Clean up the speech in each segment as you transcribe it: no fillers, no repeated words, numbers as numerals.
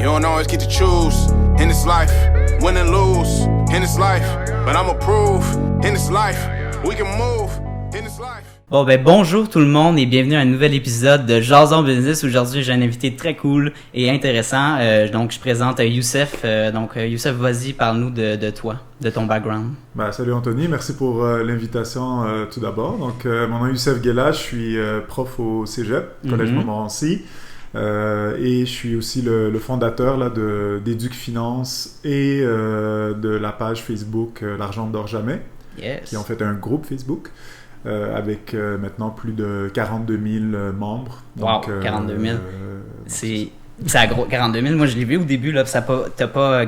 You don't always get to choose in this life, win and lose in this life. But I'ma prove in this life, we can move in this life. Bon ben bonjour tout le monde et bienvenue à un nouvel épisode de Jason Business. Aujourd'hui j'ai un invité très cool et intéressant. Donc je présente Youssef. Youssef, vas-y, parle-nous de toi, de ton background. Salut Anthony, merci pour l'invitation tout d'abord. Donc mon nom est Youssef Guella, je suis prof au Cégep, Collège Montmorency. Et je suis aussi le fondateur là, d'Éduc Finance et de la page Facebook L'argent ne dort jamais, qui est en fait un groupe Facebook. Avec maintenant plus de 42 000 membres. Donc, wow, 42 000. C'est gros, 42 000. Moi, je l'ai vu au début, là, t'as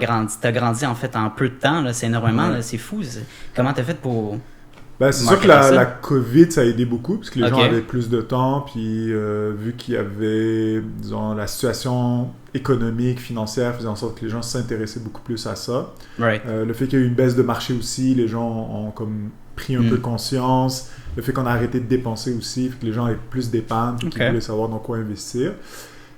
grandi en fait en peu de temps, là, c'est énormément, là, c'est fou. Comment t'as fait pour... c'est sûr que la COVID, ça a aidé beaucoup, parce que les gens avaient plus de temps, puis vu qu'il y avait, disons, la situation économique, financière, faisait en sorte que les gens s'intéressaient beaucoup plus à ça. Right. Le fait qu'il y a eu une baisse de marché aussi, les gens ont comme pris un peu conscience. Le fait qu'on a arrêté de dépenser aussi, fait que les gens avaient plus d'épargne, qu'ils voulaient savoir dans quoi investir.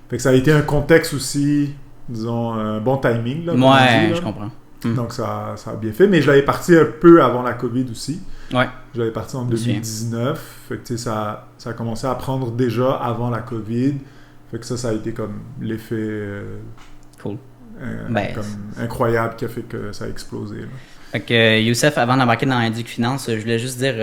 Fait que ça a été un contexte aussi, disons, un bon timing. Là, ouais, je comprends. Donc ça a bien fait, mais je l'avais parti un peu avant la COVID aussi. Ouais. Je l'avais parti en 2019. Fait que ça a commencé à prendre déjà avant la COVID. Fait que ça a été comme l'effet cool. Comme incroyable qui a fait que ça a explosé. Là. Fait que Youssef, avant d'embarquer dans Éduc Finance, je voulais juste dire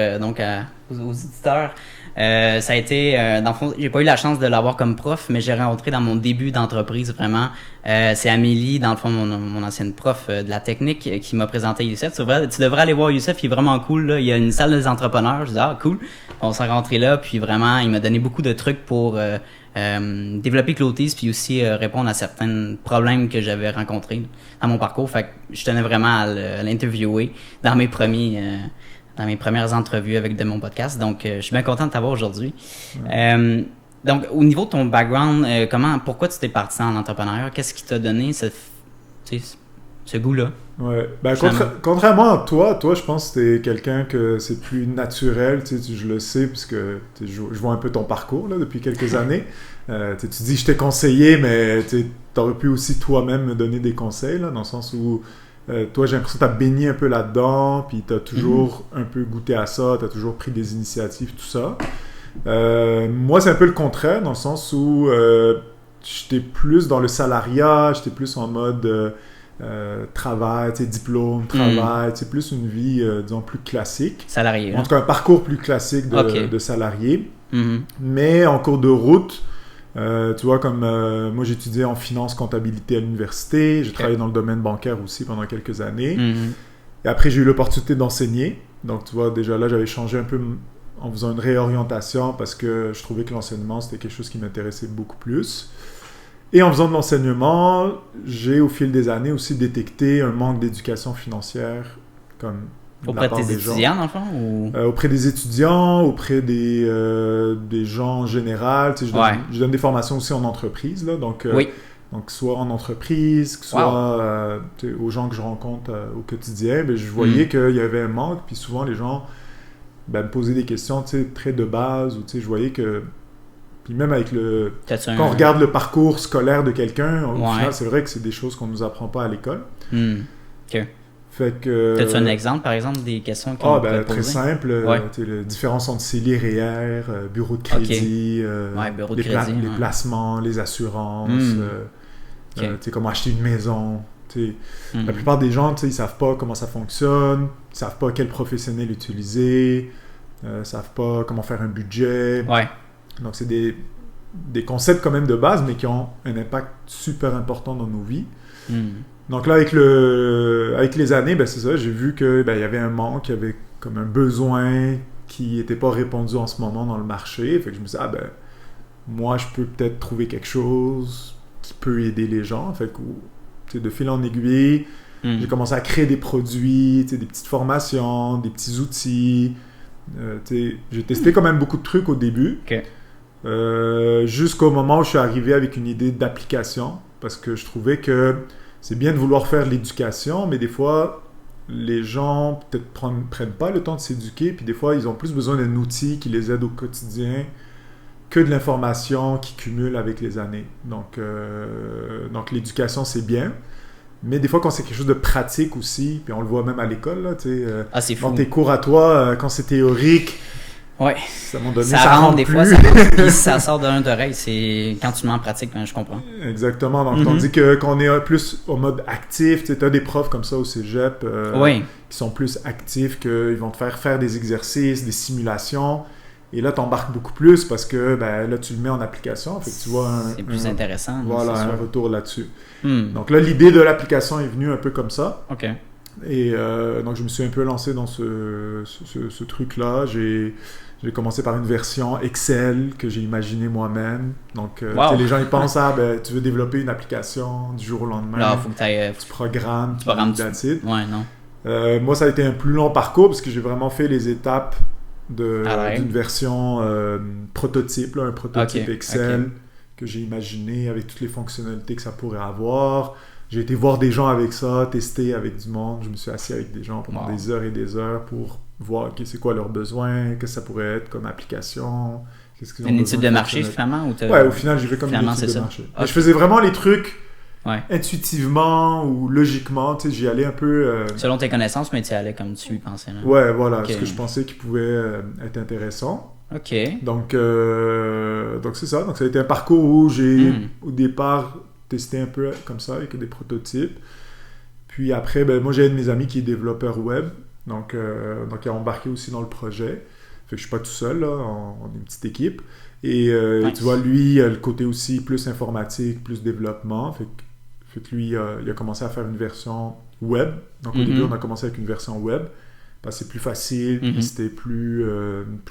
aux auditeurs, ça a été, dans le fond, j'ai pas eu la chance de l'avoir comme prof, mais j'ai rencontré dans mon début d'entreprise vraiment. C'est Amélie, dans le fond, mon ancienne prof de la technique, qui m'a présenté Youssef. Tu devrais aller voir Youssef, il est vraiment cool. Là. Il y a une salle des entrepreneurs. Je dis cool. On s'est rencontrés là, puis vraiment, il m'a donné beaucoup de trucs pour développer Clotis, puis aussi répondre à certains problèmes que j'avais rencontrés dans mon parcours. Fait que je tenais vraiment à l'interviewer dans mes premières entrevues de mon podcast. Donc, je suis bien content de t'avoir aujourd'hui. Ouais. Donc, au niveau de ton background, pourquoi tu t'es parti en entrepreneuriat? Qu'est-ce qui t'a donné ce goût-là? Ouais. Contrairement à toi, je pense que t'es quelqu'un que c'est plus naturel. Je le sais, puisque je vois un peu ton parcours là, depuis quelques années. Tu dis, je t'ai conseillé, mais t'aurais pu aussi toi-même me donner des conseils, là, dans le sens où toi, j'ai l'impression que tu as baigné un peu là-dedans, puis tu as toujours un peu goûté à ça, tu as toujours pris des initiatives, tout ça. Moi, c'est un peu le contraire, dans le sens où j'étais plus dans le salariat, j'étais plus en mode travail, diplôme, travail, plus une vie, disons, plus classique. Salarié. En tout cas, un parcours plus classique de salarié. Mais en cours de route, tu vois, comme moi j'étudiais en finance comptabilité à l'université, j'ai travaillé dans le domaine bancaire aussi pendant quelques années. Et après j'ai eu l'opportunité d'enseigner. Donc tu vois, déjà là j'avais changé un peu en faisant une réorientation parce que je trouvais que l'enseignement c'était quelque chose qui m'intéressait beaucoup plus. Et en faisant de l'enseignement, j'ai au fil des années aussi détecté un manque d'éducation financière comme auprès de tes étudiants, dans le fond? Ou... auprès des étudiants, auprès des gens en général. Je donne des formations aussi en entreprise. Là, donc, soit en entreprise, que soit aux gens que je rencontre au quotidien, je voyais qu'il y avait un manque. Puis souvent, les gens me posaient des questions très de base. Ou je voyais que... Puis même avec quand on regarde le parcours scolaire de quelqu'un, au final, c'est vrai que c'est des choses qu'on ne nous apprend pas à l'école. OK. Fait que... As-tu un exemple, par exemple, des questions qu'on peut poser? Très simple. La différence entre CELI, REER, bureau de crédit, les placements, les assurances, comment acheter une maison. La plupart des gens, ils ne savent pas comment ça fonctionne, ils ne savent pas quel professionnel utiliser, ils ne savent pas comment faire un budget. Ouais. Donc, c'est des concepts quand même de base, mais qui ont un impact super important dans nos vies. Donc là, avec les années, c'est ça, j'ai vu qu'il y avait un manque, il y avait comme un besoin qui n'était pas répondu en ce moment dans le marché. Fait que je me suis dit, moi, je peux peut-être trouver quelque chose qui peut aider les gens. Fait que, de fil en aiguille, j'ai commencé à créer des produits, des petites formations, des petits outils. J'ai testé quand même beaucoup de trucs au début. Jusqu'au moment où je suis arrivé avec une idée d'application, parce que je trouvais que c'est bien de vouloir faire l'éducation, mais des fois, les gens peut-être prennent pas le temps de s'éduquer, puis des fois, ils ont plus besoin d'un outil qui les aide au quotidien que de l'information qui cumule avec les années. Donc l'éducation, c'est bien. Mais des fois, quand c'est quelque chose de pratique aussi, puis on le voit même à l'école, là, c'est fou. dans tes cours à toi, quand c'est théorique, ouais. à un moment donné, ça rentre des fois, puis ça sort de l'un d'oreille. C'est quand tu le mets en pratique, je comprends. Exactement. Donc, tandis que qu'on est plus au mode actif, tu as des profs comme ça au cégep qui sont plus actifs, qu'ils vont te faire des exercices, des simulations. Et là, tu embarques beaucoup plus parce que là, tu le mets en application. Fait que tu vois c'est plus intéressant. Voilà, un retour là-dessus. Donc là, l'idée de l'application est venue un peu comme ça. OK. Et donc, je me suis un peu lancé dans ce truc-là. J'ai commencé par une version Excel que j'ai imaginée moi-même. Donc, les gens, ils pensent, tu veux développer une application du jour au lendemain. Là, faut que tu programmes, that's it. Ouais, non. Moi, ça a été un plus long parcours parce que j'ai vraiment fait les étapes d'une version prototype, un prototype Excel que j'ai imaginé avec toutes les fonctionnalités que ça pourrait avoir. J'ai été voir des gens avec ça, tester avec du monde. Je me suis assis avec des gens pendant des heures et des heures pour voir c'est quoi leurs besoins, qu'est-ce que ça pourrait être comme application. Qu'est-ce qu'ils ont une étude de marché finalement? Au final, j'ai fait comme une étude de marché. Okay. Je faisais vraiment les trucs intuitivement ou logiquement, j'y allais un peu... Selon tes connaissances, mais tu y allais comme tu y pensais. Là. Ouais, voilà, ce que je pensais qui pouvait être intéressant. OK. Donc c'est ça. Donc ça a été un parcours où j'ai, au départ, testé un peu comme ça, avec des prototypes. Puis après, moi, j'ai un de mes amis qui est développeur web. Donc il a embarqué aussi dans le projet. Fait que je suis pas tout seul, là. On est une petite équipe. Et tu vois, lui, il a le côté aussi plus informatique, plus développement. Fait que lui, il a commencé à faire une version web. Donc, au début, on a commencé avec une version web. Parce que c'est plus facile, puis c'était plus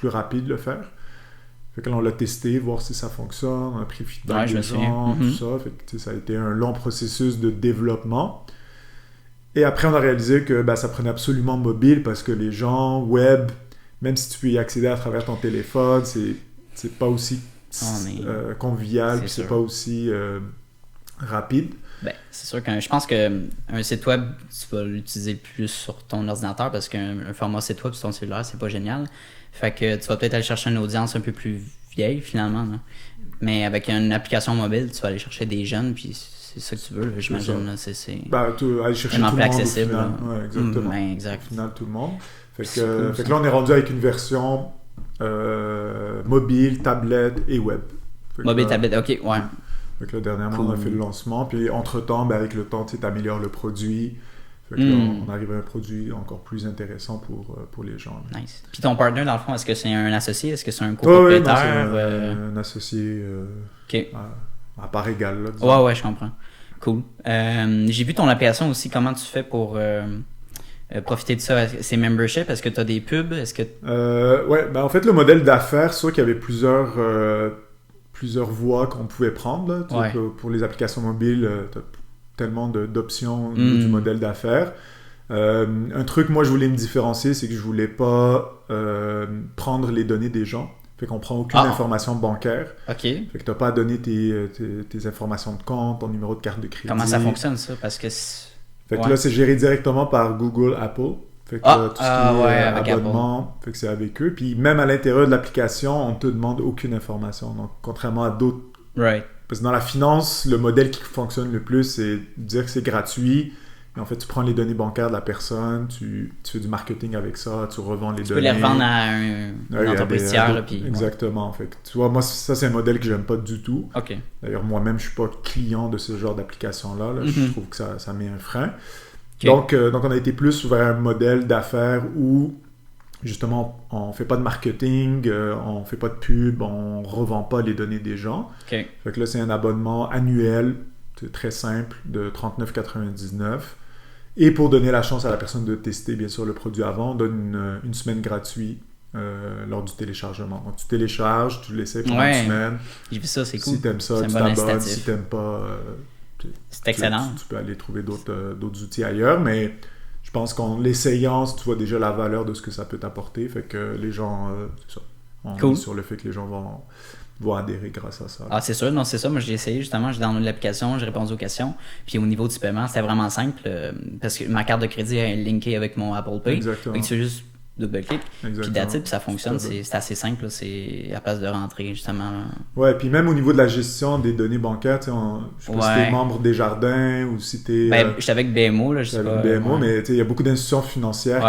rapide de le faire. Fait que là, on l'a testé, voir si ça fonctionne. On a pris le feedback des gens, tout ça. Fait que ça a été un long processus de développement. Et après, on a réalisé que ça prenait absolument mobile parce que les gens, web, même si tu peux y accéder à travers ton téléphone, c'est pas aussi convivial, puis c'est pas aussi rapide. C'est sûr que je pense qu'un site web, tu vas l'utiliser plus sur ton ordinateur parce qu'un format site web sur ton cellulaire, c'est pas génial. Fait que tu vas peut-être aller chercher une audience un peu plus vieille finalement. Là. Mais avec une application mobile, tu vas aller chercher des jeunes, puis c'est ça que tu veux, là, j'imagine. Là, c'est aller chercher vraiment tout plus le monde accessible. Ouais, exactement. Exact. Au final, tout le monde. Fait que là, on est rendu avec une version mobile, tablette et web. Mobile, tablette, ok, ouais. Fait que là, dernièrement, on a fait le lancement. Puis entre-temps, avec le temps, tu améliores le produit. Fait que là, on arrive à un produit encore plus intéressant pour les gens. Là. Nice. Puis ton partner, dans le fond, est-ce que c'est un associé? Est-ce que c'est un copropriétaire? C'est un associé à part égale. Là, ouais, je comprends. Cool. J'ai vu ton application aussi. Comment tu fais pour profiter de ça? C'est membership? Est-ce que tu as des pubs? Est-ce que... en fait, le modèle d'affaires, c'est sûr qu'il y avait plusieurs voies qu'on pouvait prendre. Là, pour les applications mobiles, tu as tellement d'options du modèle d'affaires. Un truc, moi, je voulais me différencier, c'est que je voulais pas prendre les données des gens. Fait qu'on prend aucune information bancaire. OK. Fait que t'as pas à donner tes informations de compte, ton numéro de carte de crédit. Comment ça fonctionne, ça? Parce que... Fait que là, c'est géré directement par Google, Apple. Fait que tout ce qui est abonnement, fait que c'est avec eux. Puis même à l'intérieur de l'application, on te demande aucune information. Donc, contrairement à d'autres... Right. Parce que dans la finance, le modèle qui fonctionne le plus, c'est de dire que c'est gratuit. Et en fait, tu prends les données bancaires de la personne, tu fais du marketing avec ça, tu revends les données. Tu peux les revendre à une entreprise tiers. Exactement. Fait que, tu vois, moi, ça, c'est un modèle que j'aime pas du tout. Okay. D'ailleurs, moi-même, je suis pas client de ce genre d'application-là. Là. Je trouve que ça met un frein. Okay. Donc, on a été plus vers un modèle d'affaires où, justement, on fait pas de marketing, on fait pas de pub, on revend pas les données des gens. Okay. Fait que là, c'est un abonnement annuel, c'est très simple, de $39,99. Et pour donner la chance à la personne de tester, bien sûr, le produit avant, on donne une semaine gratuite lors du téléchargement. Donc, tu télécharges, tu l'essaies pendant une semaine. J'ai vu ça, c'est cool. Si t'aimes ça, tu t'abonnes. Si t'aimes pas, c'est excellent. Tu peux aller trouver d'autres outils ailleurs, mais je pense qu'en l'essayant, tu vois déjà la valeur de ce que ça peut t'apporter. Fait que les gens, c'est ça. On est sur le fait que les gens vont adhérer grâce à ça. Ah, c'est sûr, non, c'est ça. Moi, j'ai essayé justement, j'ai downloadé l'application, j'ai répondu aux questions. Puis au niveau du paiement, c'était vraiment simple parce que ma carte de crédit est linkée avec mon Apple Pay. Exactement. Donc, tu fais juste double-clic, puis Exactement. that's it, puis ça fonctionne, c'est assez simple, là, c'est à place de rentrer, justement. Là. Ouais, puis même au niveau de la gestion des données bancaires, tu sais, je sais pas si t'es membre des Jardins ou si t'es... J'étais avec BMO, là, je sais pas. Avec BMO, mais tu sais, il y a beaucoup d'institutions financières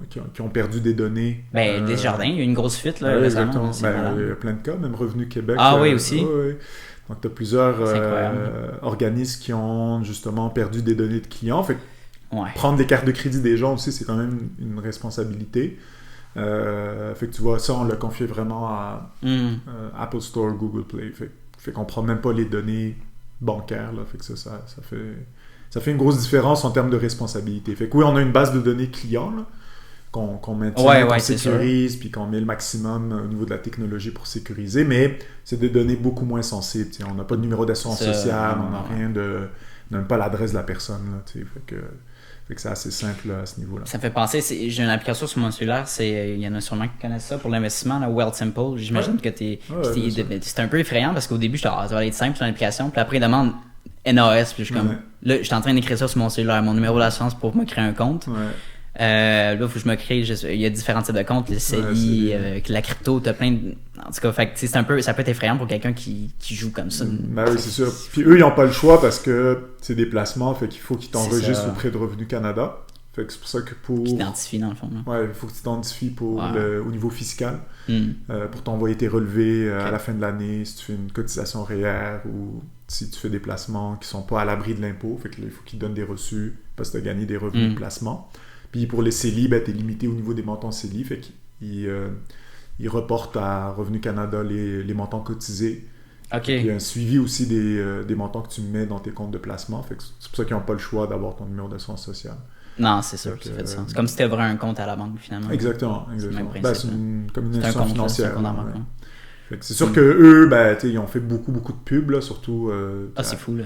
qui ont perdu des données. Des Jardins, il y a eu une grosse fuite, là, récemment. récemment. Il y a plein de cas, même Revenu Québec. Oui, aussi. Donc, tu as plusieurs organismes qui ont justement perdu des données de clients. Fait que prendre des cartes de crédit des gens aussi, c'est quand même une responsabilité. Fait que tu vois, ça, on l'a confié vraiment à Apple Store, Google Play. Fait qu'on prend même pas les données bancaires. Là. Fait que ça fait une grosse différence en termes de responsabilité. Fait que oui, on a une base de données clients là, qu'on maintient, qu'on sécurise, puis qu'on met le maximum au niveau de la technologie pour sécuriser, mais c'est des données beaucoup moins sensibles. T'sais. On n'a pas de numéro d'assurance sociale, on n'a rien de... On n'a même pas l'adresse de la personne. Là, fait que c'est assez simple là, à ce niveau-là. Ça me fait penser, j'ai une application sur mon cellulaire, il y en a sûrement qui connaissent ça pour l'investissement, là, Wealth Simple. J'imagine que c'est un peu effrayant parce qu'au début, ça va être simple sur l'application, puis après, il demande NAS, puis je suis comme... Là, je suis en train d'écrire ça sur mon cellulaire, mon numéro d'assurance pour me créer un compte. Là, il faut que je me crée, il y a différents types de comptes, le CELI, la crypto, t'as plein de... En tout cas, fait que, ça peut être effrayant pour quelqu'un qui joue comme ça. Ben oui, c'est sûr. Puis eux, ils n'ont pas le choix parce que c'est des placements, fait qu'il faut qu'ils t'enregistrent auprès de Revenu Canada. Fait que c'est pour ça que pour... Qui t'identifie dans le fond. Ouais, il faut que tu t'identifies au niveau fiscal pour t'envoyer tes relevés à la fin de l'année, si tu fais une cotisation REER ou si tu fais des placements qui sont pas à l'abri de l'impôt. Fait que là, il faut qu'ils te donnent des reçus parce que tu as gagné des revenus de placement. Puis pour les CELI, ben, tu es limité au niveau des montants CELI, fait qu'ils reportent à Revenu Canada les montants cotisés. OK. Il y a un suivi aussi des montants que tu mets dans tes comptes de placement. Fait que c'est pour ça qu'ils n'ont pas le choix d'avoir ton numéro d'assurance sociale. Non, c'est sûr, ça fait du sens. C'est comme si tu ouvrais un compte à la banque, finalement. Exactement. C'est comme une institution financière. C'est sûr Mm. que eux, ben, ils ont fait beaucoup de pubs, là, surtout c'est fou, là,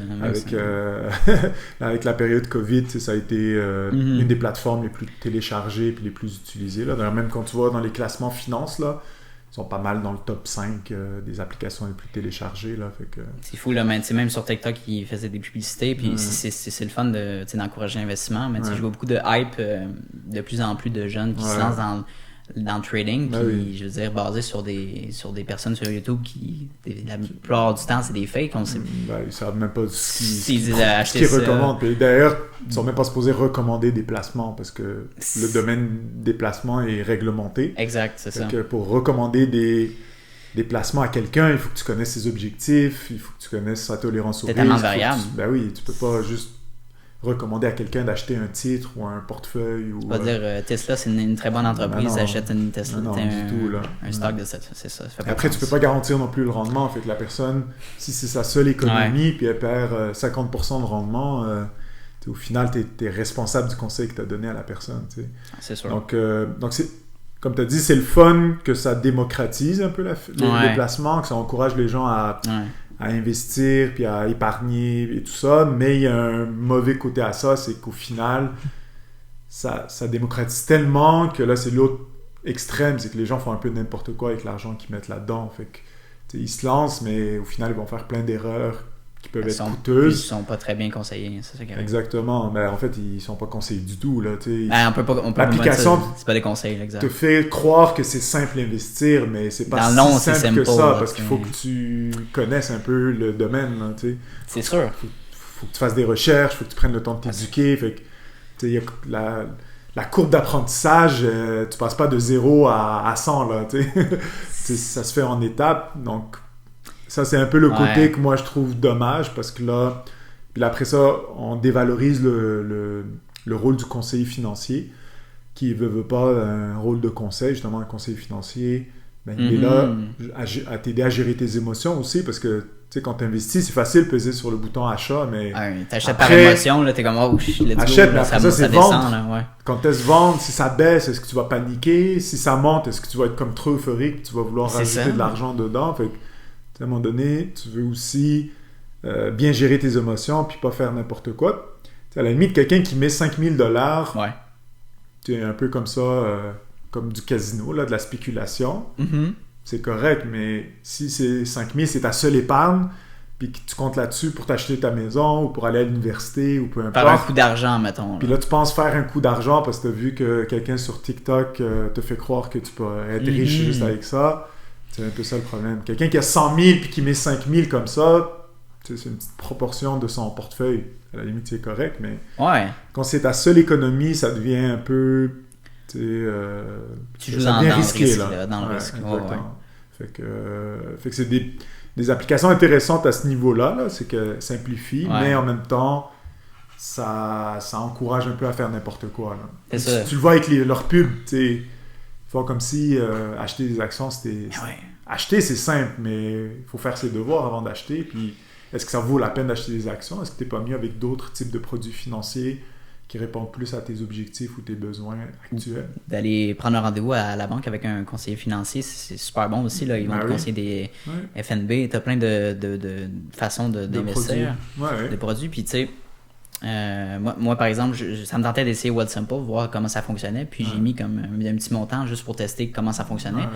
avec la période COVID, ça a été une des plateformes les plus téléchargées et les plus utilisées. Là. D'ailleurs, même quand tu vois dans les classements finances, là, ils sont pas mal dans le top 5 des applications les plus téléchargées. Là, fait que... C'est fou, là, même sur TikTok, ils faisaient des publicités, puis c'est le fun d'encourager l'investissement, mais je vois beaucoup de hype, de plus en plus de jeunes qui se lancent dans le trading, puis je veux dire, basé sur des personnes sur YouTube qui, la plupart du temps, c'est des fakes. On sait... ils savent même pas ce qu'ils recommandent. Puis d'ailleurs, ils sont même pas supposés recommander des placements parce que le domaine des placements est réglementé. Exact, c'est ça. Que pour recommander des placements à quelqu'un, il faut que tu connaisses ses objectifs, il faut que tu connaisses sa tolérance au risque. C'est tellement variable. Ben oui, tu peux pas juste recommander à quelqu'un d'acheter un titre ou un portefeuille. On va dire Tesla, c'est une très bonne entreprise, achète une Tesla, un stock de cette. C'est ça. Après, tu peux pas garantir non plus le rendement. Fait que la personne, si c'est sa seule économie, puis elle perd 50% de rendement, au final, tu es responsable du conseil que tu as donné à la personne. T'sais. C'est sûr. Donc c'est, comme tu as dit, c'est le fun que ça démocratise un peu les placements, que ça encourage les gens à investir, puis à épargner et tout ça, mais il y a un mauvais côté à ça, c'est qu'au final, ça démocratise tellement que là, c'est l'autre extrême, c'est que les gens font un peu n'importe quoi avec l'argent qu'ils mettent là-dedans. Fait que, ils se lancent, mais au final, ils vont faire plein d'erreurs qui peuvent être coûteuses. Ils sont pas très bien conseillés, c'est ça qui arrive. Exactement, mais en fait, ils sont pas conseillés du tout. Là, l'application, c'est pas des conseils, exact. Te fait croire que c'est simple d'investir, mais c'est pas si simple que ça, parce qu'il faut que tu connaisses un peu le domaine. Là, c'est sûr. Faut que tu fasses des recherches, faut que tu prennes le temps de t'éduquer. Fait que, y a la courbe d'apprentissage, tu passes pas de 0 à 100. Là, ça se fait en étapes, donc ça, c'est un peu le côté que moi, je trouve dommage, parce que là, puis après ça, on dévalorise le rôle du conseiller financier, qui veut pas un rôle de conseil, justement, un conseiller financier, ben, il est là à t'aider à gérer tes émotions aussi, parce que, tu sais, quand tu investis, c'est facile de peser sur le bouton achat, mais... t'achètes par émotion, là, t'es comme, oh, let's go, achète, mais après ça, c'est vendre. Descend, là, Quand tu se vendre, si ça baisse, est-ce que tu vas paniquer? Si ça monte, est-ce que tu vas être comme trop euphorique, tu vas vouloir rajouter de l'argent dedans? Fait que, à un moment donné, tu veux aussi bien gérer tes émotions puis pas faire n'importe quoi. T'sais, à la limite, quelqu'un qui met 5000 $, tu es un peu comme ça, comme du casino, là, de la spéculation. C'est correct, mais si c'est 5000, c'est ta seule épargne, puis que tu comptes là-dessus pour t'acheter ta maison ou pour aller à l'université ou peu importe. Faire un coup d'argent, mettons. Puis là, tu penses faire un coup d'argent parce que tu as vu que quelqu'un sur TikTok te fait croire que tu peux être riche juste avec ça. C'est un peu ça le problème. Quelqu'un qui a 100 000 puis qui met 5 000 comme ça, c'est une petite proportion de son portefeuille. À la limite, c'est correct, mais quand c'est ta seule économie, ça devient un peu... tu joues dans le risque. Dans le risque. Exactement. Fait que c'est des applications intéressantes à ce niveau-là, là, c'est que ça simplifie, mais en même temps, ça encourage un peu à faire n'importe quoi. Là. Tu le vois avec leurs pubs, ils font comme si acheter des actions, c'était... Acheter, c'est simple, mais il faut faire ses devoirs avant d'acheter, puis est-ce que ça vaut la peine d'acheter des actions? Est-ce que tu n'es pas mieux avec d'autres types de produits financiers qui répondent plus à tes objectifs ou tes besoins actuels? D'aller prendre un rendez-vous à la banque avec un conseiller financier, c'est super bon aussi. Là. Ils vont te conseiller des FNB. Tu as plein de façons d'investir, de produits. Puis, tu sais, moi, par exemple, ça me tentait d'essayer Wealthsimple, voir comment ça fonctionnait. Puis, j'ai mis comme un petit montant juste pour tester comment ça fonctionnait.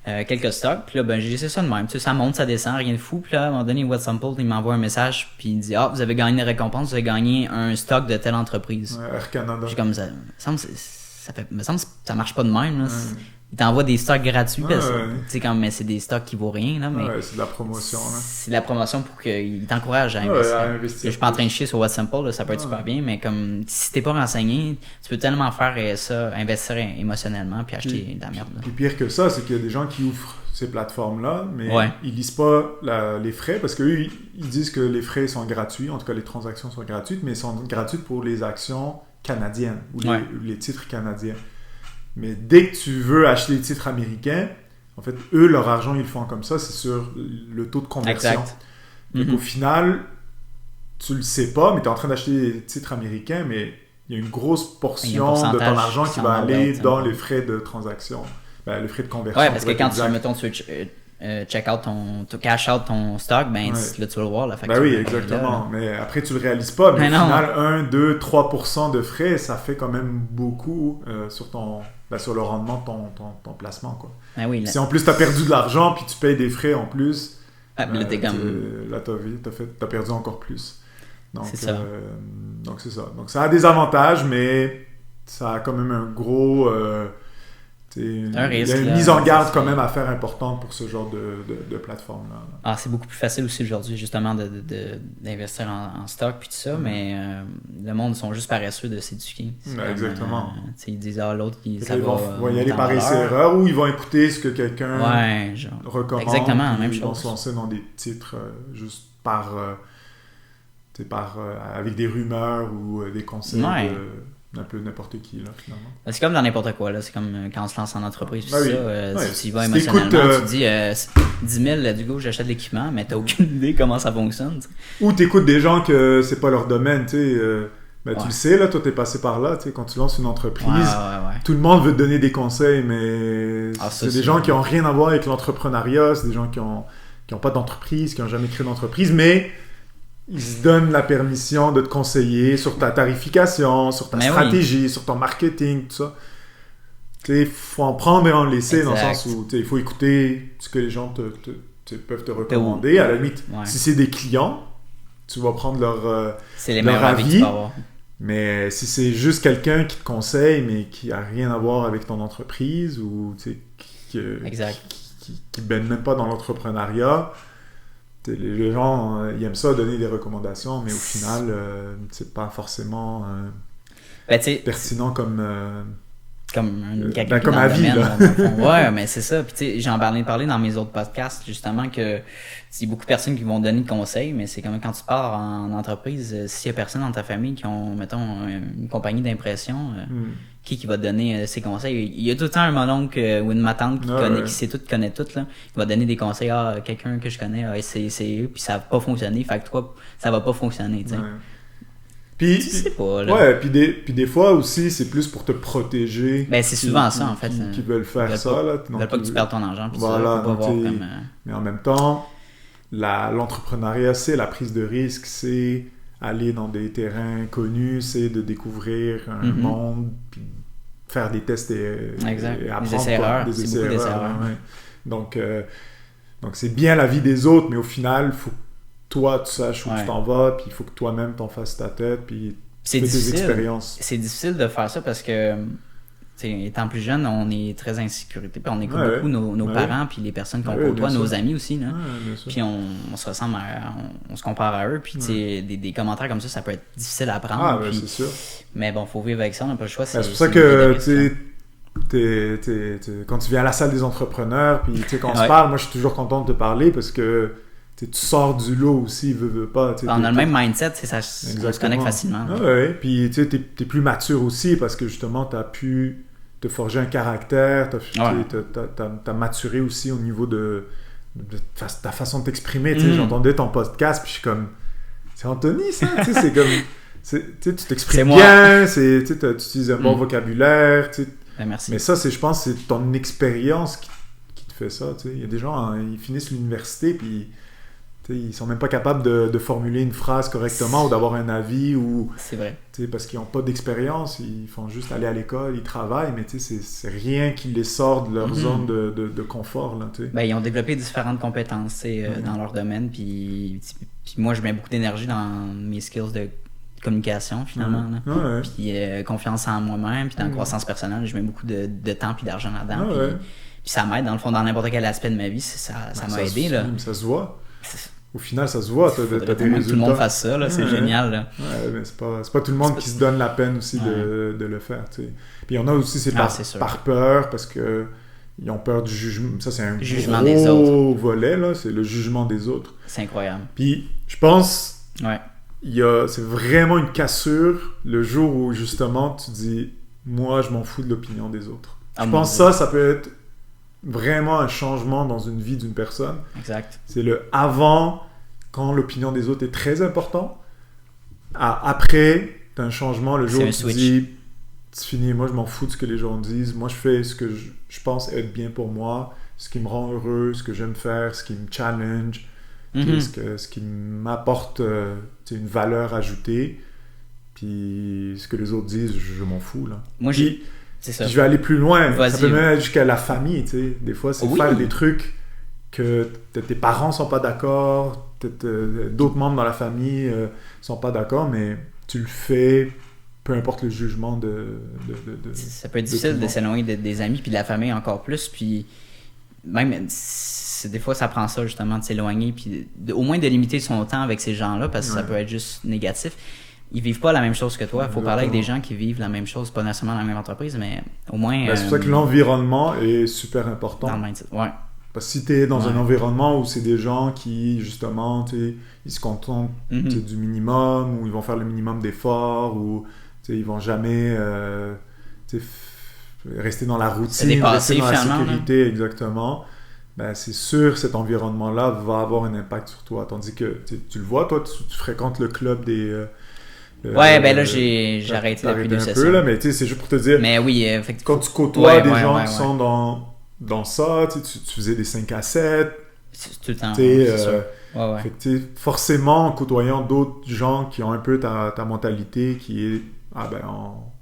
Quelques stocks, puis là, j'ai laissé ça de même. Tu sais, ça monte, ça descend, rien de fou. Puis là, à un moment donné, Wealthsimple, il m'envoie un message, puis il dit vous avez gagné une récompense, vous avez gagné un stock de telle entreprise. Air Canada. J'ai comme ça. Me semble que ça marche pas de même. Là. Il t'envoie des stocks gratuits, mais c'est des stocks qui vaut rien. Là, mais c'est de la promotion. Là. C'est de la promotion pour qu'il t'encourage à investir. Je suis pas en train de chier sur Wealthsimple, là, ça peut être super bien, mais comme si t'es pas renseigné, tu peux tellement faire ça, investir émotionnellement, puis acheter de la merde. Puis pire que ça, c'est qu'il y a des gens qui ouvrent ces plateformes-là, mais ils lisent pas les frais, parce qu'eux, ils disent que les frais sont gratuits, en tout cas les transactions sont gratuites, mais elles sont gratuites pour les actions canadiennes, ou les titres canadiens. Mais dès que tu veux acheter des titres américains, en fait, eux, leur argent, ils le font comme ça, c'est sur le taux de conversion. Exact. Donc, au final, tu le sais pas, mais tu es en train d'acheter des titres américains, mais il y a une grosse portion de ton argent qui va aller dans les frais de transaction, les frais de conversion. Oui, parce que quand tu check out tu cash out ton stock, là, tu vas le voir. La facture, oui, exactement. Mais après, tu le réalises pas. Mais au final, 1, 2, 3% de frais, ça fait quand même beaucoup sur le rendement de ton placement. Quoi. Si en plus, tu as perdu de l'argent puis tu payes des frais en plus, là, t'as perdu encore plus. Donc, c'est ça. Donc, c'est ça. Donc, ça a des avantages, mais ça a quand même un gros... il y a une mise en garde quand même à faire importante pour ce genre de plateforme-là. C'est beaucoup plus facile aussi aujourd'hui justement d'investir en stock puis tout ça, mais le monde sont juste paresseux de s'éduquer. Exactement. Ils disent l'autre ça vont y aller par essai-erreur ou ils vont écouter ce que quelqu'un recommande. Exactement, même chose. Ils vont se lancer dans des titres juste avec des rumeurs ou des conseils un peu n'importe qui, là, finalement. C'est comme dans n'importe quoi, là. C'est comme quand on se lance en entreprise, si tu y vas émotionnellement, tu dis 10 000, du coup, j'achète l'équipement, mais t'as aucune idée comment ça fonctionne. T'sais. Ou t'écoutes des gens que c'est pas leur domaine, tu sais. Tu le sais, là, toi, t'es passé par là, tu sais, quand tu lances une entreprise, tout le monde veut te donner des conseils, mais c'est des gens qui ont rien à voir avec l'entrepreneuriat, c'est des gens qui ont pas d'entreprise, qui ont jamais créé d'entreprise, mais... Ils se donnent la permission de te conseiller sur ta tarification, sur ta stratégie, sur ton marketing, tout ça. Il faut en prendre et en laisser, dans le sens où il faut écouter ce que les gens peuvent te recommander. À la limite, si c'est des clients, tu vas prendre leur avis. Mais si c'est juste quelqu'un qui te conseille, mais qui n'a rien à voir avec ton entreprise, ou qui ne baigne même pas dans l'entrepreneuriat... Les gens, ils aiment ça, donner des recommandations, mais au final, c'est pas forcément pertinent comme avis. Mais c'est ça. Puis j'en ai parlé dans mes autres podcasts, justement, que il y a beaucoup de personnes qui vont donner des conseils, mais c'est comme quand tu pars en entreprise, s'il y a personne dans ta famille qui ont, mettons, une compagnie d'impression, qui va te donner ses conseils. Il y a tout le temps un mononcle ou une matante qui connaît tout, là. Il va donner des conseils quelqu'un que je connais, c'est eux, puis ça va pas fonctionner, fait que toi, ça va pas fonctionner, tu sais. Puis, tu sais pas, là. Puis des fois aussi, c'est plus pour te protéger. C'est souvent ça, en fait. Qui veulent faire ça, là. Ils veulent pas que tu perdes ton argent, puis mais en même temps, l'entrepreneuriat, c'est la prise de risque, c'est aller dans des terrains connus, c'est de découvrir un monde, puis faire des tests et apprendre. Des essais-erreurs. Donc c'est bien la vie des autres, mais au final, il faut toi, tu saches où tu t'en vas, puis il faut que toi-même t'en fasses ta tête, puis c'est fais tes difficile. expériences. C'est difficile de faire ça parce que, étant plus jeune, on est très insécurité, puis on écoute beaucoup nos parents, puis les personnes qu'on côtoie, nos amis aussi, là. Puis on se ressemble on se compare à eux, puis des commentaires comme ça peut être difficile à prendre. Puis, c'est sûr. Mais bon, faut vivre avec ça, on n'a pas le choix. C'est pour ça que, quand tu viens à la salle des entrepreneurs, puis quand on se parle, moi je suis toujours content de te parler parce que tu sors du lot aussi, veux pas. On a le même mindset, on se connecte facilement. Puis tu es plus mature aussi parce que justement tu as pu te forger un caractère, t'as maturé aussi au niveau de ta façon de t'exprimer. J'entendais ton podcast, puis je suis comme, c'est Anthony ça, c'est comme, tu t'exprimes bien, tu utilises un bon vocabulaire. Merci. Mais ça, je pense, c'est ton expérience qui te fait ça. Il y a des gens, ils finissent l'université, puis ils sont même pas capables de formuler une phrase correctement ou d'avoir un avis. C'est vrai. Parce qu'ils n'ont pas d'expérience, ils font juste aller à l'école, ils travaillent, mais c'est rien qui les sort de leur zone de confort. Là, ils ont développé différentes compétences dans leur domaine, puis moi, je mets beaucoup d'énergie dans mes skills de communication finalement, puis confiance en moi-même, puis dans la croissance personnelle, je mets beaucoup de temps puis d'argent là-dedans, puis ça m'aide dans le fond dans n'importe quel aspect de ma vie, ça m'a aidé là. Ça se voit. Au final, ça se voit, t'as des résultats. Que tout le monde fasse ça, là, c'est génial. Là. Mais c'est pas tout le monde qui se donne la peine aussi de le faire. T'sais. Puis il y en a aussi, c'est par peur, parce que ils ont peur du jugement. Ça, c'est un gros volet, là, c'est le jugement des autres. C'est incroyable. Puis je pense, c'est vraiment une cassure le jour où justement tu dis, moi, je m'en fous de l'opinion des autres. Je pense que ça peut être vraiment un changement dans une vie d'une personne. Exact. C'est le avant, quand l'opinion des autres est très important. Après, t'as un changement le jour où tu dis, c'est fini, moi je m'en fous de ce que les gens disent. Moi je fais ce que je pense être bien pour moi, ce qui me rend heureux, ce que j'aime faire, ce qui me challenge, ce qui m'apporte une valeur ajoutée. Puis ce que les autres disent, je m'en fous. Là. Moi, c'est ça. Je vais aller plus loin. Ça peut même aller jusqu'à la famille, tu sais. Des fois, c'est faire des trucs que tes parents sont pas d'accord, d'autres membres dans la famille sont pas d'accord, mais tu le fais, peu importe le jugement ça peut être difficile de s'éloigner des amis, puis de la famille encore plus, puis même, des fois, ça prend ça, justement, de s'éloigner, puis au moins de limiter son temps avec ces gens-là, parce que ça peut être juste négatif. Ils vivent pas la même chose que toi. Il faut parler avec des gens qui vivent la même chose, pas nécessairement dans la même entreprise, mais au moins... c'est pour ça que l'environnement est super important. Dans le mindset, Parce que si tu es dans un environnement où c'est des gens qui, justement, ils se contentent du minimum, ou ils vont faire le minimum d'efforts, ou ils vont jamais rester dans la routine, rester dans la sécurité, exactement, c'est sûr cet environnement-là va avoir un impact sur toi. Tandis que tu le vois, toi, tu fréquentes le club des... là, j'ai arrêté depuis 2 sessions. Là, mais c'est juste pour te dire, mais oui, effectivement. quand tu côtoies des gens qui sont dans ça, tu faisais des 5 à 7. Tout le temps, c'est sûr. Fait que forcément, en côtoyant d'autres gens qui ont un peu ta mentalité qui est,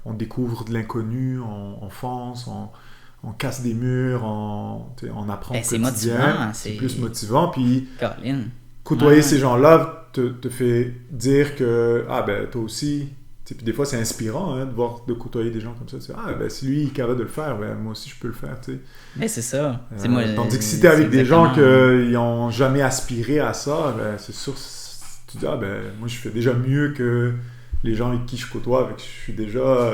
on découvre de l'inconnu, on fonce, on casse des murs, on apprend au quotidien. C'est motivant. C'est plus motivant. Puis, Caroline. côtoyer ces gens-là te fait dire que toi aussi, puis des fois c'est inspirant de côtoyer des gens comme ça. Si lui il est capable de le faire, moi aussi je peux le faire. Mais c'est ça. Tandis que si t'es avec des gens qui n'ont jamais aspiré à ça, c'est sûr tu dis moi je fais déjà mieux que les gens avec qui je côtoie, je suis déjà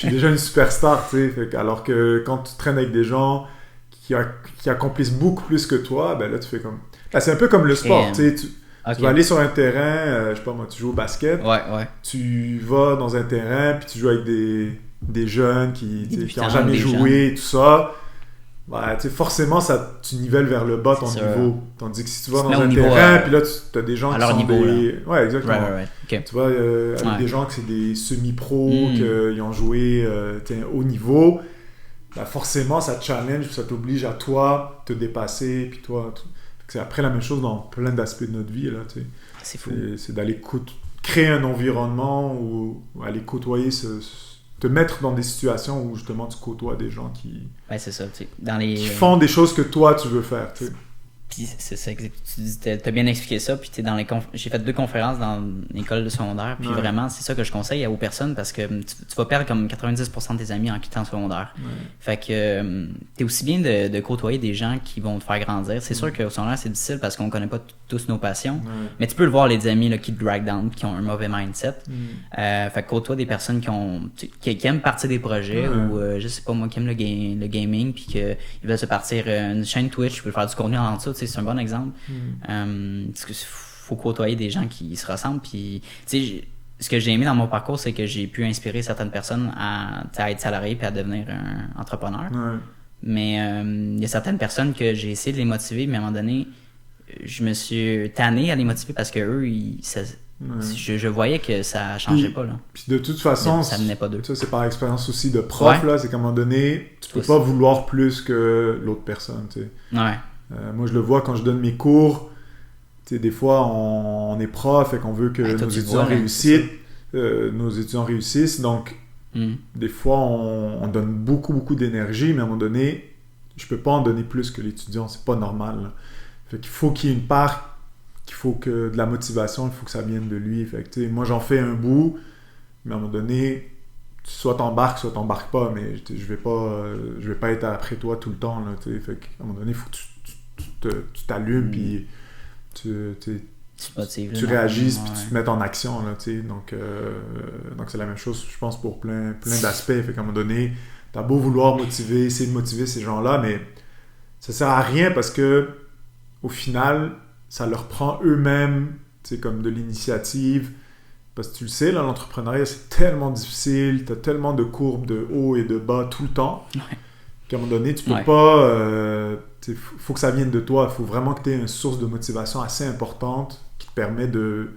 une superstar. Alors que quand tu traînes avec des gens qui accomplissent beaucoup plus que toi, là tu fais comme... c'est un peu comme le sport. Tu vas aller sur un terrain, je sais pas moi, tu joues au basket, tu vas dans un terrain, puis tu joues avec des jeunes qui n'ont jamais joué, et tout ça. Forcément, tu nivelles vers le bas ton niveau. Tandis que si tu vas dans un terrain, puis là, tu as des gens qui sont niveau, des... Ouais, exactement. Okay. Tu vois, avec des gens qui c'est des semi-pros, qui ont joué haut niveau, forcément, ça te challenge, ça t'oblige à toi te dépasser, puis toi... C'est après la même chose dans plein d'aspects de notre vie. Là, c'est fou. C'est d'aller créer un environnement ou aller côtoyer, te mettre dans des situations où justement tu côtoies des gens qui, c'est ça, qui font des choses que toi tu veux faire. Puis c'est ça, tu dis, t'as bien expliqué ça, puis j'ai fait 2 conférences dans l'école de secondaire, puis vraiment, c'est ça que je conseille aux personnes, parce que tu vas perdre comme 90% de tes amis en quittant le secondaire. Fait que t'es aussi bien de côtoyer des gens qui vont te faire grandir. C'est sûr qu'au secondaire, c'est difficile parce qu'on connaît pas tous nos passions, mais tu peux le voir, les amis là, qui te drag down, qui ont un mauvais mindset. Fait que côtoie des personnes qui aiment partir des projets, ou je sais pas moi, qui aiment le gaming, puis qu'ils veulent se partir une chaîne Twitch, tu peux faire du contenu en dessous. C'est un bon exemple. Parce que faut côtoyer des gens qui se ressemblent. Puis, ce que j'ai aimé dans mon parcours, c'est que j'ai pu inspirer certaines personnes à être salarié puis à devenir un entrepreneur. Mais il y a certaines personnes que j'ai essayé de les motiver, mais à un moment donné, je me suis tanné à les motiver parce que eux, je voyais que ça changeait pas. Là. Puis de toute façon, ça venait pas d'eux. Ça, c'est par expérience aussi de prof, là, c'est qu'à un moment donné, tu peux pas vouloir plus que l'autre personne. T'sais. Moi, je le vois quand je donne mes cours. Des fois, on est prof et qu'on veut que nos étudiants réussissent. Donc, des fois, on donne beaucoup, beaucoup d'énergie, mais à un moment donné, je peux pas en donner plus que l'étudiant. C'est pas normal. Là. Fait qu'il faut qu'il y ait une part, qu'il faut que de la motivation, il faut que ça vienne de lui. Fait que, moi, j'en fais un bout, mais à un moment donné, soit t'embarques pas, mais je vais pas être après toi tout le temps. Là, fait qu'à un moment donné, il faut que tu t'allumes, puis tu réagisses, puis tu te mets en action. Là, donc c'est la même chose, je pense, pour plein d'aspects. Fait qu'à un moment donné, t'as beau vouloir essayer de motiver ces gens-là, mais ça sert à rien parce que au final, ça leur prend eux-mêmes comme de l'initiative. Parce que tu le sais, là, l'entrepreneuriat, c'est tellement difficile, t'as tellement de courbes de haut et de bas tout le temps, qu'à un moment donné, tu peux pas... faut que ça vienne de toi. Il faut vraiment que tu aies une source de motivation assez importante qui te permet de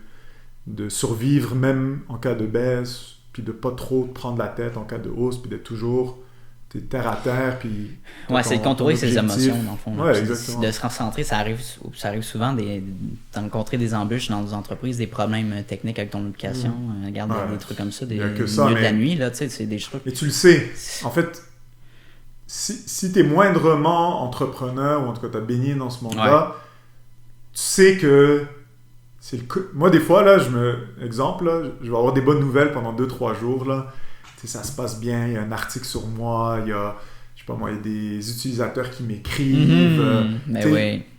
survivre même en cas de baisse, puis de pas trop te prendre la tête en cas de hausse, puis d'être toujours terre à terre. Puis c'est de contrôler ses émotions, dans le fond. Exactement. De se concentrer, ça arrive souvent de rencontrer des embûches dans des entreprises, des problèmes techniques avec ton application, des trucs comme ça, des milieux de la nuit, là, c'est des trucs. Et tu le sais, en fait, si tu es moindrement entrepreneur, ou en tout cas tu as baigné dans ce monde-là, tu sais que moi, des fois, là, exemple, là, je vais avoir des bonnes nouvelles pendant 2-3 jours, là. Ça se passe bien, il y a un article sur moi, il y a des utilisateurs qui m'écrivent,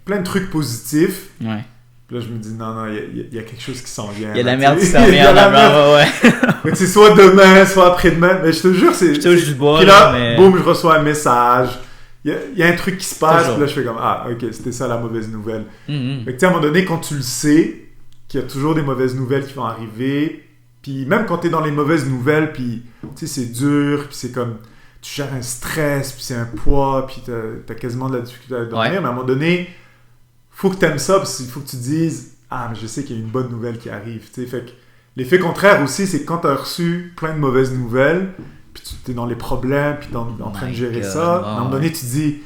plein de trucs positifs. Puis là, je me dis, non, il y a quelque chose qui s'en vient. Il y a de la merde qui s'en vient en avant, C'est soit demain, soit après-demain, mais je te jure, c'est... Puis là, boum, je reçois un message, il y a un truc qui se passe, puis là, je fais comme, ok, c'était ça la mauvaise nouvelle. Fait que, à un moment donné, quand tu le sais, qu'il y a toujours des mauvaises nouvelles qui vont arriver, puis même quand t'es dans les mauvaises nouvelles, puis tu sais, c'est dur, puis c'est comme, tu gères un stress, puis c'est un poids, puis t'as quasiment de la difficulté à dormir, mais à un moment donné, faut que t'aimes ça, parce qu'il faut que tu dises, mais je sais qu'il y a une bonne nouvelle qui arrive, tu sais. Fait que l'effet contraire aussi, c'est que quand t'as reçu plein de mauvaises nouvelles, puis tu es dans les problèmes, puis en train de gérer ça, à un moment donné, tu te dis,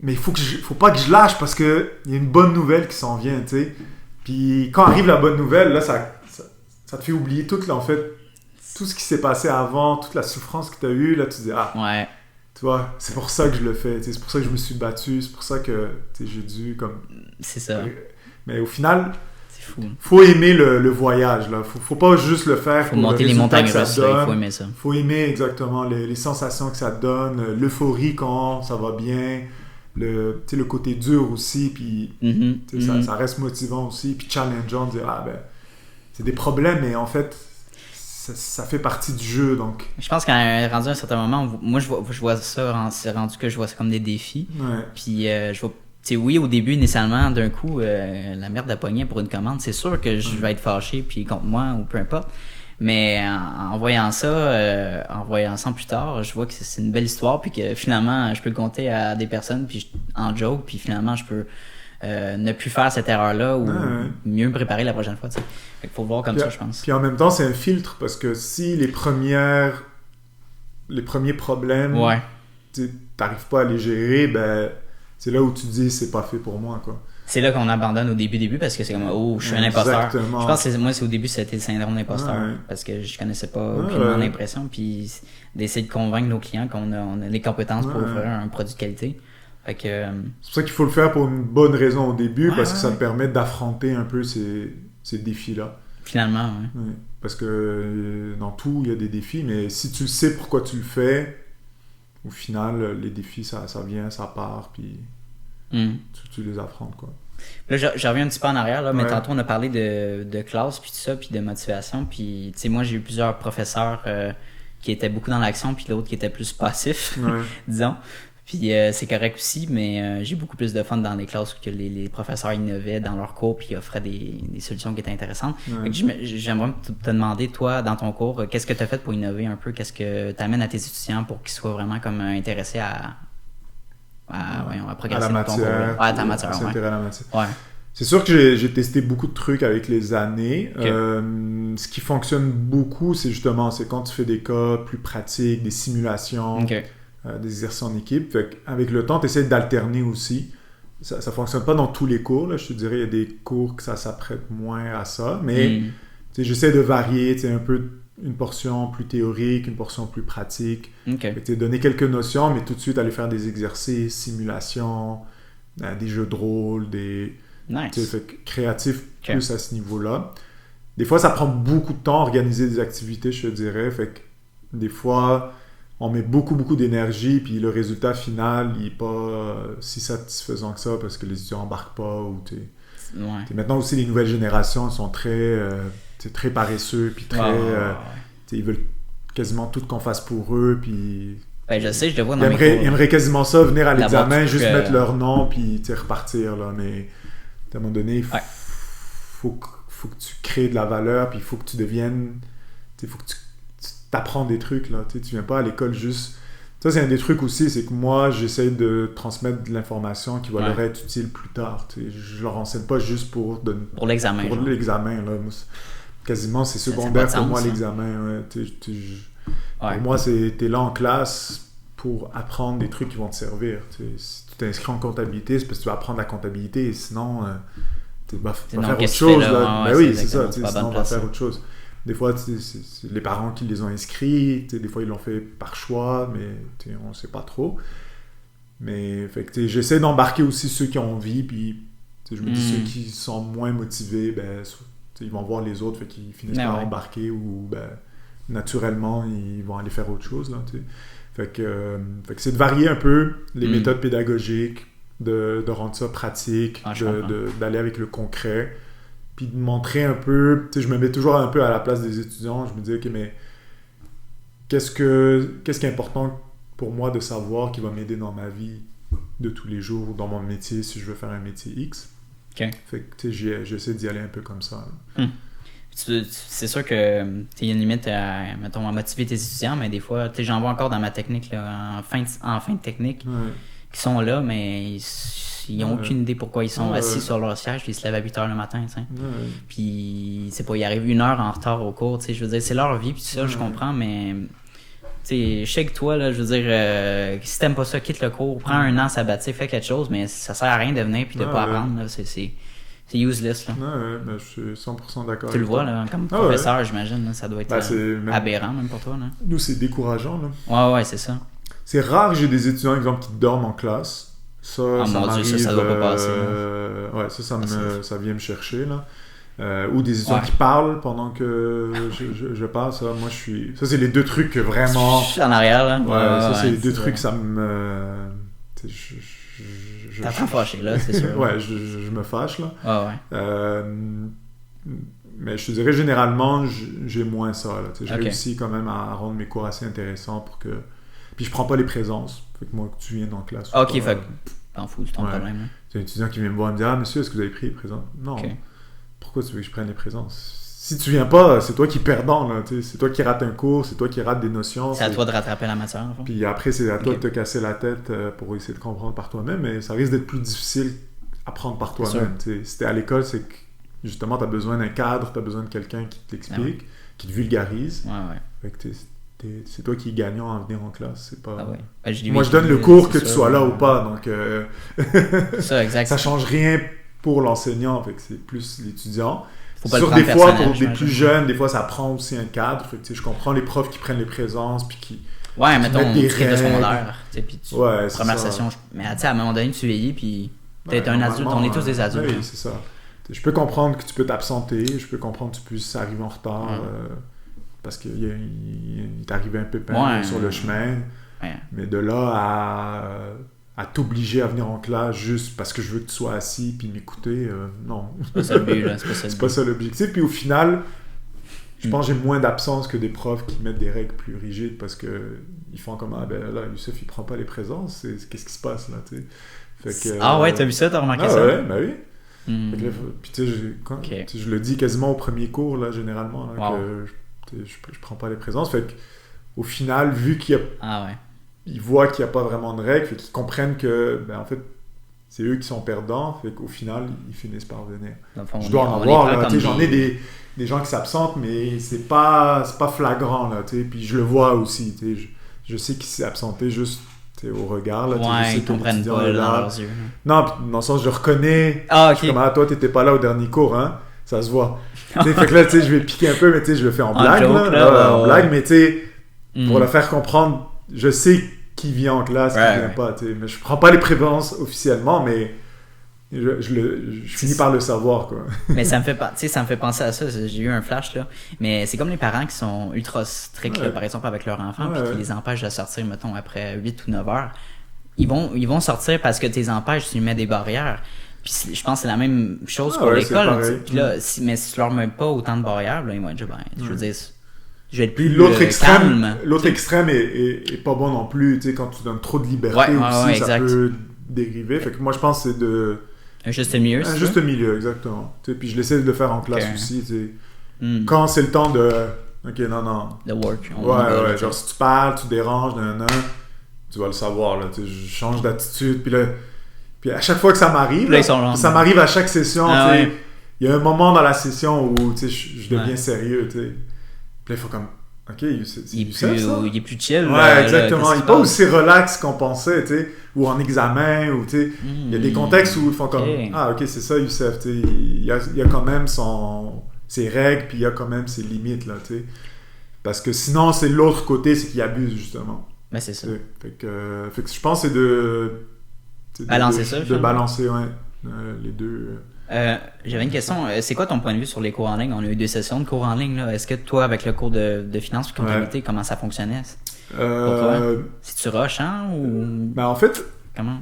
mais faut pas que je lâche, parce qu'il y a une bonne nouvelle qui s'en vient, tu sais. Puis quand arrive la bonne nouvelle, là, ça te fait oublier tout ce qui s'est passé avant, toute la souffrance que tu as eue. Là, tu dis, tu vois, c'est pour ça que je le fais. C'est pour ça que je me suis battu. C'est pour ça que j'ai dû comme... C'est ça. Mais au final, c'est fou. Faut aimer le voyage. Là. Faut pas juste le faire pour monter les montagnes russes. Il faut aimer ça. Faut aimer exactement les sensations que ça te donne, l'euphorie quand ça va bien, le côté dur aussi. Puis ça reste motivant aussi. Puis challengeant de dire, c'est des problèmes, mais en fait, ça fait partie du jeu, donc... Je pense qu'à rendu à un certain moment, moi, je vois ça, c'est rendu que je vois ça comme des défis. Puis, je vois... oui, au début, initialement, d'un coup, la merde à poignet pour une commande, c'est sûr que je vais être fâché, puis contre moi, ou peu importe. Mais en voyant ça plus tard, je vois que c'est une belle histoire, puis que finalement, je peux le compter à des personnes, puis en joke, puis finalement, je peux... ne plus faire cette erreur-là ou mieux me préparer la prochaine fois. Fait qu'il faut voir comme ça, je pense. Puis en même temps, c'est un filtre parce que si les premiers problèmes, t'arrives pas à les gérer, c'est là où tu te dis c'est pas fait pour moi, quoi. C'est là qu'on abandonne au début parce que c'est comme je suis un imposteur. Je pense que c'est au début c'était le syndrome d'imposteur parce que je connaissais pas aucunement l'impression, puis d'essayer de convaincre nos clients qu'on a les compétences pour offrir un produit de qualité. Fait que, C'est pour ça qu'il faut le faire pour une bonne raison au début, Ouais, parce que ça ouais. te permet d'affronter un peu ces défis-là. finalement, ouais. Ouais. Parce que dans tout, il y a des défis, mais si tu sais pourquoi tu le fais, au final, les défis, ça vient, ça part, puis Hmm. tu les affrontes, quoi. Là, je reviens un petit peu en arrière, là, mais Ouais. tantôt on a parlé de classe, puis tout ça, puis de motivation. Puis, tu sais, moi, j'ai eu plusieurs professeurs qui étaient beaucoup dans l'action, puis l'autre qui était plus passif, Ouais. disons. Puis c'est correct aussi, mais j'ai beaucoup plus de fun dans les classes où que les professeurs innovaient dans leurs cours, puis offraient des solutions qui étaient intéressantes. Ouais. Fait que j'aimerais te demander, toi, dans ton cours, qu'est-ce que tu as fait pour innover un peu? Qu'est-ce que tu amènes à tes étudiants pour qu'ils soient vraiment comme intéressés à voyons, à À progresser la dans ton cours? matière. Ouais, à ta matière, à ouais. s'intéresser à la matière. Ouais. C'est sûr que j'ai testé beaucoup de trucs avec les années. Ok. Ce qui fonctionne beaucoup, c'est quand tu fais des cas plus pratiques, des simulations, OK. des exercices en équipe. Fait avec le temps, tu essaies d'alterner aussi. Ça fonctionne pas dans tous les cours, là. Je te dirais, il y a des cours que ça s'apprête moins à ça. Mais Hmm. tu sais, j'essaie de varier, tu sais, un peu une portion plus théorique, une portion plus pratique. OK. Fait que, tu sais, donner quelques notions, mais tout de suite aller faire des exercices, simulations, des jeux de rôle, des... Tu sais, Nice. fait que créatif Ok. plus à ce niveau-là. Des fois, ça prend beaucoup de temps à organiser des activités, je te dirais. Fait que des fois, on met beaucoup d'énergie, puis le résultat final, il n'est pas si satisfaisant que ça parce que les étudiants n'embarquent pas. Ou Ouais. maintenant aussi, les nouvelles générations sont très paresseux, puis très... Ouais, ouais, ouais. Ils veulent quasiment tout qu'on fasse pour eux, puis... Ben, je sais, je le vois Ils dans mes cours. ils aimeraient quasiment ça, venir à D'avoir l'examen, tout, juste mettre leur nom, puis repartir, là. Mais à un moment donné, Ouais. faut que tu crées de la valeur, puis il faut que tu deviennes... Il faut que tu t'apprends des trucs, là. Tu viens pas à l'école juste... Ça, c'est un des trucs aussi, c'est que moi, j'essaie de transmettre de l'information qui va Ouais. leur être utile plus tard. Je leur enseigne pas juste pour Pour l'examen. pour genre. l'examen, là. Moi, quasiment, c'est Ça a secondaire pas de pour sens, moi, ça. l'examen. Ouais. Ouais. Pour moi, t'es là en classe pour apprendre des trucs qui vont te servir. Si tu t'inscris en comptabilité, c'est parce que tu vas apprendre la comptabilité. Sinon, tu vas Sinon, faire autre qu'est-ce que tu chose. fais Là. là? Ouais, Ben ouais, oui, c'est c'est ça. exactement, c'est pas Sinon, on bonne va place, faire ça. autre chose. Des fois, c'est les parents qui les ont inscrits. Des fois, ils l'ont fait par choix, mais on ne sait pas trop. Mais fait que, j'essaie d'embarquer aussi ceux qui ont envie. Puis je me dis, ceux qui sont moins motivés, ben, ils vont voir les autres, fait qu'ils finissent Ben par ouais. embarquer ou ben, naturellement, ils vont aller faire autre chose. Là, fait que c'est de varier un peu les méthodes pédagogiques, de rendre ça pratique, Ah, je comprends. d'aller avec le concret, puis de montrer un peu, je me mets toujours un peu à la place des étudiants, je me dis, ok, mais qu'est-ce qui est important pour moi de savoir qui va m'aider dans ma vie de tous les jours, dans mon métier, si je veux faire un métier X. Ok. Fait que j'essaie d'y aller un peu comme ça. Là. C'est sûr que il y a une limite à, mettons, à motiver tes étudiants, mais des fois, j'en vois encore dans ma technique, là, en fin de technique, Ouais. qui sont là, mais ils n'ont Ouais. aucune idée pourquoi ils sont Ouais. assis sur leur siège, puis ils se lèvent à 8 h le matin, tu sais. Ouais. Puis, c'est pas, ils arrivent 1 heure en retard au cours, tu sais, je veux dire, c'est leur vie, puis tout ça, je Ouais. comprends, mais, tu sais, je sais que toi, là, je veux dire, si t'aimes pas ça, quitte le cours, prends un an sabbatique, fais quelque chose, mais ça sert à rien de venir puis de Ouais, pas ouais. apprendre, là, c'est useless, là. Ouais, ben, je suis 100% d'accord. Tu le avec vois, toi. là, comme Ah professeur, j'imagine, là, ça doit être Ben, c'est même- aberrant, même pour toi, là. Nous, c'est décourageant. Là. Ouais, c'est ça. C'est rare que j'ai des étudiants, exemple, qui dorment en classe. Ça, Ah, ça mon Dieu, m'arrive. ça doit pas passer, Ouais, ça c'est- ça vient me chercher. Là. Ou des étudiants Ouais. qui parlent pendant que je parle. Ça, moi, je suis. Ça, c'est les deux trucs que vraiment. En arrière, là. Ouais, ça, c'est les deux ça. trucs, ça me. Tu sais, T'as pas fâché, là, c'est sûr. Ouais, je me fâche, là. Ouais. Mais je te dirais, généralement, j'ai moins ça. Là. Tu sais, je Ok. réussis quand même à rendre mes cours assez intéressants pour que... Puis je prends pas les présences. Fait que moi, que tu viennes en classe. ou Ok, pas, fait que t'en fous, c'est ton Ouais. problème. Là. c'est un étudiant qui vient me voir et me dire « Ah, monsieur, est-ce que vous avez pris les présences? » Non. Ok. Pourquoi tu veux que je prenne les présences? Si tu viens pas, c'est toi qui es perdant. Là, tu sais. C'est toi qui rates un cours, c'est toi qui rates des notions. C'est à toi de rattraper la matière, en fait. Puis après, c'est à toi Ok. de te casser la tête pour essayer de comprendre par toi-même, mais ça risque d'être plus difficile à prendre par C'est toi-même. Tu sais. Si t'es à l'école, c'est que justement, t'as besoin d'un cadre, t'as besoin de quelqu'un qui t'explique, qui te vulgarise. Ouais. Fait que c'est toi qui es gagnant à venir en classe. C'est pas... Ah ouais. Ben, je l'ai Moi, je vécu, donne le cours, c'est que tu sûr. sois là ou pas, donc Ça, exact. ça change rien pour l'enseignant, fait que c'est plus l'étudiant. Faut pas le Sur prendre des fois, personnel, pour des j'imagine. plus jeunes, des fois, ça prend aussi un cadre. Fait que, tu sais, je comprends les profs qui prennent les présences, puis Ouais, mettons, mettre des tu fais de règles. secondaire, tu sais, puis Ouais, c'est première ça. session, mais tu sais, à un moment donné, tu vieillis, puis t'es Ouais, un adulte, on est tous des adultes. Oui, c'est ça. Je peux comprendre que tu peux t'absenter, je peux comprendre que tu puisses arriver en retard parce qu'il t'est arrivé un pépin sur le chemin. Ouais. Mais de là à t'obliger à venir en classe juste parce que je veux que tu sois assis puis m'écouter, non. C'est pas ça le but, là. C'est pas ça le C'est but. pas ça l'objectif. Puis au final, je pense que j'ai moins d'absence que des profs qui mettent des règles plus rigides parce que ils font comme ah ben là Youssef il prend pas les présences, qu'est-ce qui se passe là, tu sais. Fait que, Ah ouais, t'as vu ça, t'as remarqué ça? Ouais, ben oui. Hmm. Fait que là, puis tu sais, je le dis quasiment au premier cours là généralement là, Wow. que je prends pas les présences. Fait que au final, vu qu'il y a Ah ouais. ils voient qu'il n'y a pas vraiment de règles, fait qu'ils comprennent que, ben, en fait, c'est eux qui sont perdants, fait qu'au final, ils finissent par venir. Dans le fond, Je dois en on les avoir, prend là, comme tu sais, j'en ai des gens qui s'absentent, mais c'est pas flagrant, là, tu sais, puis je le vois aussi, tu sais, je sais qu'il s'est absenté juste, tu sais, au regard, là, tu sais, je Ouais, sais ils que comprennent l'étudiant pas est dans là. leurs yeux. Non, puis dans le sens, je reconnais, Ah, je suis ok. comme, ah, toi, t'étais pas là au dernier cours, hein, ça se voit. Tu sais, fait que là, tu sais, je vais piquer un peu, mais tu sais, je le fais en blague, joke, là, là, en ouais. blague, mais tu sais, Hmm. pour le faire comprendre, je sais qui vient en classe, qui vient pas, tu sais, mais je prends pas les prévences officiellement, mais je finis par le savoir, quoi. Mais ça me fait, tu sais, ça me fait penser à ça. J'ai eu un flash là. Mais c'est comme les parents qui sont ultra stricts, là, par exemple, avec leur enfant, puis qui les empêchent de sortir, mettons, après 8 ou 9 heures. Ils vont sortir parce que tu les empêches, tu lui mets des barrières. Puis je pense que c'est la même chose pour ouais, l'école. c'est pareil. Puis là, mais si tu leur mets pas autant de barrières, là, ils vont être, je veux dire, je vais être Puis plus l'autre extrême, calme. l'autre extrême est pas bon non plus, tu sais, quand tu donnes trop de liberté Ouais, aussi, ça exact. peut dériver. Fait que moi, je pense que c'est de... Un juste milieu, Un c'est juste ça? milieu, exactement. Tu sais, puis je l'essaie de le faire en classe Ok. aussi, tu sais. Hmm. Quand c'est le temps de... Ok, non. The work. Ouais, genre si tu parles, tu déranges, tu vas le savoir, là, tu sais, je change d'attitude, puis là... Puis à chaque fois que ça m'arrive, Là, là, ils sont là. ça m'arrive à chaque session, Ah tu sais. ouais. Il y a un moment dans la session où, tu sais, je deviens Ouais. sérieux, tu sais. Puis là, il faut comme... Ok, c'est Il Youssef, ça? est plus chill. Ouais, exactement. Il n'est pas aussi aussi relax qu'on pensait, tu sais, ou en examen, ou tu sais. Il y a des contextes où ils font comme Ok. ah, ok, c'est ça, Youssef, tu sais. Il y a quand même ses règles, puis il y a quand même ses limites, là, tu sais. Parce que sinon, c'est l'autre côté, c'est qu'il abuse, justement. Mais c'est ça. Tu sais. Fait que je pense que c'est de Balancer ça, de finalement. balancer, ouais, les deux. J'avais une question. C'est quoi ton point de vue sur les cours en ligne? On a eu 2 sessions de cours en ligne. Là. Est-ce que toi, avec le cours de finance et comptabilité, comment ça fonctionnait? Si tu rushes, hein? Ou Ben, en fait, comment?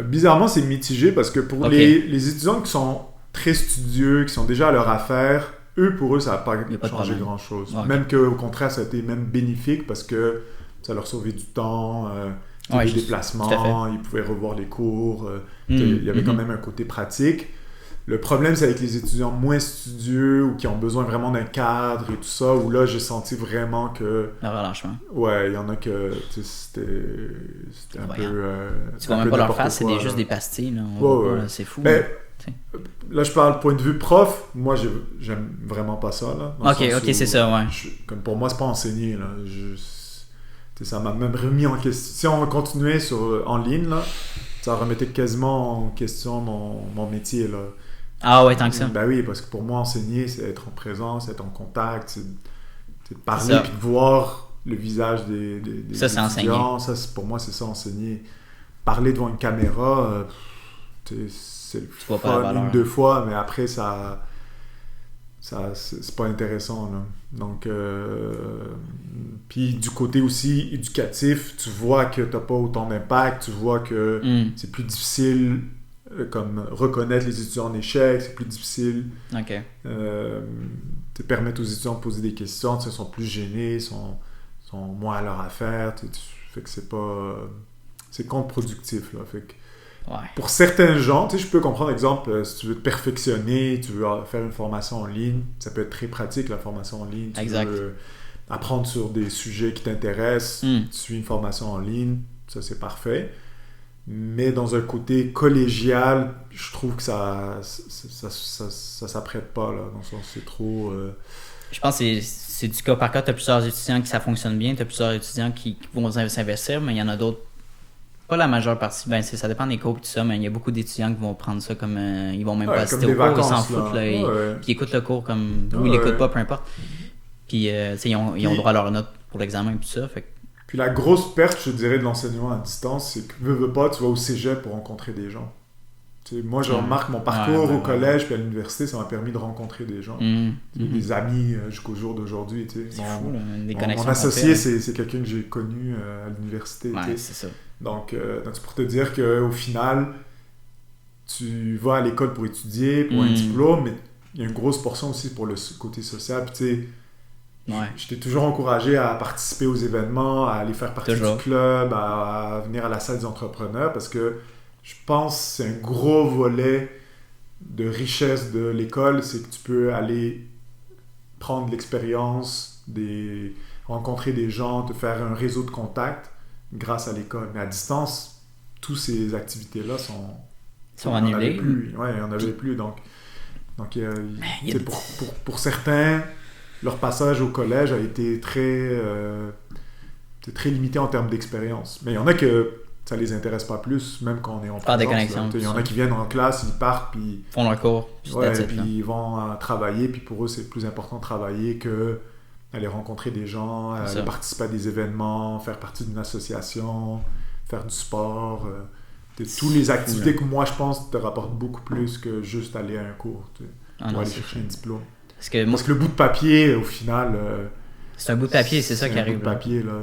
bizarrement, c'est mitigé parce que pour Ok. les étudiants qui sont très studieux, qui sont déjà à leur affaire, pour eux, ça n'a pas Y a pas de changé problème. grand-chose. Ok. Même qu'au contraire, ça a été même bénéfique parce que ça leur sauvait du temps, Ouais, des tout à déplacements, ils pouvaient revoir les cours, Mm, il y avait quand mhm. même un côté pratique. Le problème, c'est avec les étudiants moins studieux ou qui ont besoin vraiment d'un cadre et tout ça, où là, j'ai senti vraiment que... Le relâchement. Ouais, il y en a que tu sais, c'était un Ouais, peu... Tu un vas même peu pas leur n'importe faire, c'est quoi, juste là. des pastilles. Là. Ouais. Là, c'est fou. Ben, T'sais. là, je parle point de vue prof. Moi, j'aime vraiment pas ça. Là, dans le Ok, sens ok, où c'est ça, ouais. comme pour moi, c'est pas enseigné. Là. Ça m'a même remis en question. Si on continuait en ligne, là, ça remettait quasiment en question mon métier. Là. Ah ouais, tant que ça. Ben oui, parce que pour moi, enseigner, c'est être en présence, être en contact, c'est de parler Ça. puis de voir le visage des Ça, c'est étudiants. Ça, pour moi, c'est ça, enseigner. Parler devant une caméra, c'est le vois pas la fun valeur. 1-2 fois, mais après, c'est pas intéressant. Là. Donc, puis du côté aussi éducatif, tu vois que t'as pas autant d'impact, tu vois que Hmm. c'est plus difficile comme reconnaître les étudiants en échec, c'est plus difficile Ok. te permettre aux étudiants de poser des questions, ils sont plus gênés, sont moins à leur affaire, fait que c'est pas c'est contre-productif là, fait que Ouais. pour certains gens, tu sais, je peux comprendre, exemple, si tu veux te perfectionner, tu veux faire une formation en ligne, ça peut être très pratique la formation en ligne, tu Exact. veux apprendre sur des sujets qui t'intéressent, Hmm. tu suis une formation en ligne, ça c'est parfait. Mais dans un côté collégial, je trouve que ça s'apprête pas, là. Dans le sens, c'est trop... Je pense que c'est du cas par cas. Tu as plusieurs étudiants qui ça fonctionne bien, tu as plusieurs étudiants qui vont s'investir, mais il y en a d'autres, pas la majeure partie, ben ça dépend des cours et tout ça, mais il y a beaucoup d'étudiants qui vont prendre ça comme... ils vont même Ouais, pas comme assister des au cours, ils vacances, s'en là. foutent, là, Ouais. puis ils écoutent le cours comme... Ou Ouais. ils l'écoutent pas, peu importe. Puis, tu sais, ils ont droit à leur note pour l'examen et tout ça, fait que Puis la grosse perte, je dirais, de l'enseignement à distance, c'est que veux pas, tu vas au cégep pour rencontrer des gens. Tu sais, moi, je remarque mon parcours au collège puis à l'université, ça m'a permis de rencontrer des gens. Des amis jusqu'au jour d'aujourd'hui. Tu sais. C'est fou, là, des connexions. Mon associé, c'est quelqu'un que j'ai connu à l'université. Ouais, tu sais. c'est ça. Donc, c'est pour te dire qu'au final, tu vas à l'école pour étudier, pour un diplôme, mais il y a une grosse portion aussi pour le côté social. Puis, tu sais, je t'ai toujours encouragé à participer aux événements, à aller faire partie du club, à venir à la salle des entrepreneurs, parce que je pense que c'est un gros volet de richesse de l'école, c'est que tu peux aller prendre l'expérience, rencontrer des gens, te faire un réseau de contacts grâce à l'école. Mais à distance, toutes ces activités-là sont annulées. Oui, il n'y en avait plus. Donc pour certains, leur passage au collège a été très limité en termes d'expérience. Mais il y en a que ça les intéresse pas plus, même quand on est en présence. Des connexions. Il y en a qui viennent en classe, ils partent, puis font leur cours, puis ils vont travailler, puis pour eux, c'est plus important de travailler que aller rencontrer des gens, aller participer à des événements, faire partie d'une association, faire du sport. Toutes les activités que moi, je pense, te rapportent beaucoup plus que juste aller à un cours pour aller chercher un diplôme. Parce que le bout de papier, au final... c'est un bout de papier, c'est ça qui arrive. C'est un bout de papier, là.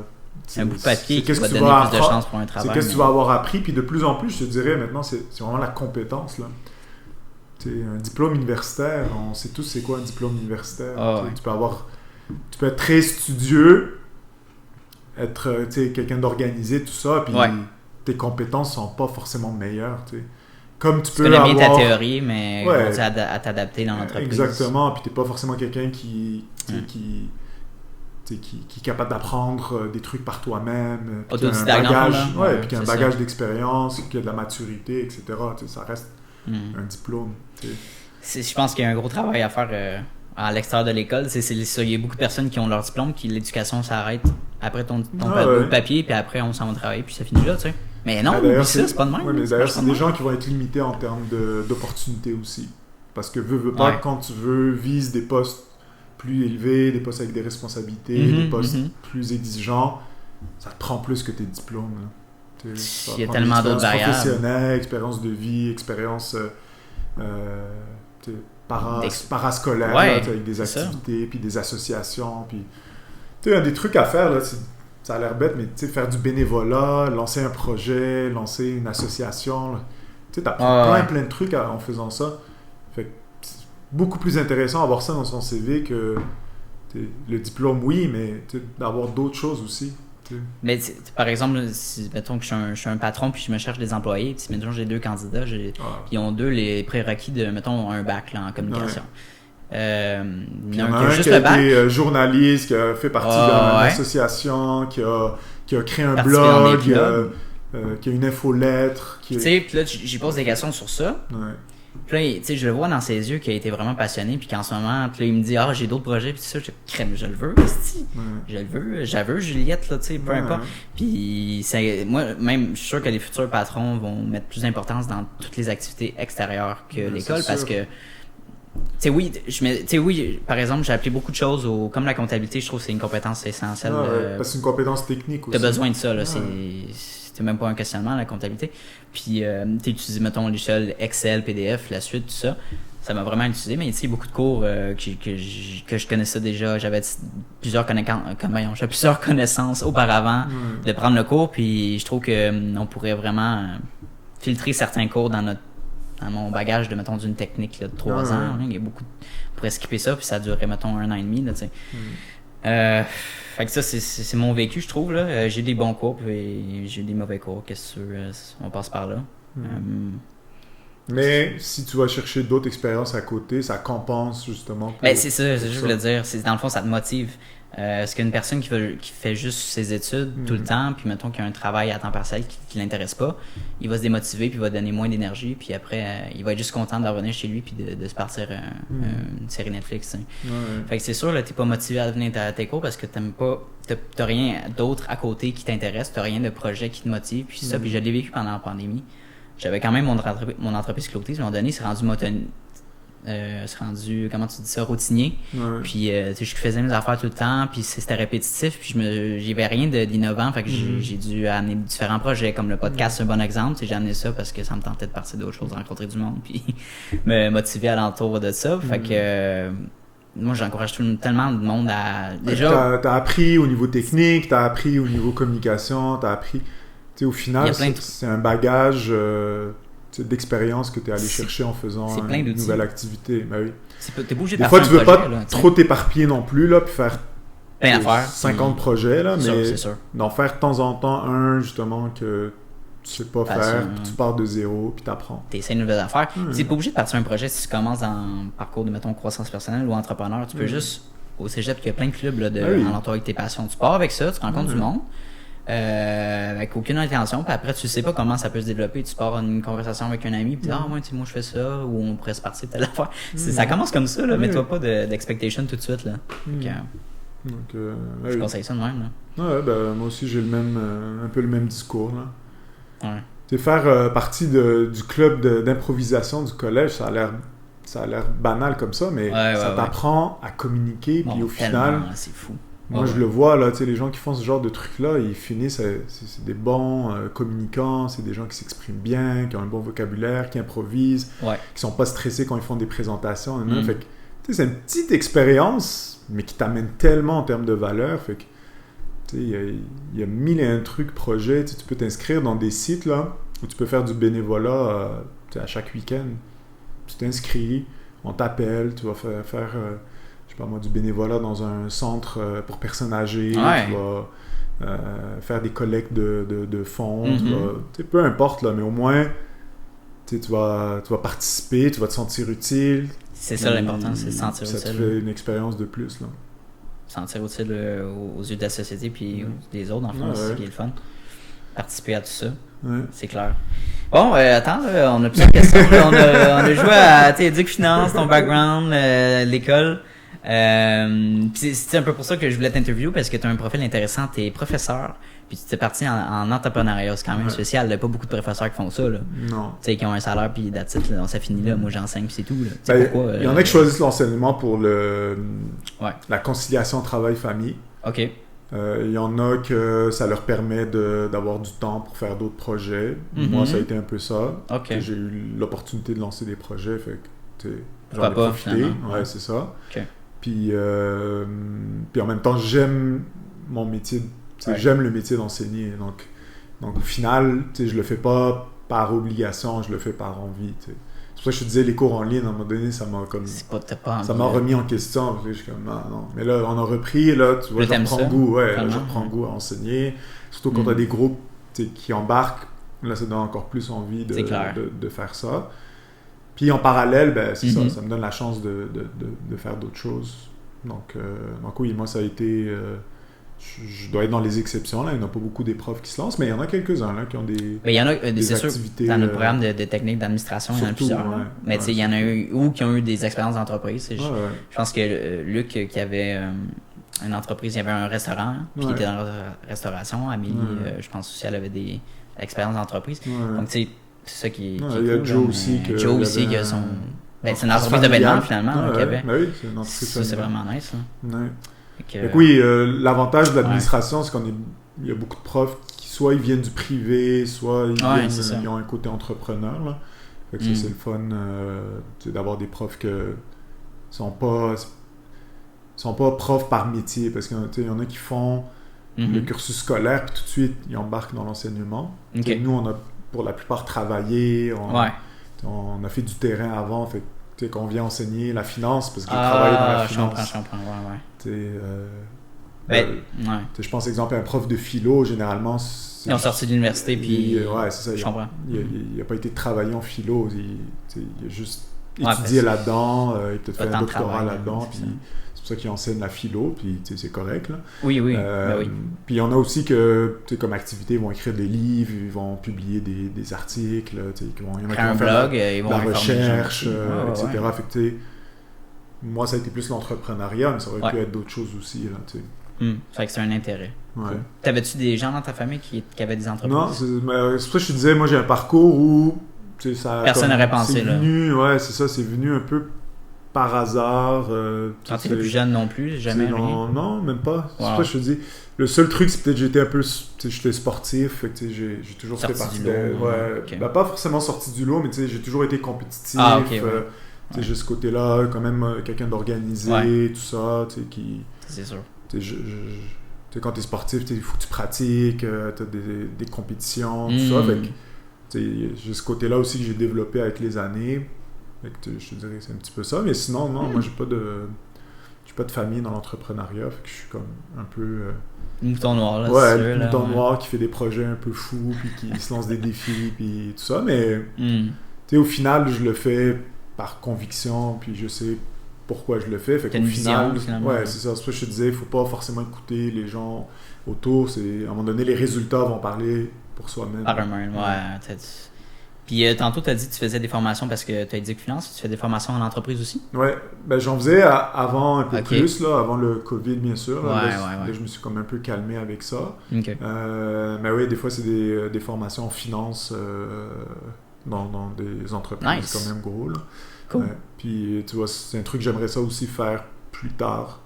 C'est un bout de papier qui va te donner plus de chance pour un travail. C'est qu'est-ce que tu vas avoir appris, puis de plus en plus, je te dirais, maintenant, c'est vraiment la compétence, là. Un diplôme universitaire, on sait tous c'est quoi un diplôme universitaire. Tu peux être très studieux, être quelqu'un d'organisé, tout ça, puis tes compétences sont pas forcément meilleures, Comme tu peux connais bien ta théorie, mais à t'adapter dans l'entreprise. Exactement, puis t'es pas forcément quelqu'un qui est capable d'apprendre des trucs par toi-même, puis qui a un bagage d'expérience, qui a de la maturité, etc. Ça reste un diplôme. Je pense qu'il y a un gros travail à faire à l'extérieur de l'école. Il y a beaucoup de personnes qui ont leur diplôme, qui l'éducation s'arrête après ton papier, puis après on s'en va travailler, puis ça finit là, tu sais. Mais non, c'est pas de même. Mais d'ailleurs, c'est des gens qui vont être limités en termes d'opportunités aussi. Parce que veux pas, quand tu vises des postes plus élevés, des postes avec des responsabilités, des postes plus exigeants, ça te prend plus que tes diplômes. Il y a tellement d'autres variables. Professionnelle, expérience de vie, expérience parascolaire, avec des activités, puis des associations. Puis, il y a des trucs à faire, là, ça a l'air bête, mais faire du bénévolat, lancer un projet, lancer une association, tu apprends plein de trucs en faisant ça. Fait que c'est beaucoup plus intéressant d'avoir ça dans son CV que le diplôme, oui, mais d'avoir d'autres choses aussi. Mais par exemple, si mettons que je suis un patron puis je me cherche des employés, puis mettons j'ai 2 candidats, ils ont 2 les prérequis de, mettons, un bac là, en communication. Il y en a un qui a été journaliste, qui a fait partie d'une association, qui a créé un blog, qui a une infolettre. Tu sais, puis là, j'y pose des questions sur ça. Puis là, tu sais, je le vois dans ses yeux qu'il a été vraiment passionné, puis qu'en ce moment, puis là, il me dit « Ah, j'ai d'autres projets, puis ça, je le veux, je le veux, j'aveux Juliette, là, tu sais, peu importe. » Puis moi, même, je suis sûr que les futurs patrons vont mettre plus d'importance dans toutes les activités extérieures que l'école, parce que oui, par exemple, j'ai appris beaucoup de choses comme la comptabilité, je trouve que c'est une compétence essentielle. Parce que c'est une compétence technique aussi. T'as besoin de ça, là, c'est même pas un questionnement, la comptabilité. Puis, t'as utilisé, mettons, l'échelle Excel, PDF, la suite, tout ça. Ça m'a vraiment utilisé, mais tu sais, beaucoup de cours que je connaissais déjà. J'avais plusieurs connaissances auparavant de prendre le cours, puis je trouve qu'on pourrait vraiment filtrer certains cours dans mon bagage de, mettons, d'une technique là, de 3 ans. Il y a beaucoup on pourrait skipper ça, puis ça durerait, mettons, 1 an et demi, là, tu sais. Fait que ça, c'est mon vécu, je trouve, là. J'ai des bons cours, puis j'ai des mauvais cours. Qu'est-ce que on passe par là. Mais si tu vas chercher d'autres expériences à côté, ça compense, justement. C'est ça, c'est ce que je voulais dire. Dans le fond, ça te motive. Est-ce qu'une personne qui fait juste ses études tout le temps, puis mettons qu'il y a un travail à temps partiel qui l'intéresse pas, il va se démotiver, puis il va donner moins d'énergie, puis après, il va être juste content de revenir chez lui, puis de se partir une série Netflix. Fait que c'est sûr, là, t'es pas motivé à venir à tes cours parce que t'aimes pas, t'as rien d'autre à côté qui t'intéresse, t'as rien de projet qui te motive, puis ça, puis je l'ai vécu pendant la pandémie. J'avais quand même mon entreprise Clotis, mais à un moment donné, c'est rendu c'est rendu, comment tu dis ça, routinier. Ouais. Puis, tu sais, je faisais mes affaires tout le temps, puis c'était répétitif, puis j'avais rien d'innovant, fait que j'ai dû amener différents projets, comme le podcast, c'est un bon exemple. Tu sais, j'ai amené ça parce que ça me tentait de partir d'autres choses, de rencontrer du monde, puis me motiver alentour de ça. Fait que, moi, j'encourage tellement de monde à... Déjà... T'as appris au niveau technique, t'as appris au niveau communication, t'as appris... Tu sais, au final, c'est un bagage d'expérience que t'es allé chercher en faisant une nouvelle activité. Ben oui. T'es obligé de des fois, tu veux projet, pas là, trop t'éparpiller non plus, là, puis faire plein d'affaires. 50 projets, là, mais c'est sûr. d'en faire de temps en temps un, justement, que tu sais pas faire, puis tu pars de zéro, puis t'apprends. T'essaies une nouvelle affaire. T'es pas obligé de partir un projet si tu commences dans un parcours de, mettons, croissance personnelle ou entrepreneur. Tu peux juste, au cégep, il y a plein de clubs là, en entour avec tes passions. Tu pars avec ça, tu rencontres du monde, avec aucune intention, puis après, tu sais pas comment ça peut se développer. Tu pars une conversation avec un ami, puis moi, je fais ça, ou on pourrait se partir de telle affaire. Ça commence comme ça, là, mets-toi pas d'expectation tout de suite. Là. Donc, je conseille ça de même. Là. Ouais, ben, moi aussi, j'ai un peu le même discours. Là. Ouais. Tu sais, faire partie du club d'improvisation du collège, ça a l'air banal comme ça, mais ça t'apprend à communiquer, puis au final, c'est fou. Moi, je le vois, là, tu sais, les gens qui font ce genre de trucs-là, ils finissent, c'est des bons communicants, c'est des gens qui s'expriment bien, qui ont un bon vocabulaire, qui improvisent, qui sont pas stressés quand ils font des présentations. Fait que, tu sais, c'est une petite expérience, mais qui t'amène tellement en termes de valeur, fait que, tu sais, il y a mille et un trucs, projets, tu peux t'inscrire dans des sites, là, où tu peux faire du bénévolat, tu sais, à chaque week-end. Tu t'inscris, on t'appelle, tu vas faire du bénévolat dans un centre pour personnes âgées, tu vas faire des collectes de fonds, peu importe, là, mais au moins tu vas participer, tu vas te sentir utile. C'est ça l'important, c'est se sentir utile. Ça te fait une expérience de plus. Là. Sentir utile aux yeux de la société puis des autres, en fait, c'est ce qui est le fun. Participer à tout ça, c'est clair. Bon, attends, là, on a plusieurs questions. On a joué à éduc finance, ton background, l'école. C'est un peu pour ça que je voulais t'interviewer parce que tu as un profil intéressant, tu es professeur, puis tu t'es parti en entrepreneuriat, c'est quand même spécial, il n'y a pas beaucoup de professeurs qui font ça. Là. Non. Tu sais, qui ont un salaire, puis that's it, là, ça finit là, moi j'enseigne, puis c'est tout. Il y en a qui choisissent l'enseignement pour la conciliation travail-famille. OK. Il y en a que ça leur permet d'avoir du temps pour faire d'autres projets. Moi, ça a été un peu ça. Okay. J'ai eu l'opportunité de lancer des projets, fait que j'en ai profité. Ouais, c'est ça. Okay. Puis en même temps, j'aime mon métier. J'aime le métier d'enseigner. Donc au final, je le fais pas par obligation, je le fais par envie. T'sais. C'est pour ça que je te disais, les cours en ligne, à un moment donné, ça m'a comme... ça m'a remis en question. Je suis comme, non. Mais là, on a repris, là, tu vois, je reprends goût. Ouais, là, je reprends goût à enseigner. Surtout quand tu as des groupes qui embarquent, là, ça donne encore plus envie de faire ça. Puis en parallèle, ben, c'est ça me donne la chance de faire d'autres choses. Donc oui, moi, ça a été... je dois être dans les exceptions, là. Il n'y en a pas beaucoup des profs qui se lancent, mais il y en a quelques-uns là, qui ont des il y en a, des c'est activités. Sûr, dans notre programme de techniques d'administration, il y en a plusieurs. Mais il y en a eu ou qui ont eu des expériences d'entreprise. Je pense que Luc, qui avait une entreprise, il y avait un restaurant, puis il était dans la restauration. Amélie, je pense aussi, elle avait des expériences d'entreprise. Donc, tu sais, c'est ça qui est il y a cool, Joe aussi. Joe aussi, qui a son... c'est une entreprise de vêtements, finalement. Ben oui, c'est une entreprise ça, c'est vraiment nice. Oui, l'avantage de l'administration, c'est qu'il y a beaucoup de profs qui, soit ils viennent du privé, soit ils ont un côté entrepreneur. Là. Fait que ça, c'est le fun d'avoir des profs qui sont pas profs par métier, parce qu'il y en a qui font le cursus scolaire, puis tout de suite, ils embarquent dans l'enseignement. Nous, on a pour la plupart travaillé, on a fait du terrain avant, fait qu'on vient enseigner la finance, parce que j'ai travaillé dans la finance. Je comprends, je pense, exemple, un prof de philo, généralement... Ils ont sorti de l'université, puis... c'est ça. Je comprends. Il n'a pas été travaillé en philo, il a juste étudié là-dedans, il a peut-être fait un doctorat là-dedans, puis... C'est pour ça qu'ils enseignent la philo, puis c'est correct. Là. Oui. Puis il y en a aussi que, comme activité, ils vont écrire des livres, ils vont publier des articles, il y en a qui vont faire la recherche, etc. Fait que, moi, ça a été plus l'entrepreneuriat, mais ça aurait pu être d'autres choses aussi. Là, fait que c'est un intérêt. Ouais. T'avais-tu des gens dans ta famille qui avaient des entreprises? Non, c'est pour ça que je te disais, moi j'ai un parcours où... Personne n'aurait pensé. C'est venu un peu par hasard. Quand t'es plus jeune non plus, jamais rien? Non, même pas. C'est Wow. ça que je te dis. Le seul truc, c'est peut-être que j'étais un peu... J'étais sportif, fait que j'ai toujours fait Sorti partie du de... lot, Ouais, ok. ben, pas forcément sorti du lot, mais j'ai toujours été compétitif. Ah, ok, ouais. J'ai ce côté-là, quand même, quelqu'un d'organisé, Ouais. tout ça, qui... C'est sûr. Quand t'es sportif, il faut que tu pratiques, t'as des compétitions, tout ça. Fait que, j'ai ce côté-là aussi que j'ai développé avec les années. Fait que, je te dirais que c'est un petit peu ça. Mais sinon, non, moi, j'ai pas de famille dans l'entrepreneuriat. Fait que je suis comme un peu... Mouton noir, là, ouais, c'est sûr, le là, mouton ouais. noir qui fait des projets un peu fous, puis qui se lance des défis, puis tout ça. Mais, Hmm. au final, je le fais par conviction, puis je sais pourquoi je le fais. Fait T'as qu'au une final, vision, finalement. ouais, c'est ça. C'est pour ça que je te disais, il faut pas forcément écouter les gens autour. À un moment donné, les résultats vont parler pour soi-même. Par eux-mêmes, ouais. Puis tantôt, tu as dit que tu faisais des formations parce que tu as Éduc Finance. Tu fais des formations en entreprise aussi? Ouais, ben j'en faisais avant un peu Ok. plus, là, avant le COVID, bien sûr. Là, Ouais, là, ouais. je me suis comme un peu calmé avec ça. Ok. Mais oui, des fois, c'est des formations en finance dans des entreprises Nice. quand même gros. Là. Cool. Puis, tu vois, c'est un truc que j'aimerais ça aussi faire plus tard.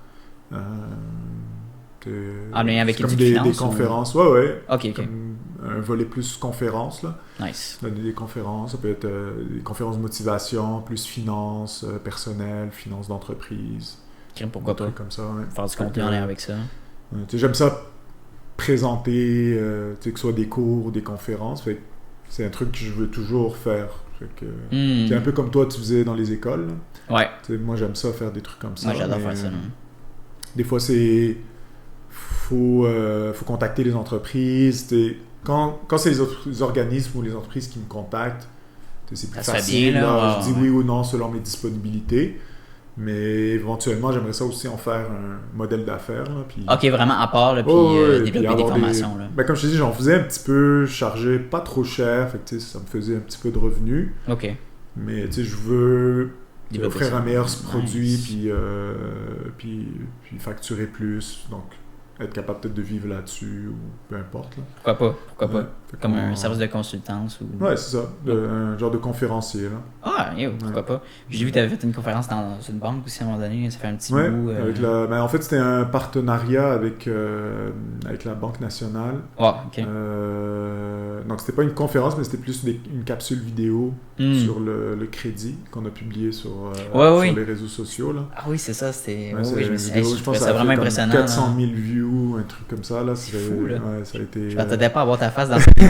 En lien avec c'est comme Éduc des Finance, conférences. Ouais. Ok. Comme un volet plus conférence, là. Nice. Donner des conférences, ça peut être des conférences de motivation, plus finance personnelle, finance d'entreprise. Pourquoi des pas? trucs comme ça, ouais. Faire du Fait contenu que, en lien avec ça. tu sais, j'aime ça présenter, que ce soit des cours ou des conférences. Fait que c'est un truc que je veux toujours faire. Fait que, c'est un peu comme toi, tu faisais dans les écoles. Là. Ouais. Tu sais, moi, j'aime ça, faire des trucs comme ça. Moi, j'adore mais, faire ça. Non? Des fois, faut contacter les entreprises. Quand c'est les organismes ou les entreprises qui me contactent, c'est plus Ça se fait facile. bien, là, là. ouais, Je dis oui ou non selon mes disponibilités. Mais éventuellement, j'aimerais ça aussi en faire un modèle d'affaires. Là, puis... Ok, vraiment à part, là, puis puis développer des avoir formations. Là. Ben, comme je te dis, j'en faisais un petit peu, je chargeais pas trop cher, fait que, tu sais, ça me faisait un petit peu de revenus. Ok. Mais tu sais, je veux Développer offrir ça. un meilleur Nice. produit, puis facturer plus. Donc, être capable peut-être de vivre là-dessus, ou peu importe. Là. Pourquoi pas? Pourquoi Ouais. pas? Fait Comme qu'on- un service de consultance ou... Ouais, c'est ça. Un genre de conférencier, là. Ah, pourquoi pas? Puis j'ai vu que tu avais fait une conférence dans une banque aussi à un moment donné, ça fait un petit Ouais, bout. ben, en fait, c'était un partenariat avec la Banque nationale. Ouais, ok. Donc, c'était pas une conférence, mais c'était plus une capsule vidéo sur le crédit qu'on a publié sur les réseaux sociaux. Là. Ah oui, c'est ça, c'était... Ouais, c'est oui, je me une suis vidéo, dit, je je pense trouvais que ça a vraiment fait comme impressionnant. 400 000 views, un truc comme ça. Là. C'est fou, là. Ouais, ça a été... Je m'attendais pas à voir ta face dans cette vidéo.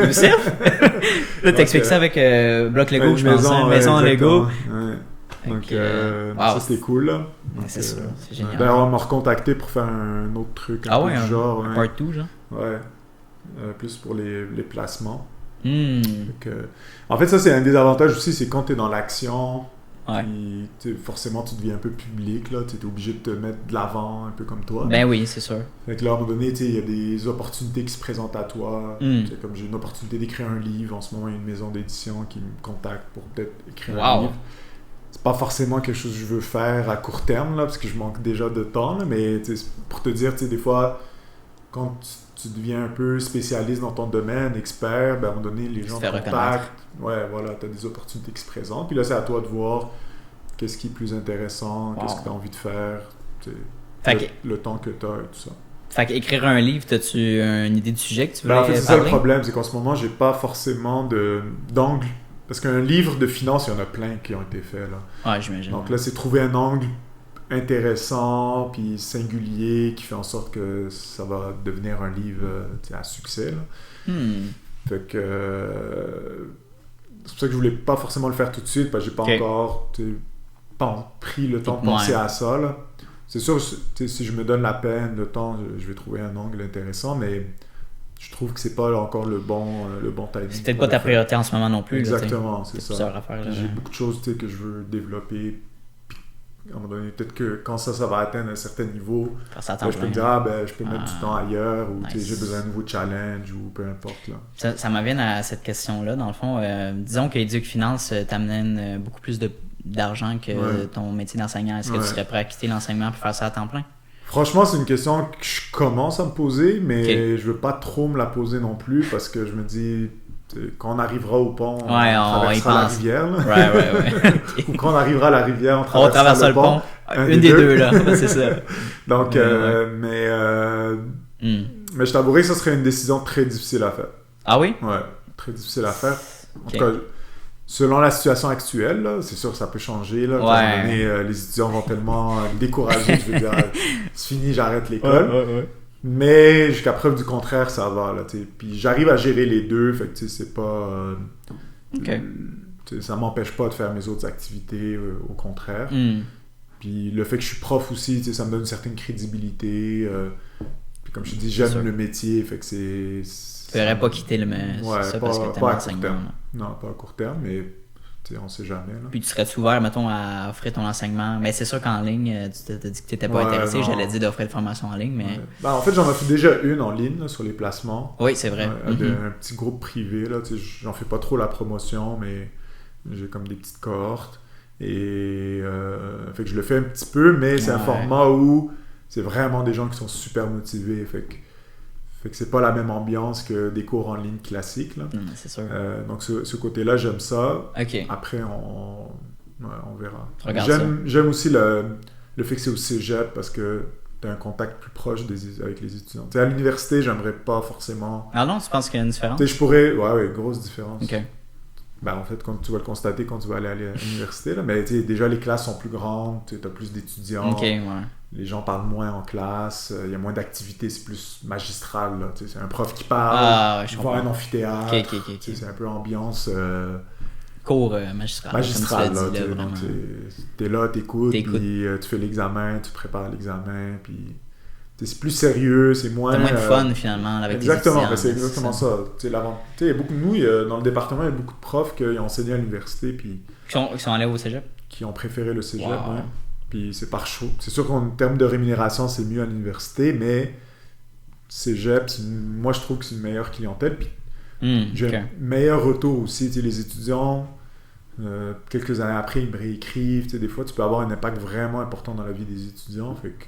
Youssef? Là, t'expliques ça avec bloc Lego, Ouais, je pense, maison en Lego. Ouais. Donc, wow. ça, c'était cool. Là. Donc, C'est sûr, c'est génial. Ben, on m'a recontacté pour faire un autre truc, Ah peu ouais, du genre. un ouais. part 2, genre? Ouais. Plus pour les placements. Hmm. Donc, en fait, ça, c'est un des avantages aussi, c'est quand tu es dans l'action, Ouais. puis, forcément, tu deviens un peu public, là, tu es obligé de te mettre de l'avant, un peu comme toi. Ben oui, c'est sûr. Fait que là, à un moment donné, il y a des opportunités qui se présentent à toi. Mm. Tu sais, comme j'ai une opportunité d'écrire un livre, en ce moment, il y a une maison d'édition qui me contacte pour peut-être écrire un Wow. livre. C'est pas forcément quelque chose que je veux faire à court terme, là, parce que je manque déjà de temps, là, mais tu sais, pour te dire, tu sais, des fois, quand tu deviens un peu spécialiste dans ton domaine, expert, ben, à un moment donné, les gens te te fais contactent. Ouais, voilà, tu as des opportunités qui se présentent. Puis là, c'est à toi de voir qu'est-ce qui est plus intéressant, Wow. qu'est-ce que tu as envie de faire, tu sais, Fait le temps que tu as et tout ça. Fait qu'écrire un livre, t'as-tu une idée du sujet que tu veux Ben, en fait, c'est ça le parler? problème, c'est qu'en ce moment, j'ai pas forcément d'angle. Parce qu'un livre de finance, il y en a plein qui ont été faits. Là. Ouais, j'imagine. Donc là, c'est trouver un angle intéressant puis singulier qui fait en sorte que ça va devenir un livre à succès. Là. Fait que c'est pour ça que je voulais pas forcément le faire tout de suite parce que j'ai pas encore pris le temps de penser à ça. Là. C'est sûr, si je me donne la peine, le temps, je vais trouver un angle intéressant, mais je trouve que c'est pas encore le bon timing. C'est peut-être pas ta priorité en ce moment non plus. Exactement, là, c'est ça. Plusieurs affaires, là. J'ai beaucoup de choses que je veux développer. Puis, à un moment donné, peut-être que quand ça va atteindre un certain niveau, Faire ça à temps là, je peux me plein. dire, je peux mettre du temps ailleurs, ou Nice. j'ai besoin d'un nouveau challenge, ou peu importe. Là. Ça m'amène à cette question-là. Dans le fond, disons que Éduc Finance t'amène beaucoup plus d'argent que ton métier d'enseignant. Est-ce que tu serais prêt à quitter l'enseignement pour faire ça à temps plein? Franchement, c'est une question que je commence à me poser, mais je veux pas trop me la poser non plus parce que je me dis, quand on arrivera au pont, on Ouais, on y traversera la pense. rivière. Là. Ouais. Ou quand on arrivera à la rivière, On traversera le pont. Un Une des deux, là. Ouais, c'est ça. Donc, Hmm. mais je t'avouerai que ce serait une décision très difficile à faire. Ah oui? Ouais, très difficile à faire. En Ok. tout cas, selon la situation actuelle, là, c'est sûr que ça peut changer. Là. Ouais. À un moment donné, les étudiants vont tellement décourager, je veux dire, c'est fini, j'arrête l'école. Ouais. Mais jusqu'à preuve du contraire, ça va. Là, t'sais. Puis j'arrive à gérer les deux, fait que t'sais, c'est pas... Ok. t'sais, ça m'empêche pas de faire mes autres activités, au contraire. Hmm. Puis le fait que je suis prof aussi, ça me donne une certaine crédibilité. Puis comme je te dis, C'est sûr. j'aime le métier, fait que c'est... Tu n'aurais pas quitté le Ouais, ça parce que pas t'aimes à court l'enseignement. terme. là. Non, pas à court terme, mais on sait jamais. Là. Puis tu serais-tu ouvert, mettons, à offrir ton enseignement? Mais c'est sûr qu'en ligne, tu t'as dit que tu n'étais pas Ouais, intéressé. non. J'allais dire d'offrir des formations en ligne, mais... Ouais. Ben, en fait, j'en ai fait déjà une en ligne là, sur les placements. Oui, c'est vrai. Un petit groupe privé. Là, j'en fais pas trop la promotion, mais j'ai comme des petites cohortes. Et fait que je le fais un petit peu, mais c'est un Ouais. format où c'est vraiment des gens qui sont super motivés. Fait que c'est pas la même ambiance que des cours en ligne classiques. Là. C'est sûr. Donc ce côté-là, j'aime ça. OK. Après, on verra. Regarde J'aime aussi le fait que c'est au cégep parce que tu as un contact plus proche avec les étudiants. T'sais, à l'université, j'aimerais pas forcément... Ah non, tu penses qu'il y a une différence? Je pourrais... Ouais, grosse différence. OK. Ben, en fait, quand tu vas le constater quand tu vas aller à l'université, là, mais déjà les classes sont plus grandes, tu as plus d'étudiants, OK, ouais. les gens parlent moins en classe, il y a moins d'activités, c'est plus magistral. Là, c'est un prof qui parle, Ah, ouais, je il va à un comprends. amphithéâtre, Ok. c'est un peu ambiance Cours magistral. magistrale. Comme tu l'as dit, là, Donc, vraiment. t'es là, t'écoutes, T'écoutes. puis tu fais l'examen, tu prépares l'examen, puis c'est plus sérieux, c'est moins... T'as moins de fun, finalement, avec Exactement, les étudiants. ben, c'est exactement ça. Tu sais, beaucoup de nous, dans le département, il y a beaucoup de profs qui ont enseigné à l'université, puis Qui sont allés au cégep? qui ont préféré le cégep. Wow. Ouais. Puis c'est par choix. C'est sûr qu'en termes de rémunération, c'est mieux à l'université, mais cégep, moi je trouve que c'est une meilleure clientèle. Puis j'ai OK. un meilleur retour aussi. Tu sais, les étudiants, quelques années après, ils me réécrivent. Tu sais, des fois, tu peux avoir un impact vraiment important dans la vie des étudiants. Fait que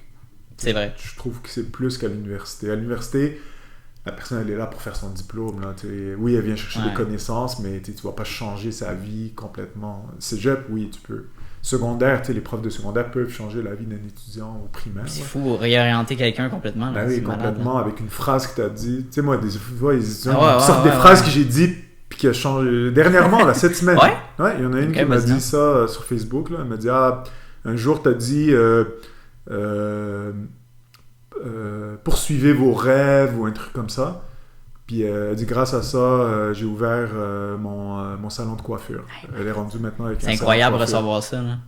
C'est vrai. je trouve que c'est plus qu'à l'université. À l'université, la personne, elle est là pour faire son diplôme. Là, tu sais. Oui, elle vient chercher des connaissances, mais tu vas pas changer sa vie complètement. Cégep, oui, tu peux. Secondaire, tu sais, les profs de secondaire peuvent changer la vie d'un étudiant au primaire. C'est Ouais. fou, réorienter quelqu'un complètement. Là, Ben oui, c'est malade, complètement, là. avec une phrase que tu as dit. Tu sais, moi, des fois, les étudiants Ah ouais, qui sortent ouais, des ouais, phrases ouais. que j'ai dit puis qui a changé dernièrement, là, cette semaine. Ouais? Ouais, il y en a une Ok, qui m'a vas-y, dit non. ça sur Facebook. Là. Elle m'a dit, un jour, tu as dit poursuivez vos rêves ou un truc comme ça. Puis elle dit, grâce à ça, j'ai ouvert mon salon de coiffure. Elle est rendue maintenant avec C'est un incroyable de salon de coiffure. recevoir ça. Là.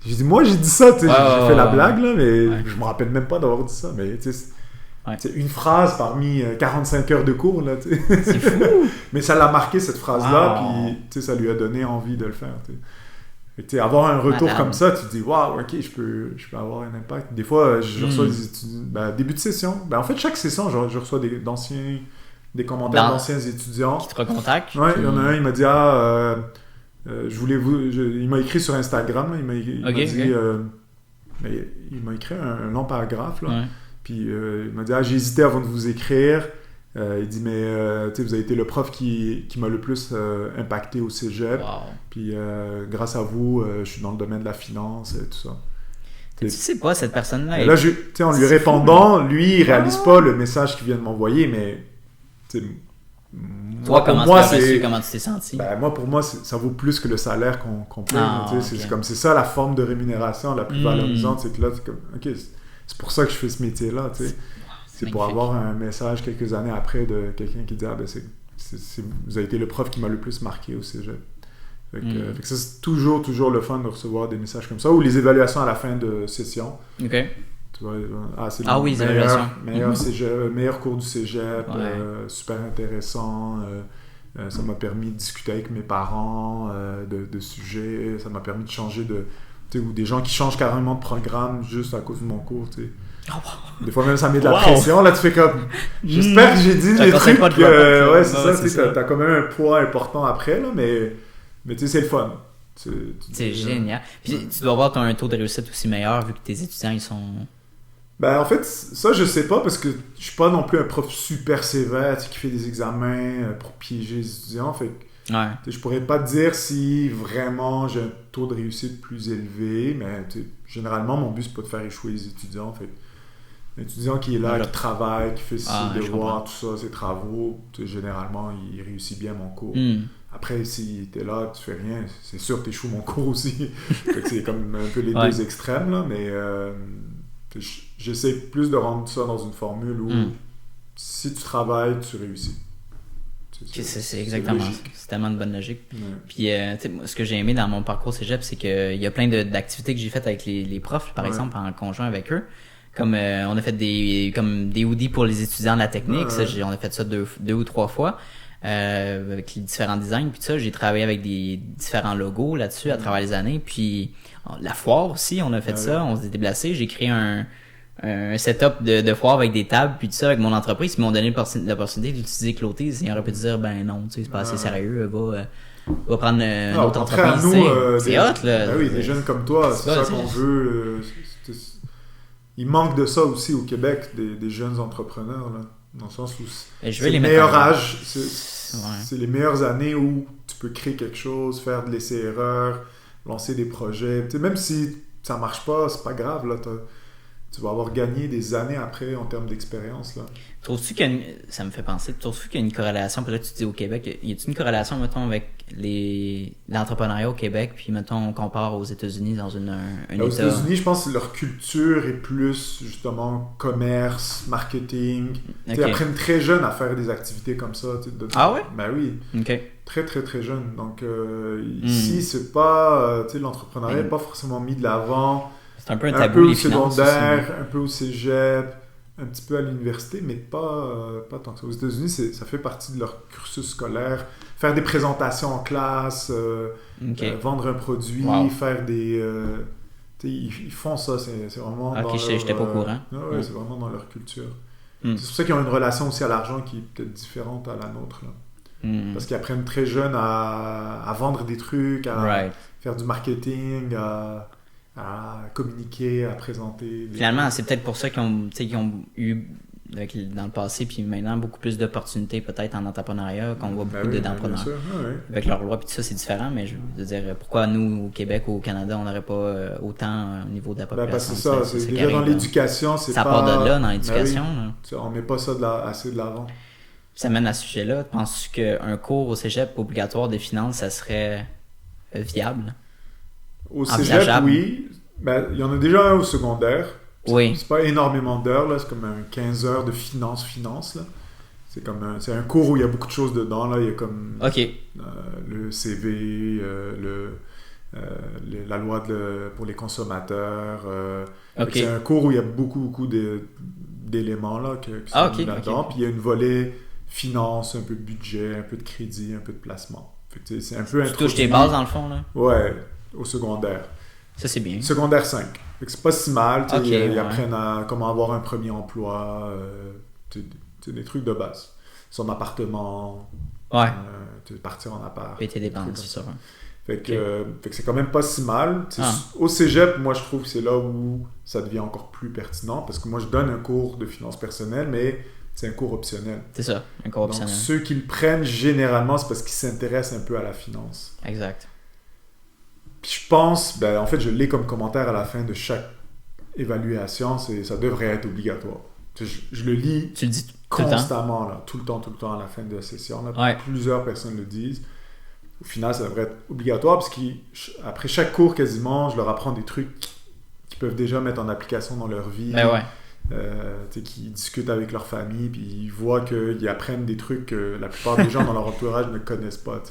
J'ai dit, moi, j'ai dit ça, tu sais, Ouais, j'ai ouais, fait la ouais, blague, là, mais Ouais. je me rappelle même pas d'avoir dit ça. Mais tu sais, Ouais. c'est une phrase parmi 45 heures de cours, là, tu sais. C'est fou! Mais ça l'a marqué, cette phrase-là, Wow. puis tu sais, ça lui a donné envie de le faire, tu sais. Et, tu sais, avoir un retour Malade. comme ça, tu te dis, waouh, ok, je peux avoir un impact. Des fois, je reçois des étudiants, début de session, en fait, chaque session, je reçois des commentaires d'anciens étudiants. Qui te recontacte. Ouais, il y en a un, il m'a dit, il m'a écrit sur Instagram, là, il m'a dit, mais il m'a écrit un long paragraphe, là, Ouais. puis il m'a dit, j'ai hésité avant de vous écrire. Il dit, mais tu sais, vous avez été le prof qui m'a le plus impacté au cégep, Wow. puis grâce à vous, je suis dans le domaine de la finance et tout ça. Tu sais pas, cette personne-là. Et là, tu sais, en lui c'est répondant, lui, il réalise pas le message qu'il vient de m'envoyer, mais tu sais, Toi, pour comment moi, tu l'as reçu, c'est... comment tu t'es senti? Pour moi, ça vaut plus que le salaire qu'on paye. Ah, Tu sais, ok. c'est comme c'est ça la forme de rémunération la plus valorisante, c'est que là, c'est comme, ok, c'est pour ça que je fais ce métier-là, tu sais. C'est pour magnifique. avoir un message quelques années après de quelqu'un qui dit, vous avez été le prof qui m'a le plus marqué au cégep. Fait que ça, c'est toujours le fun de recevoir des messages comme ça, ou les évaluations à la fin de session. OK. Tu vois, c'est Ah le oui, les évaluations. meilleur cours du cégep, Ouais. super intéressant. Ça m'a permis de discuter avec mes parents de sujets. Ça m'a permis de changer ou des gens qui changent carrément de programme juste à cause de mon cours, tu sais. Des fois même ça met de la Wow. pression, là tu fais comme j'espère que j'ai dit Ça les conseille trucs pas de drop out, ouais là. c'est Ouais, ça, c'est tu sais, ça. t'as quand même un poids important après là, mais tu sais c'est le fun. C'est génial. Puis, tu dois avoir un taux de réussite aussi meilleur vu que tes étudiants ils sont Ben, en fait, ça, je sais pas parce que je suis pas non plus un prof super sévère, tu sais, qui fait des examens pour piéger les étudiants. Fait que, Ouais. tu sais, je pourrais pas te dire si vraiment j'ai un taux de réussite plus élevé, mais tu sais, généralement, mon but, c'est pas de faire échouer les étudiants. Fait que, l'étudiant qui est là, Ouais. qui travaille, qui fait ses Je devoirs, tout ça, ses travaux, tu sais, généralement, il réussit bien mon cours. Après, si t'es là, tu fais rien, c'est sûr que t'échoues mon cours aussi. Fait que c'est comme un peu les deux extrêmes, là, mais j'essaie plus de rendre ça dans une formule où si tu travailles, tu réussis. C'est exactement ça. C'est tellement de bonne logique. Ouais. Puis, tu sais, moi, ce que j'ai aimé dans mon parcours cégep, c'est qu'il y a plein d'activités que j'ai faites avec les profs, par exemple, en conjoint avec eux. Comme on a fait des hoodies pour les étudiants de la technique, ça, on a fait ça deux ou trois fois. Avec les différents designs, puis ça, j'ai travaillé avec des différents logos là-dessus à travers les années, puis la foire aussi, on a fait ça, on s'est déplacé, j'ai créé un setup de foire avec des tables, puis tout ça avec mon entreprise, ils m'ont donné l'opportunité d'utiliser Clotis, ils auraient pu dire, ben non, tu sais, c'est pas assez sérieux, va prendre une autre entreprise, c'est hot, là. Ben oui, des jeunes comme toi, c'est ça qu'on veut. Il manque de ça aussi au Québec, des jeunes entrepreneurs, là. Dans le sens où c'est le meilleur âge, c'est les meilleures années où tu peux créer quelque chose, faire de l'essai-erreur, lancer des projets. Tu sais, même si ça marche pas, c'est pas grave, là, tu vas avoir gagné des années après en termes d'expérience, là. Trouves-tu ça me fait penser, trouves-tu qu'il y a une corrélation, puis là tu dis au Québec, y a-t-il une corrélation, mettons, avec l'entrepreneuriat au Québec, puis mettons, on compare aux États-Unis dans un État... Aux États-Unis, je pense que leur culture est plus, justement, commerce, marketing. Ils apprennent très jeunes à faire des activités comme ça. Ah ouais? Ben oui. OK. Très, très, très jeune. Donc, ici, c'est pas... tu sais, l'entrepreneuriat n'est pas forcément mis de l'avant. C'est un peu un tabou, les finances. Un peu au secondaire, un peu au cégep, un petit peu à l'université, mais pas tant que ça. Aux États-Unis, ça fait partie de leur cursus scolaire. Faire des présentations en classe, vendre un produit, faire des... ils font ça, c'est vraiment dans leur... j'étais pas au courant. Ouais, c'est vraiment dans leur culture. C'est pour ça qu'ils ont une relation aussi à l'argent qui est peut-être différente à la nôtre, là. Parce qu'ils apprennent très jeunes à vendre des trucs, à faire du marketing, à communiquer, à présenter. Finalement, c'est peut-être pour ça qu'ils ont eu, dans le passé, puis maintenant, beaucoup plus d'opportunités peut-être en entrepreneuriat, qu'on voit beaucoup d'entrepreneurs. Avec leur loi, puis tout ça, c'est différent, mais je veux dire, pourquoi nous, au Québec ou au Canada, on n'aurait pas autant au niveau de la population? Parce que c'est ça, c'est déjà dans l'éducation, c'est ça pas... part de là, dans l'éducation. On met pas ça assez de l'avant. Ça mène à ce sujet-là. Penses-tu qu'un cours au cégep obligatoire de finances, ça serait viable? Au cégep, oui. Ben, il y en a déjà un au secondaire. C'est pas énormément d'heures, là. C'est comme 15 heures de finance, là. C'est un cours où il y a beaucoup de choses dedans, là. Il y a comme le CV, la loi pour les consommateurs. C'est un cours où il y a beaucoup d'éléments, là, qui sont mis là-dedans. Puis il y a une volet finance, un peu de budget, un peu de crédit, un peu de placement. Fait que, c'est un peu tu touches tes bases, dans le fond, là? Ouais, au secondaire. Ça, c'est bien. Secondaire 5. Fait que c'est pas si mal. Ils apprennent à comment avoir un premier emploi. Des trucs de base. Son appartement. Partir en appart. Payer tes dépenses, c'est ça. Fait que c'est quand même pas si mal. Au cégep, moi, je trouve que c'est là où ça devient encore plus pertinent. Parce que moi, je donne un cours de finances personnelles, mais c'est un cours optionnel. C'est ça, un cours optionnel. Donc, ceux qui le prennent, généralement, c'est parce qu'ils s'intéressent un peu à la finance. Exact. Puis je pense, en fait, je l'ai comme commentaire à la fin de chaque évaluation, ça devrait être obligatoire. Je le lis tu le dis constamment, tout le temps, à la fin de la session. Là, plusieurs personnes le disent. Au final, ça devrait être obligatoire parce qu'après chaque cours, quasiment, je leur apprends des trucs qu'ils peuvent déjà mettre en application dans leur vie. Qui discutent avec leur famille, puis ils voient qu'ils apprennent des trucs que la plupart des gens dans leur entourage ne connaissent pas.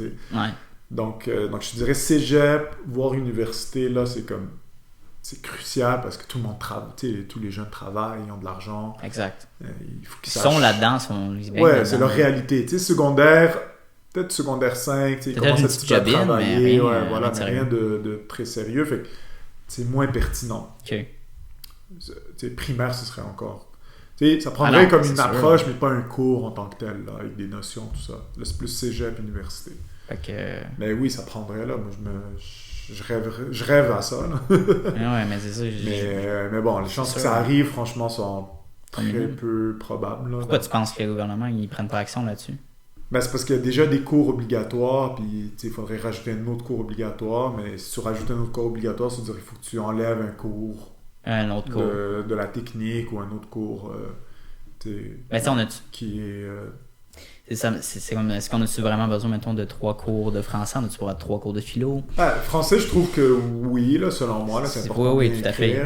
Donc, je dirais cégep, voire université, là, c'est crucial parce que tout le monde travaille, tous les jeunes travaillent, ils ont de l'argent. Exact. Il faut qu'ils sont là-dedans, c'est leur réalité. Secondaire, peut-être secondaire 5, ils commencent un petit peu à travailler, mais rien de très sérieux. Fait que c'est moins pertinent. Primaire, ce serait encore... ça prendrait comme une approche, mais pas un cours en tant que tel, là, avec des notions, tout ça. Là, c'est plus cégep, université. Fait que... Mais oui, ça prendrait, là. Moi, je rêve à ça. Là. Ouais, mais c'est ça. Mais bon, les chances que ça arrive, franchement, sont très peu probables. Là. Pourquoi tu penses que le gouvernement, ils prennent pas action là-dessus? Ben, c'est parce qu'il y a déjà des cours obligatoires, puis il faudrait rajouter un autre cours obligatoire, mais si tu rajoutes un autre cours obligatoire, ça veut dire qu'il faut que tu enlèves un cours, Un autre cours. de la technique ou un autre cours Ben, ça, on a... qui est... C'est comme, est-ce qu'on a-tu vraiment besoin, mettons, de 3 cours de français? On a-tu pour 3 cours de philo? Français, je trouve que oui, là, selon moi, là, c'est important oui, de tout à fait.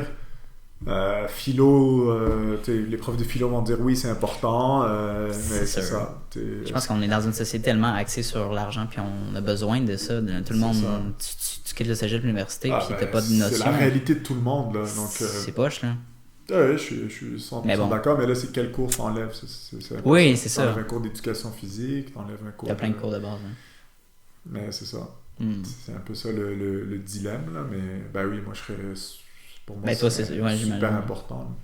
Philo, les profs de philo vont dire oui, c'est important, mais c'est ça. Je pense qu'on est dans une société tellement axée sur l'argent, puis on a besoin de ça. Tout le monde, tu quittes le cégep de l'université, puis t'as pas de notion. C'est la réalité de tout le monde, là. Donc, c'est poche, là. Ouais, je suis 100% d'accord, mais là, c'est quel cours t'enlèves? Oui, c'est ça. T'enlèves un cours d'éducation physique, t'enlèves un cours... Il y a plein de cours de base. Hein. Mais c'est ça. C'est un peu ça le dilemme, là. Mais ben oui, moi, je serais... Pour moi, c'est super important.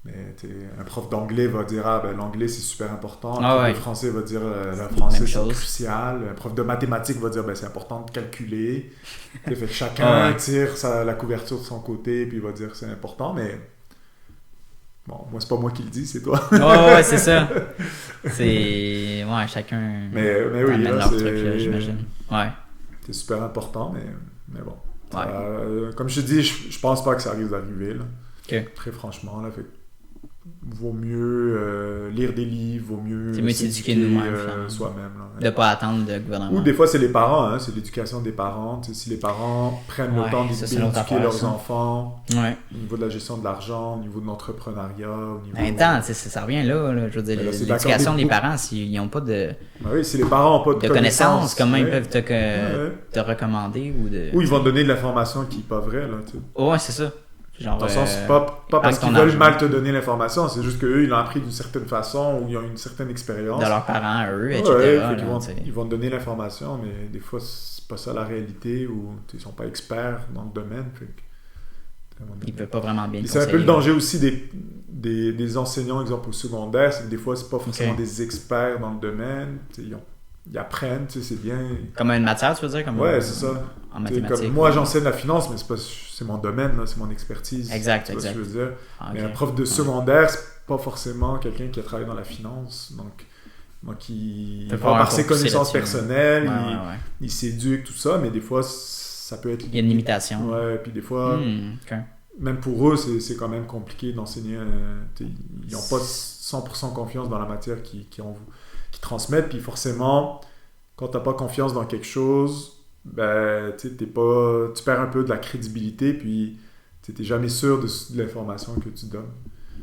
Mais un prof d'anglais va dire l'anglais c'est super important, un prof de français va dire le français c'est crucial, un prof de mathématiques va dire c'est important de calculer. Fait que chacun tire la couverture de son côté puis il va dire que c'est important, mais bon, moi c'est pas moi qui le dis, c'est toi. Ouais, c'est ça. C'est chacun mais oui, amène leur truc là, j'imagine. Ouais. C'est super important, mais bon. Comme je te dis, je pense pas que ça arrive d'arriver là. Okay. Très franchement là, fait vaut mieux lire des livres, vaut mieux s'éduquer nous-mêmes soi-même là, de pas attendre le gouvernement. Ou des fois c'est les parents, hein, c'est l'éducation des parents. Si les parents prennent le temps d'éduquer leurs enfants au niveau de la gestion de l'argent, au niveau de l'entrepreneuriat, au niveau ça revient là, je veux dire, l'éducation des parents, s'ils n'ont pas de si les parents n'ont pas de connaissances, comment ils peuvent te recommander ou ils vont te donner de l'information qui n'est pas vraie là, tu sais. Ouais, c'est ça. Genre, dans le sens, pas parce qu'ils veulent mal te donner l'information, c'est juste qu'eux, ils l'ont appris d'une certaine façon ou ils ont une certaine expérience. De leurs parents, eux, etc. Ils vont te donner l'information, mais des fois, c'est pas ça la réalité ou ils sont pas experts dans le domaine. Ils peuvent pas vraiment bien c'est un peu le danger aussi des enseignants, exemple au secondaire, c'est que des fois, c'est pas forcément des experts dans le domaine. Ils apprennent, c'est bien. Comme une matière, tu veux dire? Ouais, c'est ça. En mathématiques. Comme moi, j'enseigne la finance, mais c'est mon domaine, là, c'est mon expertise. Exact. Ce que je veux dire. Mais un prof de secondaire, c'est pas forcément quelqu'un qui a travaillé dans la finance. Donc il va par ses connaissances personnelles, il s'éduque, tout ça, mais des fois, ça peut être... Il y a une limitation. Ouais, puis des fois... Même pour eux, c'est quand même compliqué d'enseigner. Ils n'ont pas 100% confiance dans la matière qu'ils transmettent. Puis forcément, quand tu n'as pas confiance dans quelque chose, tu perds un peu de la crédibilité. Puis tu n'es jamais sûr de l'information que tu donnes.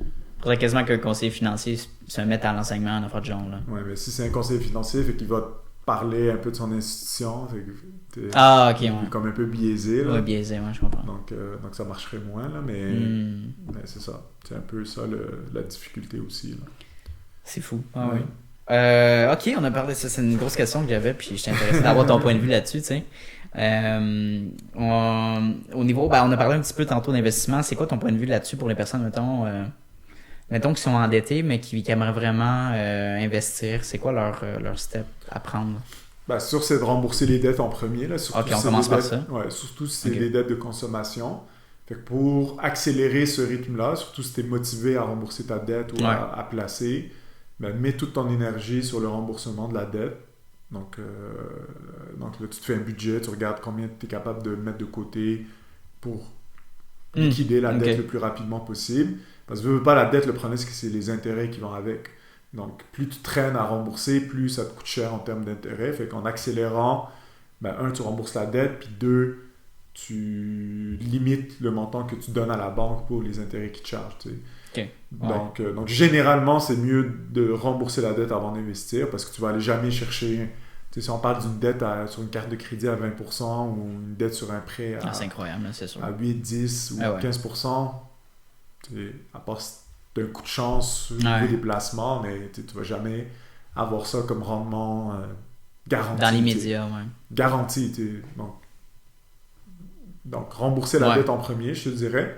Il faudrait quasiment qu'un conseiller financier se mette à l'enseignement en affaires de genre. Oui, mais si c'est un conseiller financier, fait qu'il va parler un peu de son institution. Ok, ouais. Comme un peu biaisé. Là. Ouais, biaisé, je comprends. Donc ça marcherait moins, là, mais c'est ça. C'est un peu ça la difficulté aussi. Là. C'est fou. Ok, on a parlé de ça. C'est une grosse question que j'avais, puis j'étais intéressé d'avoir ton point de vue là-dessus, tu sais. Au niveau, on a parlé un petit peu tantôt d'investissement. C'est quoi ton point de vue là-dessus pour les personnes, mettons qui sont endettées, mais qui aimeraient vraiment investir? C'est quoi leur step à prendre? Sûr, c'est de rembourser les dettes en premier. Là, on commence par ça. Ouais, surtout si c'est des dettes de consommation. Fait que pour accélérer ce rythme-là, surtout si tu es motivé à rembourser ta dette ou à placer, mets toute ton énergie sur le remboursement de la dette. Donc là, tu te fais un budget, tu regardes combien tu es capable de mettre de côté pour liquider la dette le plus rapidement possible. Parce que veux pas la dette, le problème, c'est que c'est les intérêts qui vont avec. Donc, plus tu traînes à rembourser, plus ça te coûte cher en termes d'intérêt. Fait qu'en accélérant, tu rembourses la dette, puis 2, tu limites le montant que tu donnes à la banque pour les intérêts qu'ils te chargent. Tu sais. Donc, généralement, c'est mieux de rembourser la dette avant d'investir parce que tu vas aller jamais chercher... Tu sais, si on parle d'une dette sur une carte de crédit à 20% ou une dette sur un prêt c'est incroyable, c'est sûr. À 8, 10 ou 15%, à part d'un coup de chance au niveau des placements, mais tu vas jamais avoir ça comme rendement garanti. Dans l'immédiat, Garanti. Donc, rembourser la dette en premier, je te dirais.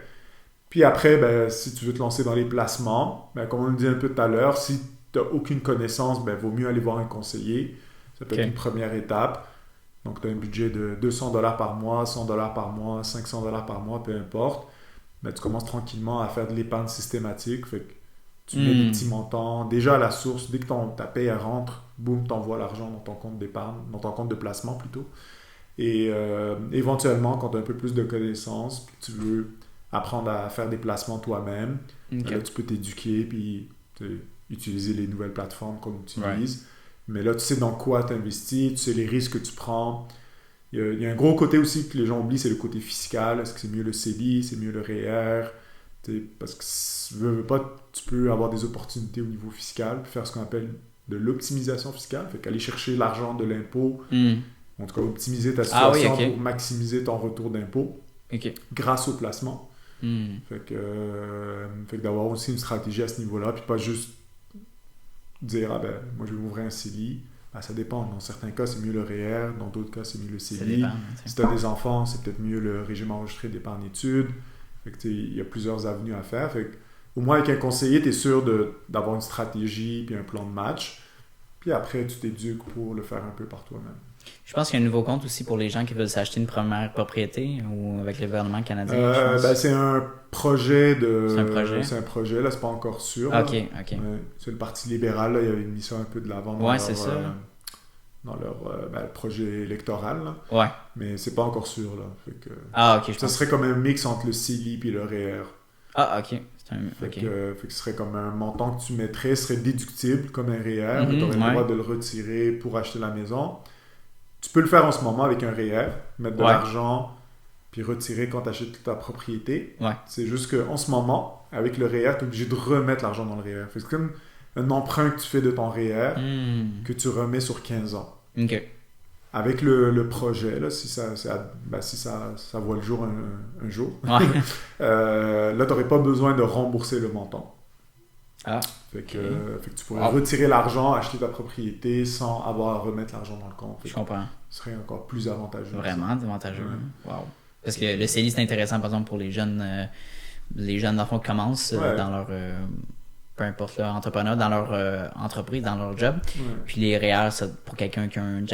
Puis après, si tu veux te lancer dans les placements, comme on le dit un peu tout à l'heure, si tu n'as aucune connaissance, vaut mieux aller voir un conseiller. Ça peut être une première étape. Donc, tu as un budget de $200 par mois, $100 par mois, $500 par mois, peu importe. Mais tu commences tranquillement à faire de l'épargne systématique. Fait que tu mets des petits montants. Déjà à la source, dès que ta paye elle rentre, boum, tu envoies l'argent dans ton compte d'épargne, dans ton compte de placement plutôt. Et éventuellement, quand tu as un peu plus de connaissances, puis tu veux apprendre à faire des placements toi-même, là, tu peux t'éduquer puis utiliser les nouvelles plateformes qu'on utilise. Mais là, tu sais dans quoi tu investis, tu sais les risques que tu prends. Il y a un gros côté aussi que les gens oublient, c'est le côté fiscal. Est-ce que c'est mieux le CELI, c'est mieux le REER? Parce que si tu veux pas, tu peux avoir des opportunités au niveau fiscal, puis faire ce qu'on appelle de l'optimisation fiscale. Fait qu'aller chercher l'argent de l'impôt, en tout cas optimiser ta situation pour maximiser ton retour d'impôt grâce au placement. Fait que d'avoir aussi une stratégie à ce niveau-là, puis pas juste dire moi je vais m'ouvrir un CELI. Ça dépend. Dans certains cas, c'est mieux le REER. Dans d'autres cas, c'est mieux le CELI. Si tu as des enfants, c'est peut-être mieux le régime enregistré d'épargne études. Fait que il y a plusieurs avenues à faire. Fait que, au moins, avec un conseiller, tu es sûr d'avoir une stratégie puis un plan de match. Puis après, tu t'éduques pour le faire un peu par toi-même. Je pense qu'il y a un nouveau compte aussi pour les gens qui veulent s'acheter une première propriété ou avec le gouvernement canadien. C'est un projet C'est un projet? Là, c'est pas encore sûr. OK. C'est le Parti libéral, là, il avait mis ça un peu de l'avant dans leur projet électoral. Là. Ouais. Mais c'est pas encore sûr. Là. Fait que, OK. ça serait comme un mix entre le CELI et le REER. OK. Fait que ce serait comme un montant que tu mettrais, serait déductible comme un REER. Tu aurais le droit de le retirer pour acheter la maison. Tu peux le faire en ce moment avec un REER, mettre de l'argent, puis retirer quand tu achètes ta propriété. Ouais. C'est juste qu'en ce moment, avec le REER, tu es obligé de remettre l'argent dans le REER. C'est comme un emprunt que tu fais de ton REER que tu remets sur 15 ans. OK. Avec le projet, là, si ça voit le jour un jour, là, tu n'aurais pas besoin de rembourser le montant. Fait que tu pourrais retirer l'argent, acheter ta propriété sans avoir à remettre l'argent dans le compte. Je comprends. Ce serait encore plus avantageux. Vraiment avantageux. Ouais. Wow. Parce que le CELI, c'est intéressant, par exemple, pour les jeunes enfants qui commencent dans leur... peu importe leur entrepreneur, dans leur entreprise, dans leur job. Puis les REER, c'est pour quelqu'un qui a une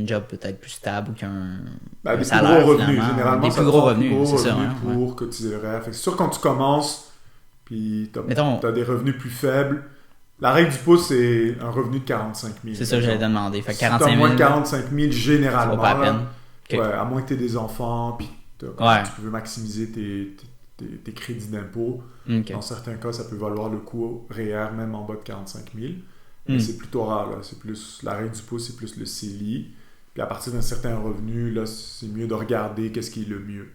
job peut-être plus stable ou qui a un salaire, plus gros revenus. Généralement, des plus gros revenus, c'est ça. Pour cotiser le REER. Fait que c'est sûr, quand tu commences, puis t'as des revenus plus faibles. La règle du pouce, c'est un revenu de 45 000. C'est ça que j'allais demander. Fait 45 000. Si t'as moins de 45 000, généralement. Ça vaut pas la peine. Ouais, à moins que t'aies des enfants, puis tu veux maximiser tes crédits d'impôt. Dans certains cas, ça peut valoir le coût REER même en bas de 45 000. Mais c'est plutôt rare. Là. C'est plus, la règle du pouce, c'est plus le CELI. Puis à partir d'un certain revenu, là, c'est mieux de regarder qu'est-ce qui est le mieux.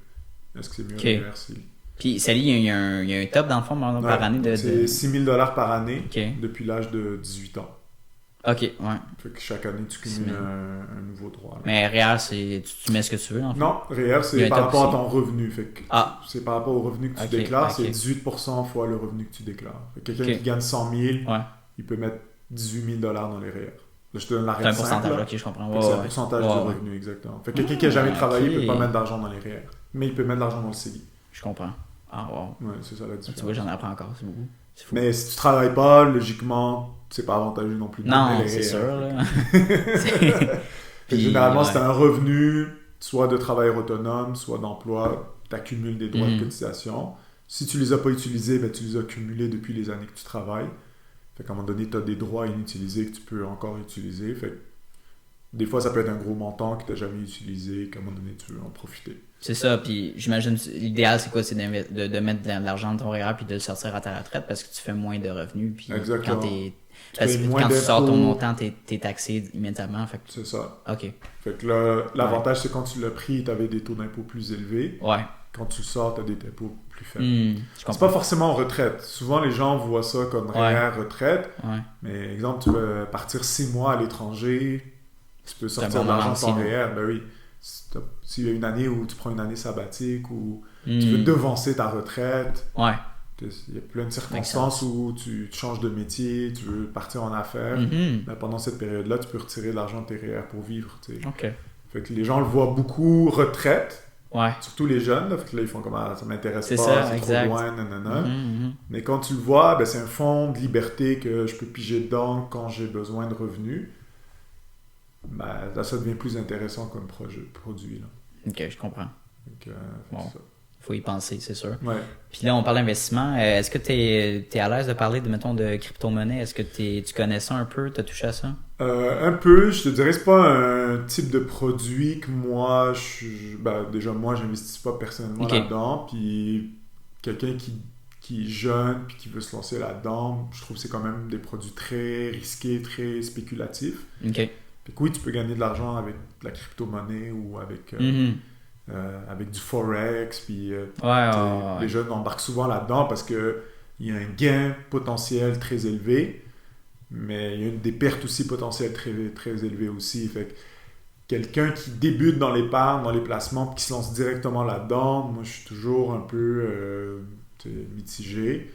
Est-ce que c'est mieux REER, CELI? Puis, CELI, il y a un top, dans le fond, par année c'est 6 000 $ par année depuis l'âge de 18 ans. OK, ouais. Fait que chaque année, tu cumules un nouveau droit. Là. Mais REER, tu mets ce que tu veux, en fait? Non, REER, c'est par rapport à ton revenu. Fait que c'est par rapport au revenu que tu déclares. C'est 18% fois le revenu que tu déclares. Fait que quelqu'un qui gagne 100 000, il peut mettre 18 000 $ dans les REER. Là, je te donne la règle simple. C'est un pourcentage, OK, je comprends. C'est un pourcentage du revenu, exactement. Fait que quelqu'un qui n'a jamais travaillé ne peut pas mettre d'argent dans les REER. Mais il peut mettre de l'argent dans le CELI. Je comprends. Ah, wow. Ouais, c'est ça la différence. Tu vois, j'en apprends encore, c'est beaucoup. C'est fou. Mais si tu travailles pas, logiquement, c'est pas avantageux non plus. Non, c'est sûr. Là. Généralement, c'est un revenu, soit de travailleur autonome, soit d'emploi, tu accumules des droits de cotisation. Si tu les as pas utilisés, tu les as cumulés depuis les années que tu travailles. Fait qu'à un moment donné, tu as des droits inutilisés que tu peux encore utiliser. Fait que des fois, ça peut être un gros montant que tu n'as jamais utilisé, qu'à un moment donné, tu veux en profiter. C'est ça, puis j'imagine, l'idéal, c'est quoi? C'est de mettre de l'argent dans ton REER puis de le sortir à ta retraite parce que tu fais moins de revenus. Puis exactement. Quand tu sors ton montant, t'es taxé immédiatement. Fait que... C'est ça. OK. Fait que là, l'avantage, c'est quand tu l'as pris, tu avais des taux d'impôt plus élevés. Ouais. Quand tu le sors, tu as des impôts plus faibles. C'est pas forcément en retraite. Souvent, les gens voient ça comme REER, retraite. Ouais. Mais exemple, tu veux partir 6 mois à l'étranger, tu peux sortir de l'argent de ton REER. Ben oui. S'il y a une année où tu prends une année sabbatique ou tu veux devancer ta retraite, il y a plein de circonstances où tu changes de métier, tu veux partir en affaires, ben pendant cette période-là, tu peux retirer de l'argent de tes REER pour vivre. Okay. Fait que les gens le voient beaucoup retraite, surtout les jeunes, là, fait que là ils font comme ça m'intéresse pas, c'est trop loin, nanana. Mais quand tu le vois, ben, c'est un fonds de liberté que je peux piger dedans quand j'ai besoin de revenus. là, ça devient plus intéressant comme produit. Là. Ok, je comprends. Donc, Bon. c'est ça. Faut y penser, c'est sûr. Ouais. Puis là, on parle d'investissement. Est-ce que tu es à l'aise de parler, mettons, de crypto-monnaie? Est-ce que tu connais ça un peu? Tu as touché à ça? Un peu, je te dirais, c'est pas un type de produit que moi, déjà, moi, j'investis pas personnellement là-dedans. Puis quelqu'un qui est jeune puis qui veut se lancer là-dedans, je trouve que c'est quand même des produits très risqués, très spéculatifs. OK. Puis oui, tu peux gagner de l'argent avec de la crypto-monnaie ou avec du forex. Puis les jeunes embarquent souvent là-dedans parce qu'il y a un gain potentiel très élevé, mais il y a des pertes aussi potentielles très, très élevées aussi. Fait que quelqu'un qui débute dans l'épargne, dans les placements, puis qui se lance directement là-dedans, moi, je suis toujours un peu mitigé.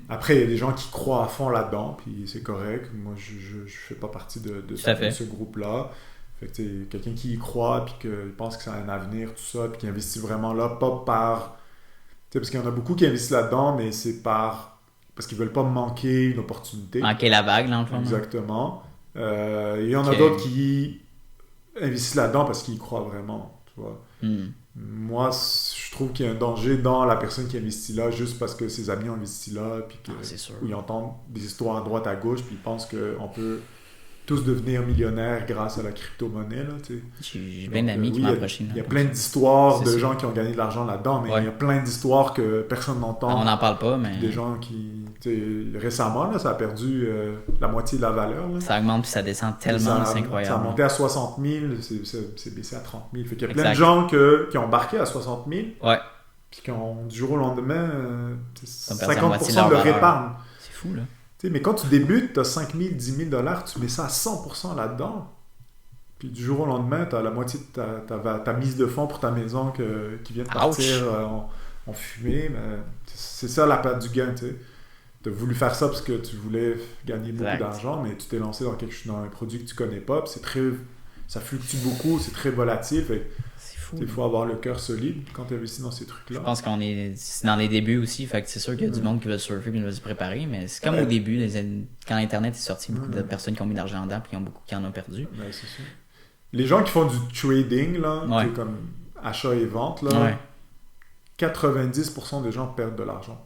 Après, il y a des gens qui croient à fond là-dedans, puis c'est correct. Moi, je fais pas partie de ce groupe-là. Fait que quelqu'un qui y croit, puis qu'il pense que ça a un avenir, tout ça, puis qui investit vraiment là, pas par... Parce qu'il y en a beaucoup qui investissent là-dedans, mais c'est parce qu'ils veulent pas manquer une opportunité. Manquer la vague, dans le fond. Exactement. Il y en a d'autres qui investissent là-dedans parce qu'ils y croient vraiment, tu vois. Moi, je trouve qu'il y a un danger dans la personne qui investit là juste parce que ses amis ont investi là, puis où ils entendent des histoires à droite à gauche, puis ils pensent qu'on peut tous devenir millionnaires grâce à la crypto-monnaie. Là, j'ai plein d'amis qui m'ont approché. Il y a plein d'histoires de gens qui ont gagné de l'argent là-dedans, mais il y a plein d'histoires que personne n'entend. On n'en parle pas, mais... Des gens qui... récemment, là, ça a perdu la moitié de la valeur. Là. Ça augmente puis ça descend tellement, c'est incroyable. Ça a monté à 60 000, c'est baissé à 30 000. Fait qu'il y a plein de gens qui ont embarqué à 60 000, puis qui ont, du jour au lendemain, 50% de leur épargne. C'est fou, là. Mais quand tu débutes, tu as 5 000, 10 000 $, tu mets ça à 100% là-dedans. Puis du jour au lendemain, tu as la moitié de ta mise de fonds pour ta maison qui vient de partir en fumée. Mais c'est ça la perte du gain. Tu as voulu faire ça parce que tu voulais gagner beaucoup d'argent, mais tu t'es lancé dans un produit que tu connais pas. Puis ça fluctue beaucoup, c'est très volatile. Il faut avoir le cœur solide quand tu investis dans ces trucs-là. Je pense qu'on est dans les débuts aussi, fait que c'est sûr qu'il y a du monde qui veut surfer et qui veut se préparer, mais c'est comme au début, quand Internet est sorti, beaucoup de personnes qui ont mis de l'argent dedans et beaucoup qui en ont perdu. C'est sûr. Les gens qui font du trading, là, comme achat et vente, là, 90% des gens perdent de l'argent.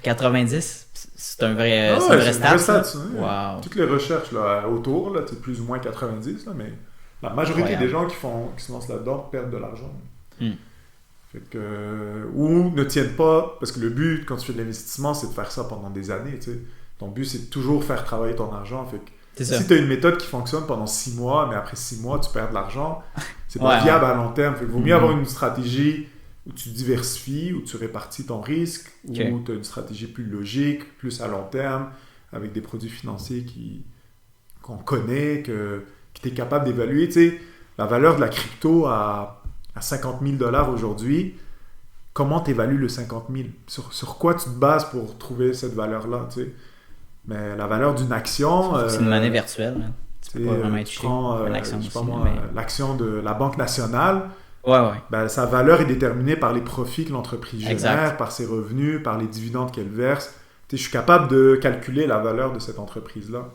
90? C'est un vrai stat. Wow. Toutes les recherches là, autour, là, c'est plus ou moins 90, là, mais la majorité des gens qui se lancent là-dedans perdent de l'argent. Fait que, ou ne tiennent pas, parce que le but quand tu fais de l'investissement, c'est de faire ça pendant des années. T'sais. Ton but, c'est de toujours faire travailler ton argent. Fait que, si tu as une méthode qui fonctionne pendant 6 mois, mais après 6 mois, tu perds de l'argent, c'est pas viable à long terme. Fait que vaut mieux avoir une stratégie où tu diversifies, où tu répartis ton risque, où tu as une stratégie plus logique, plus à long terme, avec des produits financiers qu'on connaît, que tu es capable d'évaluer. Tu sais, la valeur de la crypto à 50 000 $ aujourd'hui, comment tu évalues le 50 000? Sur quoi tu te bases pour trouver cette valeur-là? Tu sais? Mais la valeur d'une action... c'est une monnaie virtuelle. Hein. Tu peux pas vraiment être l'action de la Banque nationale, ben, sa valeur est déterminée par les profits que l'entreprise génère, par ses revenus, par les dividendes qu'elle verse. Je suis capable de calculer la valeur de cette entreprise-là.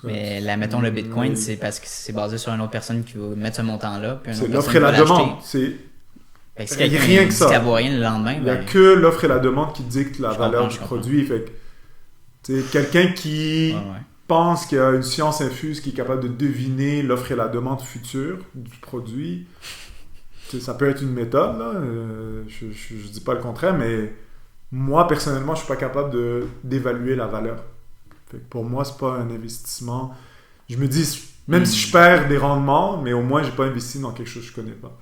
Mais mettons le Bitcoin, c'est parce que c'est basé sur une autre personne qui va mettre ce montant-là. Puis c'est l'offre et la demande. Il n'y a rien que ça. Rien le lendemain, il n'y a que l'offre et la demande qui dictent la valeur du produit. Fait que, quelqu'un qui pense qu'il y a une science infuse qui est capable de deviner l'offre et la demande future du produit, ça peut être une méthode. Là. Je ne dis pas le contraire, mais moi, personnellement, je ne suis pas capable d'évaluer la valeur. Fait que pour moi, c'est pas un investissement. Je me dis, même si je perds des rendements, mais au moins, j'ai pas investi dans quelque chose que je connais pas.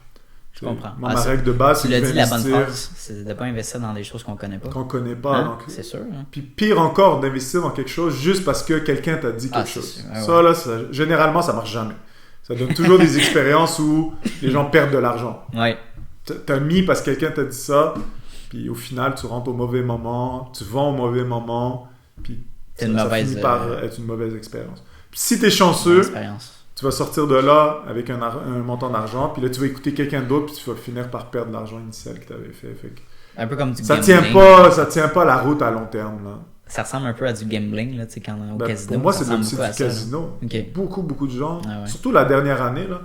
Je comprends. Moi, ma règle de base, c'est de investir. Tu l'as dit, la bonne phrase, c'est de pas investir dans des choses qu'on connaît pas. Qu'on connaît pas. Donc, c'est sûr. Hein? Puis pire encore, d'investir dans quelque chose juste parce que quelqu'un t'a dit quelque chose. Là, généralement, ça marche jamais. Ça donne toujours des expériences où les gens perdent de l'argent. T'as mis parce que quelqu'un t'a dit ça, puis au final, tu rentres au mauvais moment, tu vends au mauvais moment, puis ça finit par être une mauvaise expérience. Puis si t'es chanceux, tu vas sortir de là avec un montant d'argent, puis là tu vas écouter quelqu'un d'autre, puis tu vas finir par perdre l'argent initial que tu avais fait. Un peu comme du ça tient pas la route à long terme. Là. Ça ressemble un peu à du gambling, là, tu sais, quand au Ben, casino. pour moi, ça c'est ressemble du beaucoup à ça, là. casino. Ok. Beaucoup de gens, Ah ouais. surtout la dernière année, là,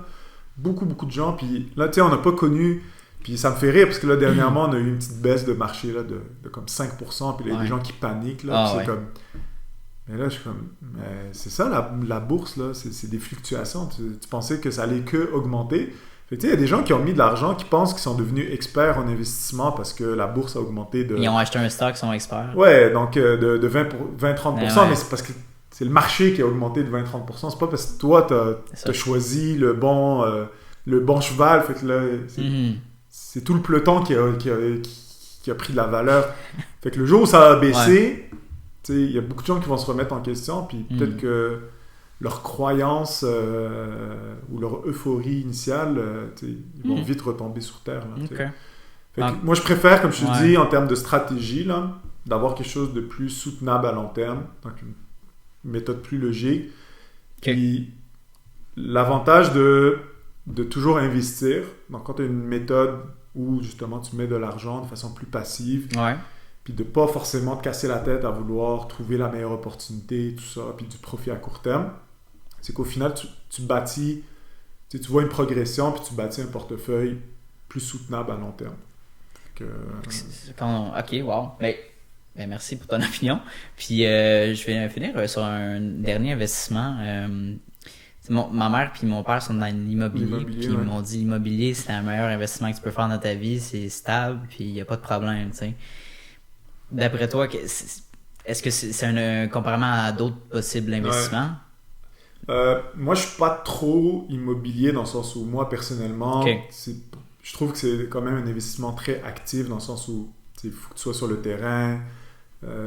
beaucoup de gens. Puis là, tu sais, on n'a pas connu. Puis ça me fait rire parce que là, dernièrement, on a eu une petite baisse de marché là, de comme 5%. Puis il y a des gens qui paniquent. Là, Ah puis ouais. c'est comme. Mais là, je suis comme. Mais c'est ça, la bourse, là, c'est des fluctuations. Tu pensais que ça allait que augmenter. Fait que, tu sais, il y a des gens qui ont mis de l'argent qui pensent qu'ils sont devenus experts en investissement parce que la bourse a augmenté de. Ils ont acheté un stock, ils sont experts. Ouais, donc de 20-30%, Mais ouais. mais c'est parce que c'est le marché qui a augmenté de 20-30%. C'est pas parce que toi, C'est t'as ça. choisi le bon cheval. Fait que là, Mhm. c'est tout le peloton qui a pris de la valeur. Fait que le jour où ça a baissé, tu sais, il y a beaucoup de gens qui vont se remettre en question, puis peut-être que leur croyance ou leur euphorie initiale, tu sais, ils vont vite retomber sur terre. Là, tu sais. Ok. Fait que Ah. moi, je préfère, comme je te Ouais. dis, en termes de stratégie, là, d'avoir quelque chose de plus soutenable à long terme, donc une méthode plus logique. Ok. Puis l'avantage de toujours investir, donc quand tu as une méthode où justement tu mets de l'argent de façon plus passive, Ouais. puis de pas forcément te casser la tête à vouloir trouver la meilleure opportunité, tout ça, puis du profit à court terme, c'est qu'au final, tu bâtis, tu vois une progression, puis tu bâtis un portefeuille plus soutenable à long terme. Fait que, Ok, wow. Ben, merci pour ton opinion. Puis je vais finir sur un dernier investissement. Ma mère puis mon père sont dans l'immobilier, L'immobilier, puis ils ouais. m'ont dit l'immobilier c'est un meilleur investissement que tu peux faire dans ta vie, c'est stable, puis il n'y a pas de problème, tu sais. D'après toi, est-ce que c'est un comparément à d'autres possibles investissements? moi, je suis pas trop immobilier dans le sens où moi, personnellement, Ok. je trouve que c'est quand même un investissement très actif dans le sens où il faut que tu sois sur le terrain,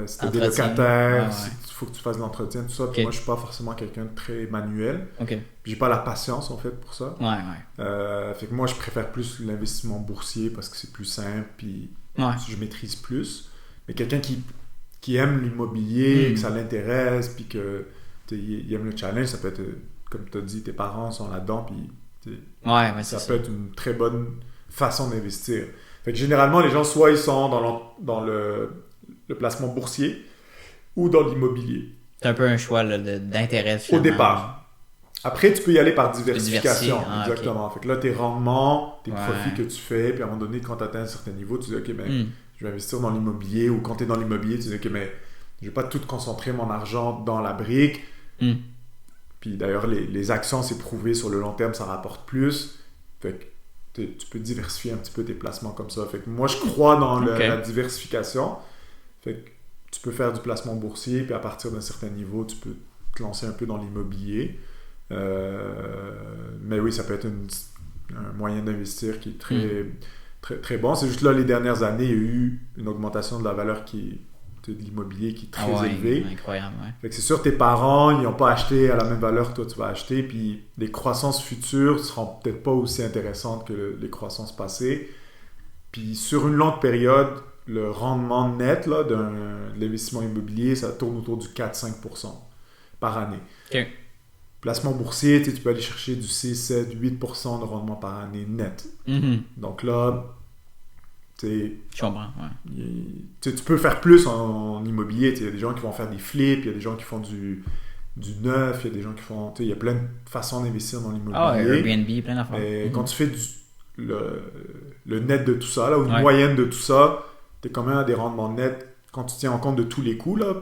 si tu as des Entretien. locataires, Ouais. il faut que tu fasses de l'entretien, tout ça. Puis Ok. moi, je suis pas forcément quelqu'un de très manuel. Ok. Puis j'ai pas la patience, en fait, pour ça. Ouais. Fait que moi, je préfère plus l'investissement boursier parce que c'est plus simple, puis Ouais. je maîtrise plus. Mais quelqu'un qui aime l'immobilier, que ça l'intéresse, puis que il aime le challenge, ça peut être, comme tu as dit, tes parents sont là-dedans, puis Ouais, ça c'est peut être une très bonne façon d'investir. Fait que généralement, les gens, soit ils sont dans le placement boursier ou dans l'immobilier. C'est un peu un choix là, d'intérêt Au finalement. départ. Après, tu peux y aller par diversifier. diversification. Ah, exactement. Fait que là, tes rendements, tes Ouais. profits que tu fais, puis à un moment donné, quand tu atteins un certain niveau, tu dis, OK, ben, je vais investir dans l'immobilier, ou quand tu es dans l'immobilier, tu dis, OK, mais je vais pas tout concentrer mon argent dans la brique. Puis d'ailleurs, les actions, c'est prouvé sur le long terme, ça rapporte plus. Fait que tu peux diversifier un petit peu tes placements comme ça. Fait que moi, je crois dans la diversification. Fait que tu peux faire du placement boursier, puis à partir d'un certain niveau, tu peux te lancer un peu dans l'immobilier. Mais oui, ça peut être un moyen d'investir qui est très, très bon. C'est juste là, les dernières années, il y a eu une augmentation de la valeur de l'immobilier qui est très élevée. Incroyable, ouais. Fait que c'est sûr, tes parents, ils n'ont pas acheté à la même valeur que toi, tu vas acheter, puis les croissances futures seront peut-être pas aussi intéressantes que les croissances passées. Puis sur une longue période, le rendement net là, de l'investissement immobilier, ça tourne autour du 4-5% par année. Ok. Placement boursier, tu peux aller chercher du 6, 7, 8% de rendement par année net. Donc là, je comprends, ouais. Tu peux faire plus en immobilier. Il y a des gens qui vont faire des flips, il y a des gens qui font du neuf, il y a des gens qui font... Il y a plein de façons d'investir dans l'immobilier. Ah, Airbnb, plein d'affaires. Mais quand tu fais le net de tout ça, là, ou une moyenne de tout ça, tu es quand même à des rendements nets quand tu tiens en compte de tous les coûts. Là.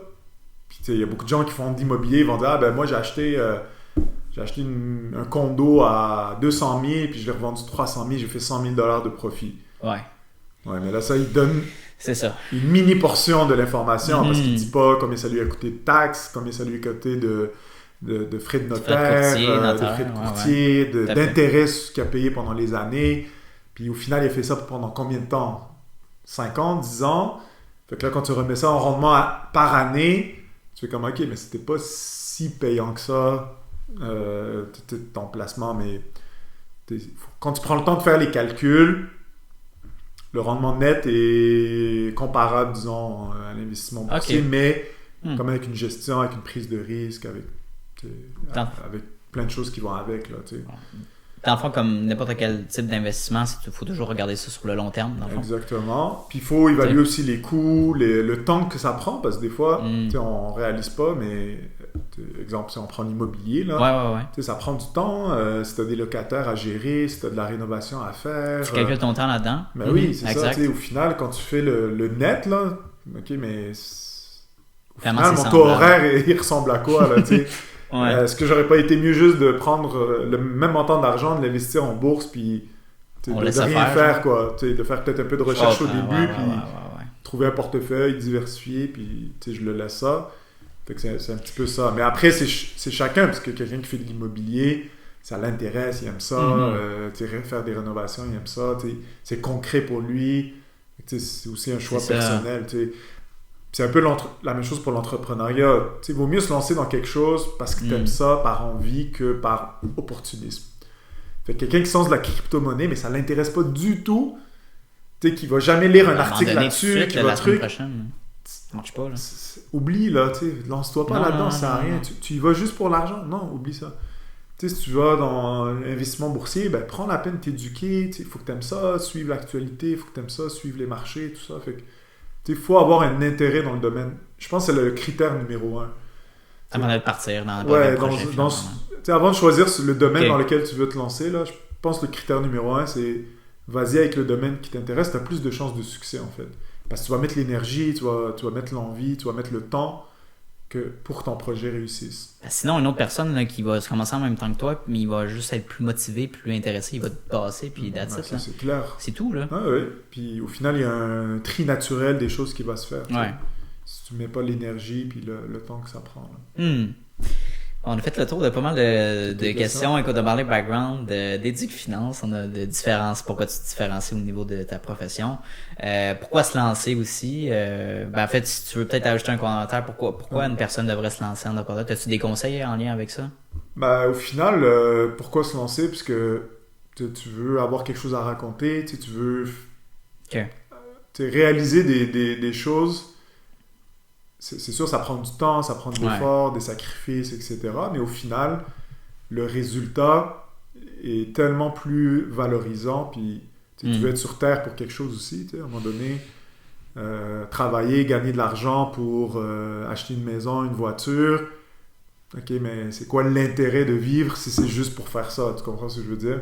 Puis il y a beaucoup de gens qui font de l'immobilier, ils vont dire « Ah ben moi j'ai acheté un condo à 200 000, puis je l'ai revendu 300 000, j'ai fait 100 000 $ de profit. » Ouais, mais là, ça, il donne une mini portion de l'information parce qu'il ne dit pas combien ça lui a coûté de taxes, combien ça lui a coûté de frais de notaire, de frais de courtier, d'intérêt qu'il a payé pendant les années. Puis au final, il a fait ça pendant combien de temps? 5 ans, 10 ans? Fait que là, quand tu remets ça en rendement par année, tu fais comme, OK, mais c'était pas si payant que ça, ton placement, mais quand tu prends le temps de faire les calculs, le rendement net est comparable, disons, à l'investissement boursier, mais comme avec une gestion, avec une prise de risque, avec plein de choses qui vont avec. Là, dans le fond, comme n'importe quel type d'investissement, il faut toujours regarder ça sur le long terme, dans le fond. Exactement. Puis il faut évaluer aussi les coûts, le temps que ça prend, parce que des fois, on réalise pas, mais exemple, si on prend l'immobilier, là, ça prend du temps. Si tu as des locataires à gérer, si tu as de la rénovation à faire. Tu calcules ton temps là-dedans. Ben oui, c'est ça. Au final, quand tu fais le net, là, ok, mais au final, mon taux horaire, il ressemble à quoi, là, tu sais? Est-ce que j'aurais pas été mieux juste de prendre le même montant d'argent, de l'investir en bourse, puis de rien faire, quoi, de faire peut-être un peu de recherche au début, puis trouver un portefeuille diversifié, puis je le laisse ça. Fait que c'est un petit peu ça. Mais après, c'est chacun, parce que quelqu'un qui fait de l'immobilier, ça l'intéresse, il aime ça, faire des rénovations, il aime ça, c'est concret pour lui, c'est aussi un choix personnel, c'est un peu la même chose pour l'entrepreneuriat. Il vaut mieux se lancer dans quelque chose parce que tu aimes ça par envie que par opportunisme. Fait que quelqu'un qui se lance de la crypto-monnaie, mais ça ne l'intéresse pas du tout, qui ne va jamais lire un article là-dessus, qui va truc. Ça marche pas, là. Oublie, là, lance-toi pas là-dedans, ça sert à rien. Tu y vas juste pour l'argent. Non, oublie ça. Si tu vas dans l'investissement boursier, ben, prends la peine de t'éduquer. Il faut que tu aimes ça, suivre l'actualité, il faut que tu aimes ça, suivre les marchés, tout ça. Fait que il faut avoir un intérêt dans le domaine. Je pense que c'est le critère numéro 1. Avant de partir dans le projet. Avant de choisir le domaine dans lequel tu veux te lancer, là, je pense que le critère numéro 1, c'est vas-y avec le domaine qui t'intéresse, tu as plus de chances de succès en fait. Parce que tu vas mettre l'énergie, tu vas mettre l'envie, tu vas mettre le temps pour que ton projet réussisse. Sinon, une autre personne là, qui va se commencer en même temps que toi, mais il va juste être plus motivé, plus intéressé, il va te passer, puis that's it. C'est clair. C'est tout, là. Ah oui. Puis au final, il y a un tri naturel des choses qui va se faire. Si tu mets pas l'énergie puis le temps que ça prend. On a fait le tour de pas mal de questions. Écoute, on a parlé background, d'Éduc Finance, on a de différences, pourquoi tu te différencies au niveau de ta profession. Pourquoi se lancer aussi? En fait, si tu veux peut-être ajouter un commentaire, pourquoi une personne devrait se lancer en entrepreneuriat? As-tu des conseils en lien avec ça? Au final, pourquoi se lancer? Parce que tu veux avoir quelque chose à raconter, tu veux réaliser des choses. C'est sûr, ça prend du temps, ça prend de l'effort, des sacrifices, etc. Mais au final, le résultat est tellement plus valorisant. Puis tu veux être sur Terre pour quelque chose aussi. À un moment donné, travailler, gagner de l'argent pour acheter une maison, une voiture. OK, mais c'est quoi l'intérêt de vivre si c'est juste pour faire ça? Tu comprends ce que je veux dire?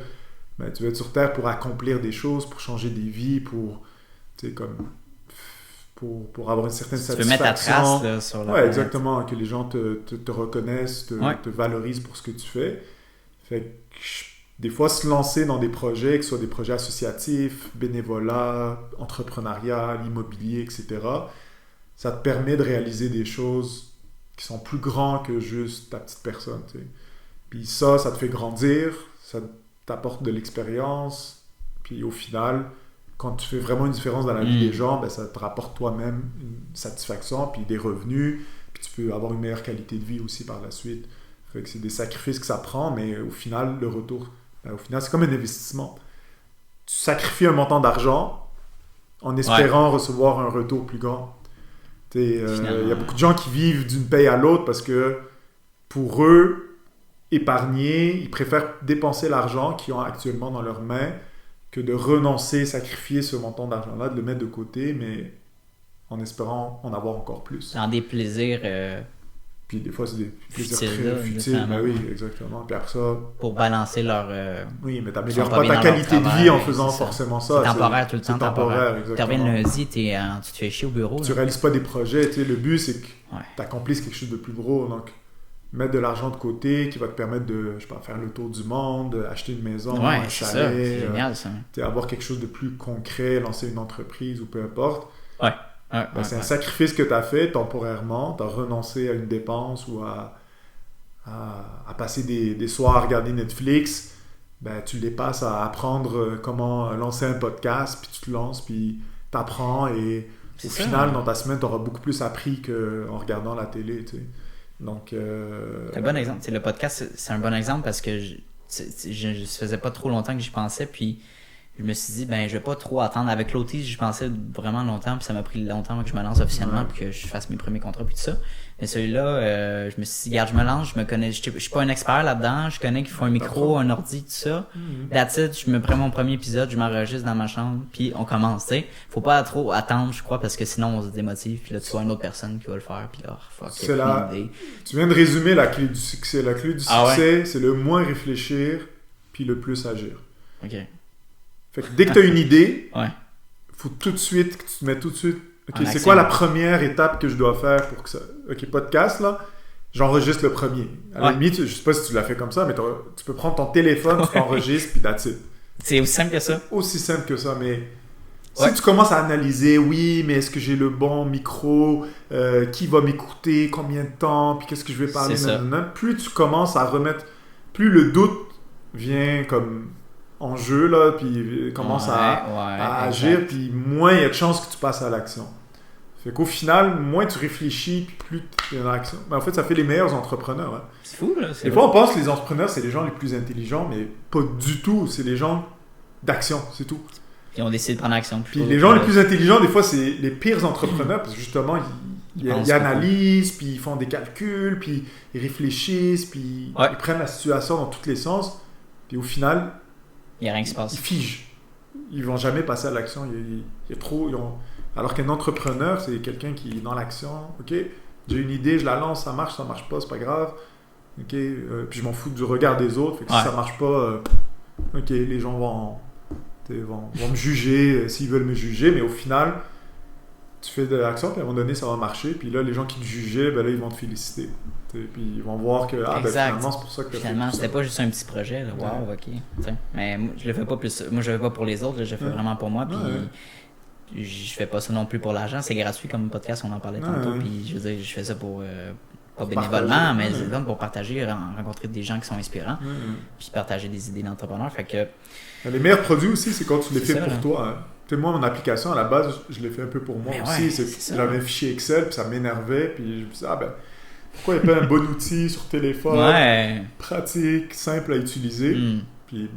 Tu veux être sur Terre pour accomplir des choses, pour changer des vies, pour avoir une certaine satisfaction. Tu peux mettre ta trace là, sur la planète. Exactement, que les gens te reconnaissent, te valorisent pour ce que tu fais. Fait que, des fois, se lancer dans des projets, que ce soit des projets associatifs, bénévolat, entrepreneuriat, l'immobilier, etc., ça te permet de réaliser des choses qui sont plus grandes que juste ta petite personne. Puis ça te fait grandir, ça t'apporte de l'expérience, puis au final, quand tu fais vraiment une différence dans la vie des gens, ça te rapporte toi-même une satisfaction, puis des revenus, puis tu peux avoir une meilleure qualité de vie aussi par la suite. Fait que c'est des sacrifices que ça prend, mais au final, le retour, c'est comme un investissement. Tu sacrifies un montant d'argent en espérant recevoir un retour plus grand. Il y a beaucoup de gens qui vivent d'une paye à l'autre parce que pour eux, épargner, ils préfèrent dépenser l'argent qu'ils ont actuellement dans leurs mains que de renoncer, sacrifier ce montant d'argent-là, de le mettre de côté, mais en espérant en avoir encore plus. Dans des plaisirs... Puis des fois, c'est des plaisirs très futiles. Oui, exactement. Puis après ça... Pour balancer leur... Oui, mais t'améliores pas ta qualité de vie en faisant forcément ça. C'est temporaire tout le temps. C'est temporaire, exactement. Tu reviens le lundi, tu te fais chier au bureau. Tu réalises pas des projets. Le but, c'est que tu accomplisses quelque chose de plus gros. Donc, mettre de l'argent de côté qui va te permettre de, faire le tour du monde, acheter une maison, un chalet. C'est génial, ça. Avoir quelque chose de plus concret, lancer une entreprise ou peu importe. C'est un sacrifice que tu as fait temporairement. Tu as renoncé à une dépense ou à passer des soirs à regarder Netflix. Tu les passes à apprendre comment lancer un podcast, puis tu te lances, puis tu apprends. Et au final, dans ta semaine, tu auras beaucoup plus appris qu'en regardant la télé. Donc, c'est un bon exemple. Le podcast, c'est un bon exemple parce que je faisait pas trop longtemps que j'y pensais, puis je me suis dit, ben, je vais pas trop attendre. Avec l'OT, je pensais vraiment longtemps, puis ça m'a pris longtemps avant que je me lance officiellement, puis que je fasse mes premiers contrats, puis tout ça. Mais celui-là, je me suis dit, regarde, je me lance, je me connais, je suis pas un expert là-dedans, je connais qu'il faut un micro, un ordi, tout ça. That's it, je me prends mon premier épisode, je m'enregistre dans ma chambre, puis on commence, tu sais. Faut pas trop attendre, je crois, parce que sinon on se démotive, puis là, tu vois une autre personne qui va le faire, puis là, fuck, c'est la... Tu viens de résumer la clé du succès. La clé du succès, c'est le moins réfléchir, puis le plus agir. Ok. Fait que dès que tu as une idée, ouais. Faut tout de suite que tu te mets tout de suite. Ok, En c'est action. quoi la première étape que je dois faire pour que ça. Ok, podcast là, j'enregistre le premier. À la limite, je sais pas si tu l'as fait comme ça, mais tu peux prendre ton téléphone, tu t'enregistres, puis that's it. C'est aussi simple que ça. Aussi simple que ça, mais si tu commences à analyser, oui, mais est-ce que j'ai le bon micro, qui va m'écouter, combien de temps, puis qu'est-ce que je vais parler, plus tu commences à remettre, plus le doute vient comme en jeu, là, puis commence à agir, puis moins il y a de chances que tu passes à l'action. Fait qu'au final, moins tu réfléchis, puis plus tu es en action. Mais en fait, ça fait les meilleurs entrepreneurs. Hein. C'est fou, là. Des fois, on pense que les entrepreneurs, c'est les gens les plus intelligents, mais pas du tout. C'est les gens d'action, c'est tout. Puis on décide de prendre action. Puis les gens les plus intelligents, des fois, c'est les pires entrepreneurs, parce que justement, ils analysent, puis ils font des calculs, puis ils réfléchissent, puis ils prennent la situation dans tous les sens. Puis au final, il n'y a rien qui se passe. Ils figent. Ils vont jamais passer à l'action. Il y a trop... Alors qu'un entrepreneur, c'est quelqu'un qui est dans l'action. OK, j'ai une idée, je la lance, ça marche pas, c'est pas grave. OK, puis je m'en fous du regard des autres. Fait que si ça marche pas, OK, les gens vont me juger s'ils veulent me juger. Mais au final, tu fais de l'action, puis à un moment donné, ça va marcher. Puis là, les gens qui te jugeaient, ben là, ils vont te féliciter. Puis ils vont voir que finalement, c'est pour ça que finalement, c'était pas juste un petit projet. Là. Wow, OK. T'sais. Mais moi, je le fais pas plus. Moi, je le fais pas pour les autres. Là, je le fais vraiment pour moi. Puis je fais pas ça non plus pour l'argent. C'est gratuit comme podcast, on en parlait tantôt. Puis je veux dire, je fais ça pour pas bénévolement, mais c'est pour partager, rencontrer des gens qui sont inspirants. Puis partager des idées d'entrepreneurs. Fait que les meilleurs produits aussi, c'est quand tu les fais pour toi. Hein. Tu sais, moi, mon application, à la base, je l'ai fait un peu pour moi aussi. J'avais un fichier Excel, puis ça m'énervait. Puis je me disais, pourquoi il n'y a pas un bon outil sur téléphone, pratique, simple à utiliser. Puis,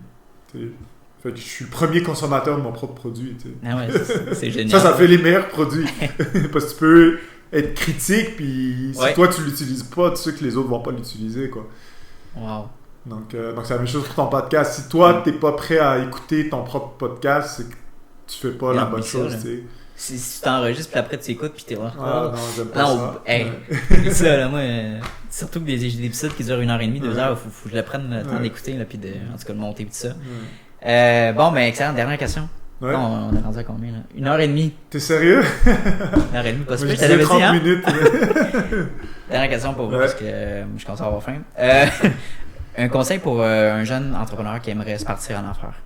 fait que je suis le premier consommateur de mon propre produit. C'est génial. Ça fait les meilleurs produits. Parce que tu peux être critique, puis si toi, tu ne l'utilises pas, tu sais que les autres ne vont pas l'utiliser. Quoi. Wow. Donc c'est la même chose pour ton podcast. Si toi, tu n'es pas prêt à écouter ton propre podcast, c'est que tu fais pas la bonne chose. Si tu t'enregistres, puis après tu écoutes, puis t'es là. Non, j'aime pas ça. Ça, là, moi, surtout que des épisodes qui durent 1h30, 2 heures, faut que je le prenne le temps d'écouter, là, puis en tout cas de monter, puis tout ça. Bon, ben, excellent. Dernière question. Bon, on est rendu à combien, là? 1h30. T'es sérieux? 1h30, pas sûr. Je t'avais dit, 30 minutes. Dernière question pour vous, parce que je commence à avoir faim. Un conseil pour un jeune entrepreneur qui aimerait se partir en affaires?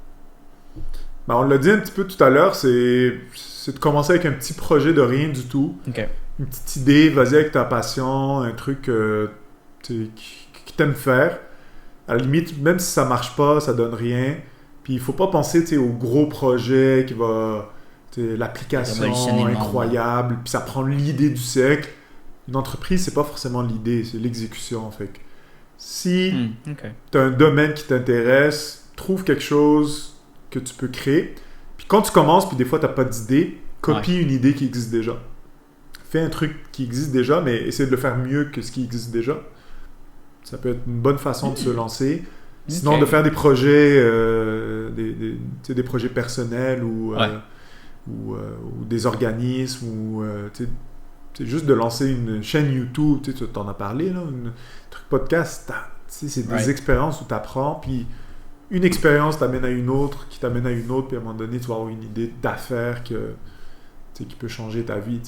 Ben, on l'a dit un petit peu tout à l'heure, c'est de commencer avec un petit projet de rien du tout. Okay. Une petite idée, vas-y avec ta passion, un truc qui t'aime faire. À la limite, même si ça marche pas, ça donne rien. Puis il faut pas penser au gros projet qui va... l'application incroyable, puis ça prend l'idée du siècle. Une entreprise, c'est pas forcément l'idée, c'est l'exécution. En fait. Si tu as un domaine qui t'intéresse, trouve quelque chose que tu peux créer. Puis quand tu commences, puis des fois tu n'as pas d'idée, copie une idée qui existe déjà. Fais un truc qui existe déjà, mais essaie de le faire mieux que ce qui existe déjà. Ça peut être une bonne façon de se lancer. Sinon, de faire des projets, des projets personnels ou des organismes ou juste de lancer une chaîne YouTube. Tu t'en as parlé, là, un truc podcast. C'est des expériences où tu apprends, puis une expérience t'amène à une autre, qui t'amène à une autre, puis à un moment donné, tu vas avoir une idée d'affaires qui peut changer ta vie.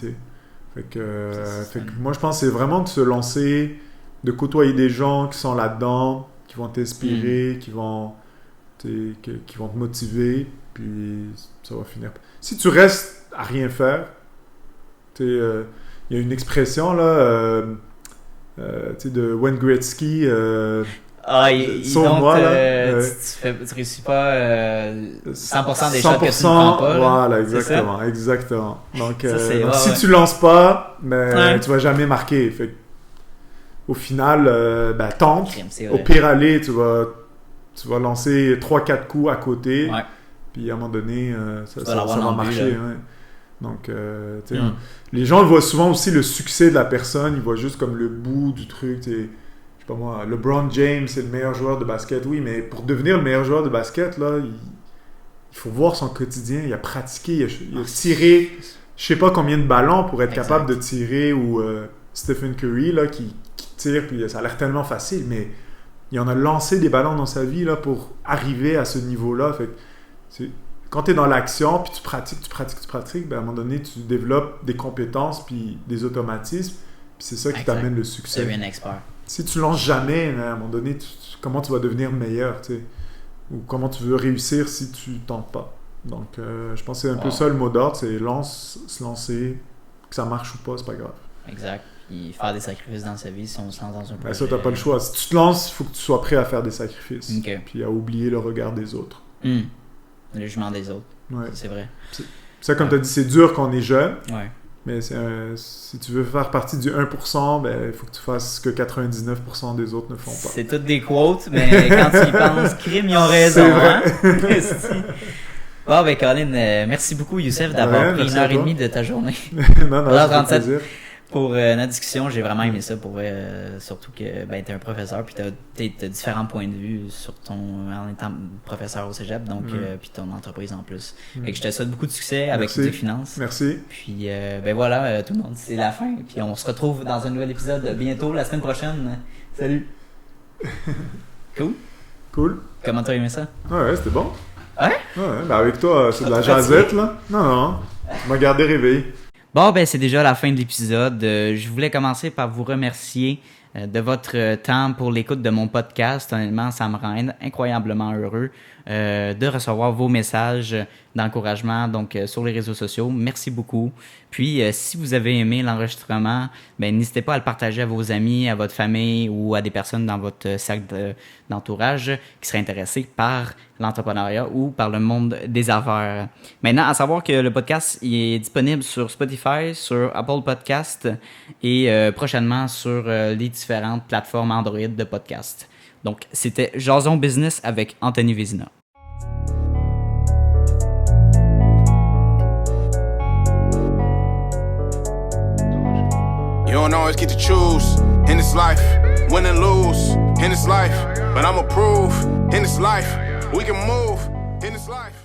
Fait que moi, je pense que c'est vraiment de se lancer, de côtoyer des gens qui sont là-dedans, qui vont t'inspirer, qui vont te motiver, puis ça va finir. Si tu restes à rien faire, il y a une expression là, de Wayne Gretzky. Sauve-moi, tu réussis pas 100% des choses que tu ne prends pas. Voilà, exactement. Donc, si tu lances pas, tu vas jamais marquer. Fait au final, tente. Au pire aller, tu vas lancer 3-4 coups à côté. Puis à un moment donné, ça va dans le but, marcher. là. Ouais. Donc, tu sais, les gens voient souvent aussi le succès de la personne, ils voient juste comme le bout du truc. Tu sais, je sais pas moi, LeBron James c'est le meilleur joueur de basket, oui, mais pour devenir le meilleur joueur de basket, là, il faut voir son quotidien. Il a pratiqué, il a tiré, je sais pas combien de ballons pour être capable de tirer, ou Stephen Curry là, qui tire, puis ça a l'air tellement facile, mais il en a lancé des ballons dans sa vie là, pour arriver à ce niveau-là. Fait que quand tu es dans l'action, puis tu pratiques, ben à un moment donné, tu développes des compétences, puis des automatismes, puis c'est ça qui t'amène le succès. Tu deviens un expert. Si tu lances jamais, à un moment donné, comment tu vas devenir meilleur, tu sais? Ou comment tu veux réussir si tu tentes pas. Donc, je pense que c'est un peu ça le mot d'ordre, c'est se lancer, que ça marche ou pas, c'est pas grave. Exact. Puis faire des sacrifices dans sa vie si on se lance dans un projet. Ben ça, t'as pas le choix. Si tu te lances, il faut que tu sois prêt à faire des sacrifices. Okay. Puis à oublier le regard des autres. Le jugement des autres. Ouais. C'est vrai. Ça, comme tu as dit, c'est dur quand on est jeune. Ouais. Mais si tu veux faire partie du 1%, ben, il faut que tu fasses ce que 99% des autres ne font pas. C'est toutes des quotes, mais quand tu y penses, crime, ils ont raison. C'est vrai. Hein? Bon, ben Colin, merci beaucoup, Youssef, d'avoir pris 1h30 de ta journée. Non, ça fait plaisir. Pour notre discussion, j'ai vraiment aimé ça, surtout que ben, tu es un professeur, puis tu as différents points de vue en étant professeur au cégep, donc puis ton entreprise en plus. Fait que je te souhaite beaucoup de succès avec Boutique Finance. Merci. Puis ben voilà, tout le monde, c'est la fin. Puis on se retrouve dans un nouvel épisode bientôt, la semaine prochaine. Salut! Cool? Comment t'as aimé ça? Ouais, c'était bon. Ouais? Ouais, ben avec toi, c'est de la jasette, là. Non, tu m'as gardé réveillé. Bon, ben c'est déjà la fin de l'épisode. Je voulais commencer par vous remercier de votre temps pour l'écoute de mon podcast. Honnêtement, ça me rend incroyablement heureux de recevoir vos messages d'encouragement donc sur les réseaux sociaux. Merci beaucoup. Puis, si vous avez aimé l'enregistrement, ben n'hésitez pas à le partager à vos amis, à votre famille ou à des personnes dans votre cercle d'entourage qui seraient intéressés par l'entrepreneuriat ou par le monde des affaires. Maintenant, à savoir que le podcast il est disponible sur Spotify, sur Apple Podcast et prochainement sur les différentes plateformes Android de podcast. Donc, c'était Jason Business avec Anthony Vézina. You don't always get to choose in this life, win and lose in this life. But I'ma prove in this life, we can move in this life.